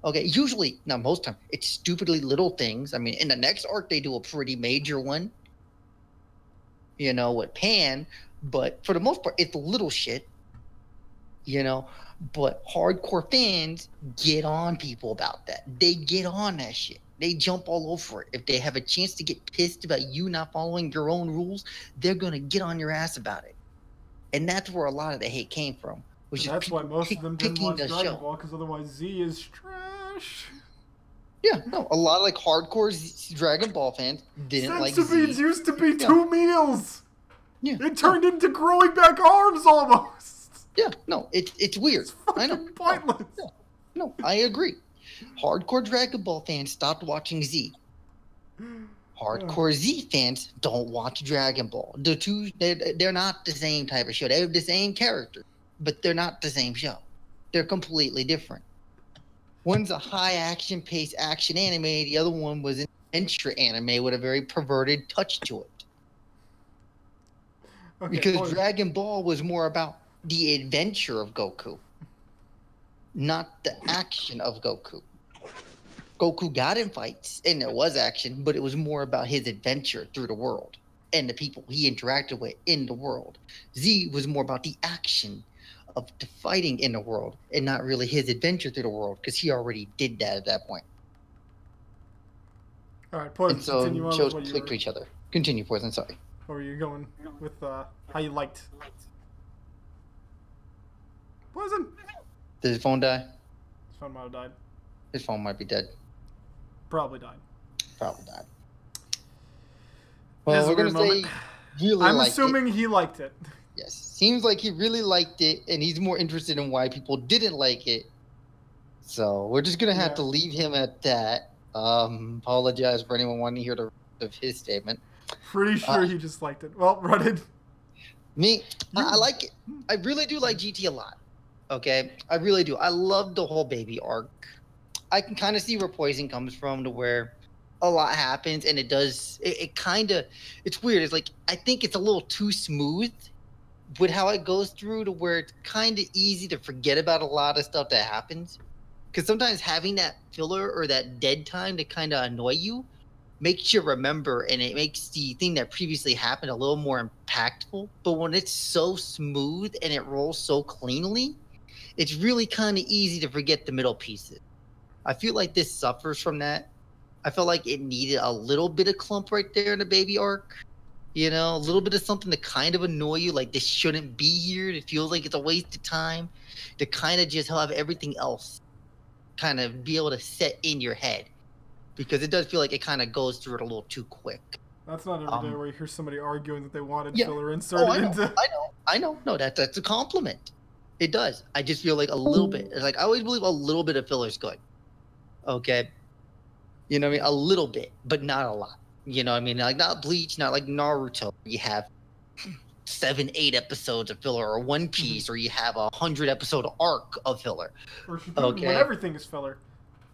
Okay, usually, now most time, it's stupidly little things. I mean, in the next arc, they do a pretty major one, you know, with Pan. But for the most part, it's little shit, you know. But hardcore fans get on people about that. They get on that shit. They jump all over it. If they have a chance to get pissed about you not following your own rules, they're going to get on your ass about it. And that's where a lot of the hate came from. Which that's is why most of them didn't watch Dragon Ball, because otherwise Z is trash. Yeah, no, a lot of like hardcore Dragon Ball fans didn't like Z. Senzu beans used to be 2 meals. Yeah. It turned into growing back arms almost. Yeah, no, it's weird. It's fucking pointless. No, I agree. Hardcore Dragon Ball fans stopped watching Z. Hardcore Z fans don't watch Dragon Ball. The two, they're not the same type of show. They have the same character, but they're not the same show. They're completely different. One's a high action pace action anime. The other one was an adventure anime with a very perverted touch to it. Okay, because Dragon Ball was more about the adventure of Goku, not the action of Goku. Goku got in fights, and there was action, but it was more about his adventure through the world and the people he interacted with in the world. Z was more about the action of the fighting in the world and not really his adventure through the world, because he already did that at that point. All right, Poison, and so continue on shows with click to each other. Continue, Poison, sorry. Where were you going with how you liked? Poison? Did his phone die? His phone might have died. His phone might be dead. Probably died. Probably died. Well, we're going to say really I'm assuming he liked it. Yes. Seems like he really liked it, and he's more interested in why people didn't like it. So we're just going to have to leave him at that. Apologize for anyone wanting to hear the rest of his statement. Pretty sure he just liked it. Well, run it. Me, I like it. I really do like GT a lot. Okay? I really do. I love the whole baby arc. I can kind of see where Poison comes from, to where a lot happens, and it does. It kind of, it's weird. It's like, I think it's a little too smooth with how it goes through, to where it's kind of easy to forget about a lot of stuff that happens. Because sometimes having that filler or that dead time to kind of annoy you makes you remember, and it makes the thing that previously happened a little more impactful. But when it's so smooth and it rolls so cleanly, it's really kind of easy to forget the middle pieces. I feel like this suffers from that. I felt like it needed a little bit of clump right there in the baby arc. You know, a little bit of something to kind of annoy you, like this shouldn't be here. It feels like it's a waste of time, to kind of just have everything else kind of be able to set in your head. Because it does feel like it kind of goes through it a little too quick. That's not every day where you hear somebody arguing that they wanted filler inserted into. I know. No, that's a compliment. It does. I just feel like a little bit. It's like, I always believe a little bit of filler is good. Okay. You know what I mean? A little bit, but not a lot. You know what I mean? Like, not Bleach, not like Naruto. You have 7-8 episodes of filler, or One Piece, or you have 100 episode arc of filler. Or Shippuden, when everything is filler.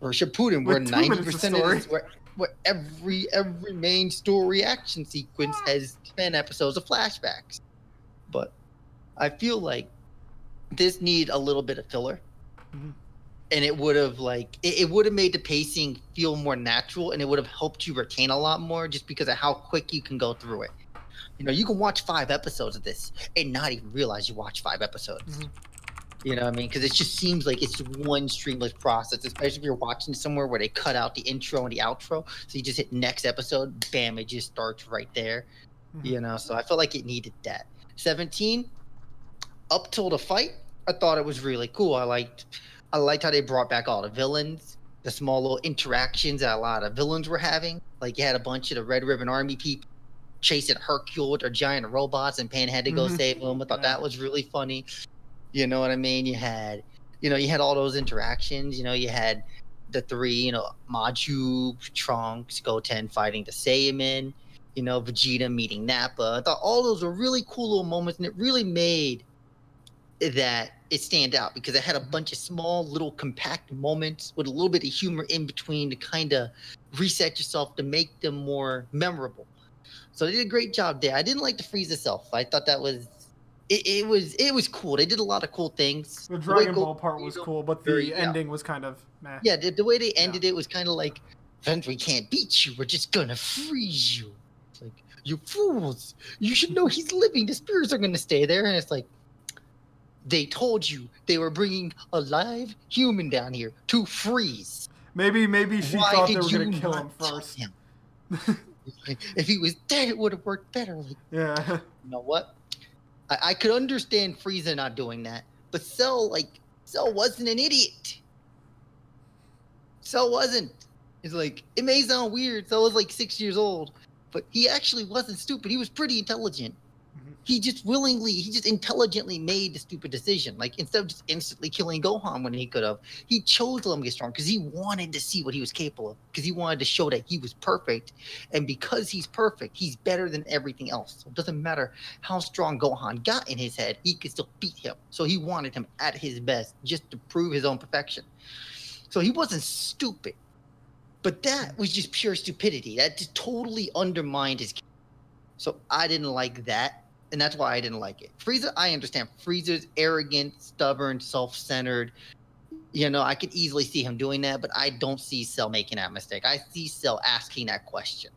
Or Shippuden, where 90% of it is where every main story action sequence has 10 episodes of flashbacks. But I feel like this needed a little bit of filler. Mm-hmm. And it would have it would have made the pacing feel more natural, and it would have helped you retain a lot more, just because of how quick you can go through it. You know, you can watch 5 episodes of this and not even realize you watched 5 episodes. You know what I mean? Because it just seems like it's one streamless process, especially if you're watching somewhere where they cut out the intro and the outro. So you just hit next episode, bam, it just starts right there. You know, so I felt like it needed that. 17, up till the fight, I thought it was really cool. I liked how they brought back all the villains, the small little interactions that a lot of villains were having. Like you had a bunch of the Red Ribbon Army people chasing Hercule with their giant robots, and Pan had to go save them. I thought that was really funny. You know what I mean? You had all those interactions. You know, you had the 3, you know, Maju, Trunks, Goten fighting the Saiyaman. You know, Vegeta meeting Nappa. I thought all those were really cool little moments, and it really made that it stand out because it had a bunch of small, little, compact moments with a little bit of humor in between to kind of reset yourself to make them more memorable. So they did a great job there. I didn't like the Frieza self. I thought that was it was cool. They did a lot of cool things. The Dragon Ball part was cool, but the ending was kind of meh. Yeah, the way they ended it was kind of like, "Friends, we can't beat you. We're just gonna freeze you." It's like, you fools! You should know he's living. The spirits are gonna stay there, and it's like, they told you they were bringing a live human down here to freeze. Maybe she thought they were gonna kill him first. If he was dead, it would have worked better. Like, yeah. You know what? I could understand Frieza not doing that, but Cell wasn't an idiot. Cell wasn't. It's like, it may sound weird. Cell was like 6 years old, but he actually wasn't stupid. He was pretty intelligent. He just intelligently made the stupid decision. Like, instead of just instantly killing Gohan when he could have, he chose to let him get strong because he wanted to see what he was capable of, because he wanted to show that he was perfect. And because he's perfect, he's better than everything else. So it doesn't matter how strong Gohan got in his head, he could still beat him. So he wanted him at his best just to prove his own perfection. So he wasn't stupid. But that was just pure stupidity. That just totally undermined his character. So I didn't like that. And that's why I didn't like it. Frieza, I understand. Frieza's arrogant, stubborn, self-centered. You know, I could easily see him doing that, but I don't see Cell making that mistake. I see Cell asking that question.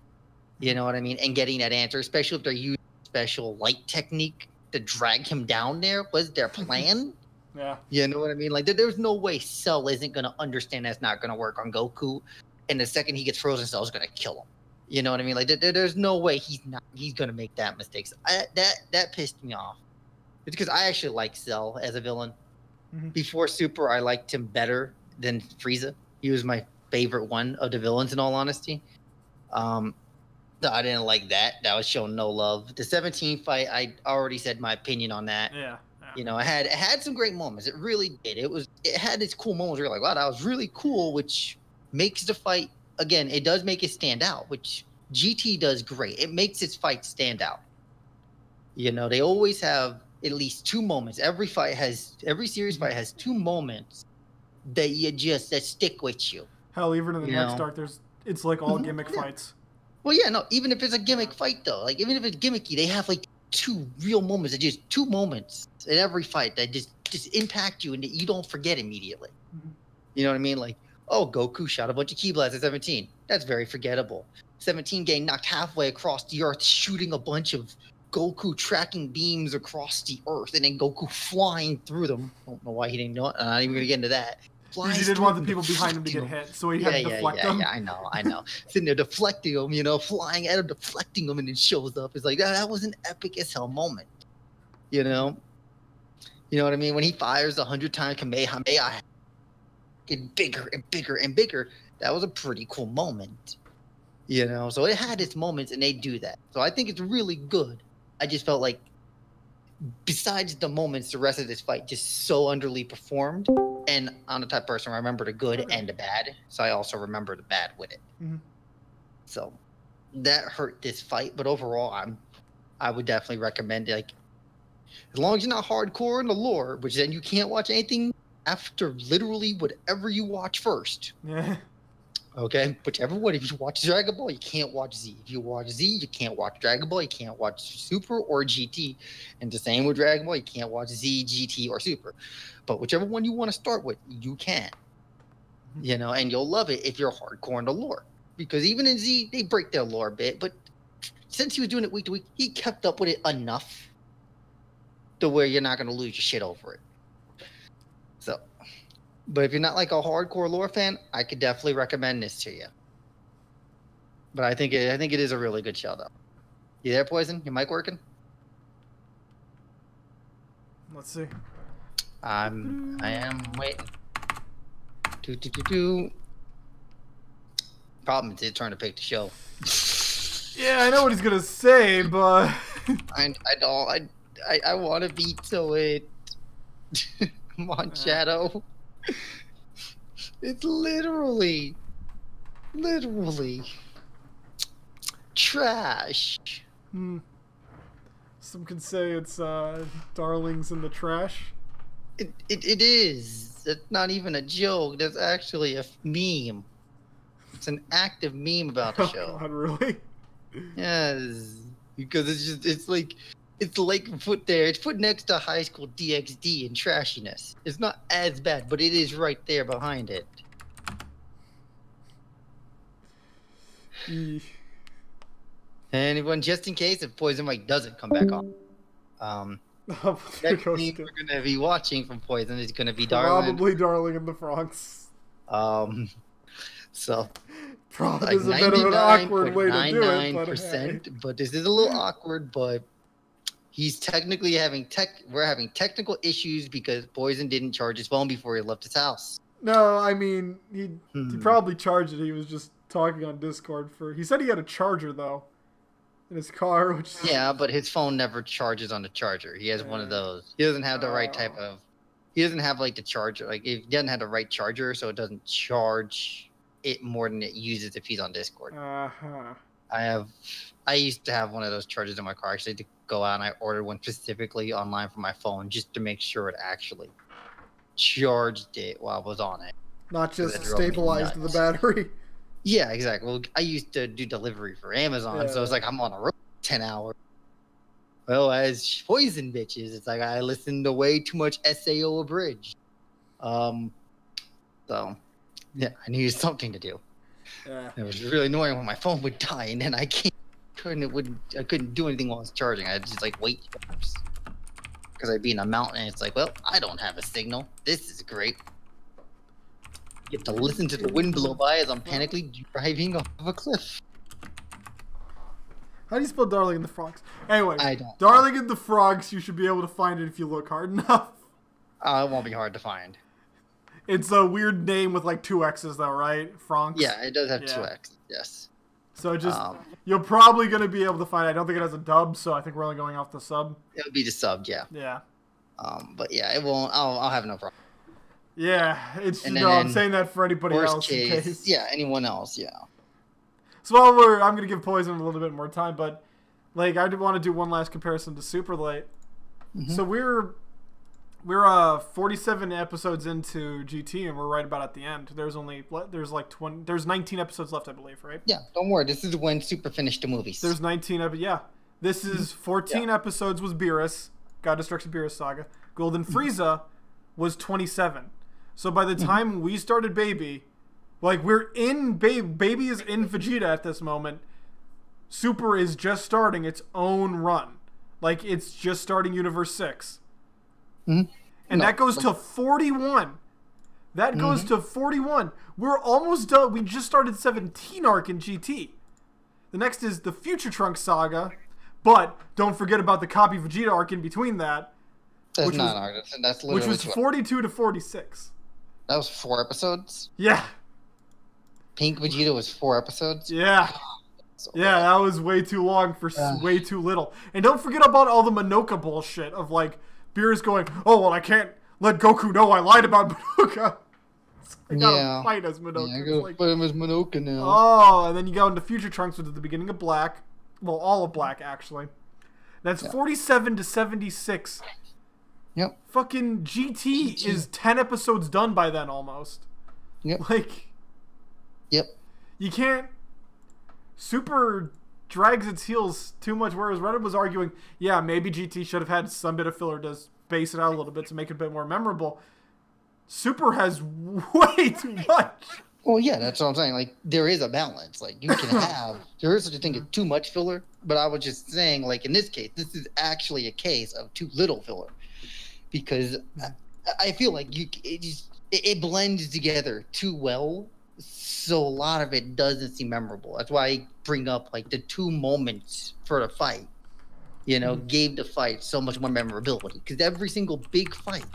You know what I mean? And getting that answer, especially if they're using special light technique to drag him down there. Was their plan? Yeah. You know what I mean? Like, there's no way Cell isn't going to understand that's not going to work on Goku. And the second he gets frozen, Cell's going to kill him. You know what I mean? Like, there's no way he's gonna make that mistake. So that pissed me off. It's because I actually like Cell as a villain. Before Super, I liked him better than Frieza. He was my favorite one of the villains, in all honesty. I didn't like that. That was showing no love. The 17 fight, I already said my opinion on that. Yeah. You know, it had some great moments. It really did. It had its cool moments where you're like, wow, that was really cool, which makes the fight. Again, it does make it stand out, which GT does great. It makes its fight stand out. You know, they always have at least 2 moments. Every series fight has 2 moments that stick with you. Hell, even in the next arc, it's like all gimmick fights. Well, yeah, no, even if it's a gimmick fight though, like even if it's gimmicky, they have like 2 real moments. That just 2 moments in every fight that just impact you and that you don't forget immediately. You know what I mean? Like, oh, Goku shot a bunch of Ki blasts at 17. That's very forgettable. 17 getting knocked halfway across the earth, shooting a bunch of Goku tracking beams across the earth, and then Goku flying through them. I don't know why he didn't know it. I'm not even going to get into that. Because he didn't want the people behind him to get hit, so he had to deflect them. Yeah, I know. Sitting there deflecting them, you know, flying at him, deflecting them, and it shows up. It's like, that was an epic as hell moment. You know? You know what I mean? When he fires 100 times Kamehameha, getting bigger and bigger and bigger, that was a pretty cool moment. You know? So it had its moments, and they do that. So I think it's really good. I just felt like, besides the moments, the rest of this fight just so underly performed. And I'm the type of person where I remember the good and the bad. So I also remember the bad with it. So that hurt this fight. But overall, I would definitely recommend it. Like, as long as you're not hardcore in the lore, which then you can't watch anything after literally whatever you watch first. Yeah. Okay, whichever one. If you watch Dragon Ball, you can't watch Z. If you watch Z, you can't watch Dragon Ball. You can't watch Super or GT. And the same with Dragon Ball, you can't watch Z, GT, or Super. But whichever one you want to start with, you can. You know, and you'll love it if you're hardcore in the lore. Because even in Z, they break their lore a bit, but since he was doing it week to week, he kept up with it enough to where you're not going to lose your shit over it. So, but if you're not like a hardcore lore fan, I could definitely recommend this to you. But I think it is a really good show, though. You there, Poison? Your mic working? Let's see. I am waiting. Problem is, it's trying to pick the show. Yeah, I know what he's gonna say, but I want to beat to it. Come on, Shadow. It's literally trash. Some could say it's darlings in the trash. It is. It's not even a joke. That's actually a meme. It's an active meme about the show. God, really? Yes, because it's like put there. It's put next to High School DxD in trashiness. It's not as bad, but it is right there behind it. And just in case if Poison Mike doesn't come back on, next thing we're gonna be watching from Poison is gonna be probably Darling in the Franxx. So probably like is a bit of an awkward way to do it, but, hey. But this is a little awkward. But he's technically we're having technical issues because Poison didn't charge his phone before he left his house. No, I mean he probably charged it. He was just talking on Discord he said he had a charger though in his car, which yeah, but his phone never charges on the charger. He has one of those. He doesn't have the right type of. He doesn't have like the charger. Like he doesn't have the right charger, so it doesn't charge it more than it uses if he's on Discord. I used to have one of those chargers in my car. Actually, to go out and I ordered one specifically online for my phone just to make sure it actually charged it while I was on it. Not just stabilized the battery. Yeah, exactly. Well, I used to do delivery for Amazon, so it's like I'm on a road 10 hours. Well, as Poison bitches, it's like I listen to way too much SAO abridged. So yeah, I needed something to do. Yeah. It was really annoying when my phone would die, and then I couldn't do anything while I was charging. I'd just like wait because I'd be in a mountain, and it's like, well, I don't have a signal. This is great. You have to listen to the wind blow by as I'm panically driving off of a cliff. How do you spell Darling in the Franxx? Anyway, I don't. Darling in the Franxx, you should be able to find it if you look hard enough. It won't be hard to find. It's a weird name with like 2 X's though, right? Franxx? Yeah, it does have 2 X's, yes. So you're probably going to be able to find it. I don't think it has a dub, so I think we're only going off the sub. It'll be the sub, yeah. Yeah. But yeah, it won't. I'll have no problem. Yeah, I'm saying that for anybody else in case. Yeah, anyone else, yeah. So I'm going to give Poison a little bit more time, but like I did want to do one last comparison to Super Late. So we're 47 episodes into GT, and we're right about at the end. There's 19 episodes left, I believe, right? Yeah, don't worry. This is when Super finished the movies. There's 19 yeah. This is 14 episodes was Beerus, God Destruction Beerus Saga. Golden Frieza was 27. So by the time we started Baby, like we're in Baby is in Vegeta at this moment. Super is just starting its own run. Like it's just starting Universe 6. And that goes to 41. That goes to 41. We're almost done. We just started 17 arc in GT. The next is the Future Trunks Saga. But don't forget about the Copy Vegeta arc in between that. That's not arc. That's literally which was 42 to 46. That was 4 episodes? Yeah. Pink Vegeta was 4 episodes? Yeah. Yeah, that was way too long for way too little. And don't forget about all the Manoka bullshit of like Beerus going, oh, well, I can't let Goku know I lied about Manoka. I gotta fight as Manoka. Yeah, I gotta fight him as Manoka now. Oh, and then you go into Future Trunks, which is the beginning of Black. Well, all of Black, actually. That's 47 to 76. Yep. Fucking GT is 10 episodes done by then, almost. Yep. Like... Yep. You can't... Super drags its heels too much, whereas Reddit was arguing, yeah, maybe GT should have had some bit of filler to base it out a little bit to make it a bit more memorable. Super has way too much. Well, yeah, that's what I'm saying. Like, there is a balance. Like, you can have, there is such a thing as too much filler, but I was just saying, like, in this case, this is actually a case of too little filler. Because I feel like it blends together too well, so a lot of it doesn't seem memorable. That's why I bring up, like, the 2 moments for the fight, gave the fight so much more memorability. Because every single big fight,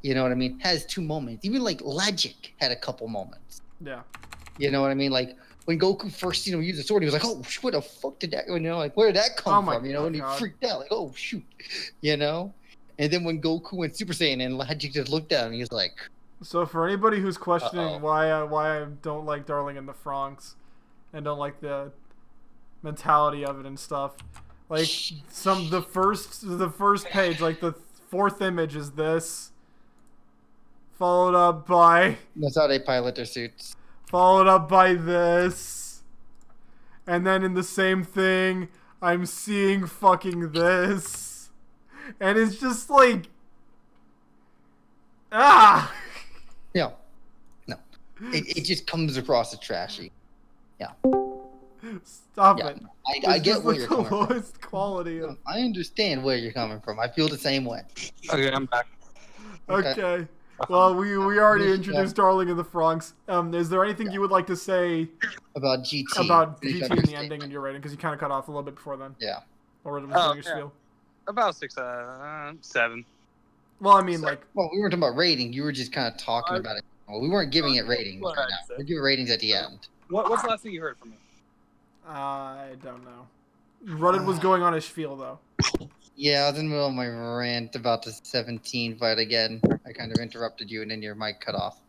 you know what I mean, has 2 moments. Even, like, Logic had a couple moments. Yeah. You know what I mean? Like, when Goku first, used the sword, he was like, oh, what the fuck did that, like, where did that come from? And he freaked out, like, oh, shoot, And then when Goku went Super Saiyan and Logic just looked at him, he was like... So for anybody who's questioning why I don't like Darling in the Franxx and don't like the mentality of it and stuff, like, the first page, like, the 4th image is this... Followed up by... That's how they pilot their suits. Followed up by this. And then in the same thing, I'm seeing fucking this. And it's just like... Ah! Yeah. No. It just comes across as trashy. Yeah. Stop it. I get where you're coming from. Lowest quality of... I understand where you're coming from. I feel the same way. Okay, I'm back. Okay. Well, we already introduced Darling in the Franxx. Is there anything you would like to say about GT? About GT and the ending and your rating? Because you kind of cut off a little bit before then. Yeah. Or was doing your spiel? About 7. Well, I mean, like... Well, we weren't talking about rating. You were just kind of talking about it. Well, we weren't giving it ratings right now. We're giving ratings at the end. What's the last thing you heard from me? I don't know. Rudded was going on his spiel, though. Yeah, I was in the middle of my rant about the 17 fight again. I kind of interrupted you, and then your mic cut off.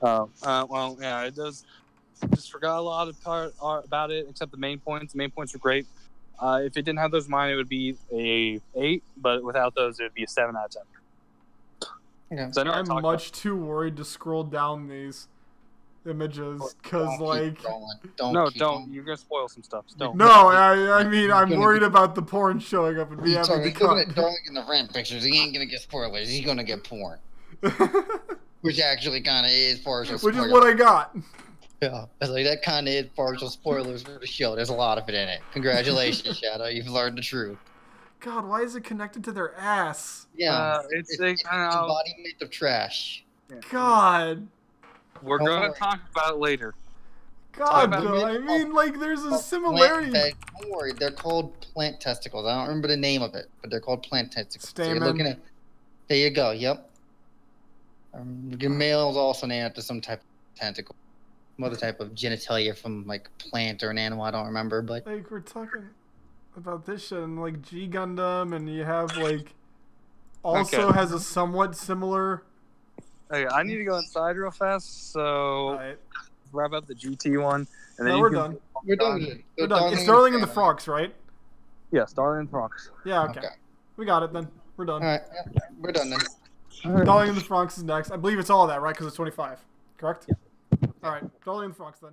Oh, well, yeah, it does. Just forgot a lot about it, except the main points. The main points are great. If it didn't have those in mind, it would be a 8, but without those, it would be a 7 out of 10. Okay. So I'm much too worried to scroll down these images because, like... Don't. You're going to spoil some stuff. Don't. No, I mean, I'm worried about the porn showing up and me having to cut. Looking at Darling in the Rant pictures, he ain't going to get spoilers. He's going to get porn. Which actually kind of is partial spoilers. Which is what I got. Yeah, like, that kind of is partial spoilers for the show. There's a lot of it in it. Congratulations, Shadow. You've learned the truth. God, why is it connected to their ass? Yeah, it's embodiment of trash. Yeah. God. We're going to talk about it later. God, though, I mean, like, there's a similarity. Don't worry, they're called plant testicles. I don't remember the name of it, but they're called plant testicles. Stamen. So you're looking at... There you go, yep. Male's also named after some type of tentacle. Some other type of genitalia from, like, plant or an animal, I don't remember, but... Like, we're talking about this shit, and, like, G Gundam, and you have, like... Also has a somewhat similar... Okay, I need to go inside real fast, so wrap up the GT one. And then we're done. We're done. We're done. It's Darling in the Franxx, right? Yes, Darling in the Franxx. Yeah, okay. We got it then. We're done. All right, yeah, we're done then. Darling in the Franxx is next. I believe it's all of that, right? Because it's 25. Correct? Yeah. All right. Darling in the Franxx then.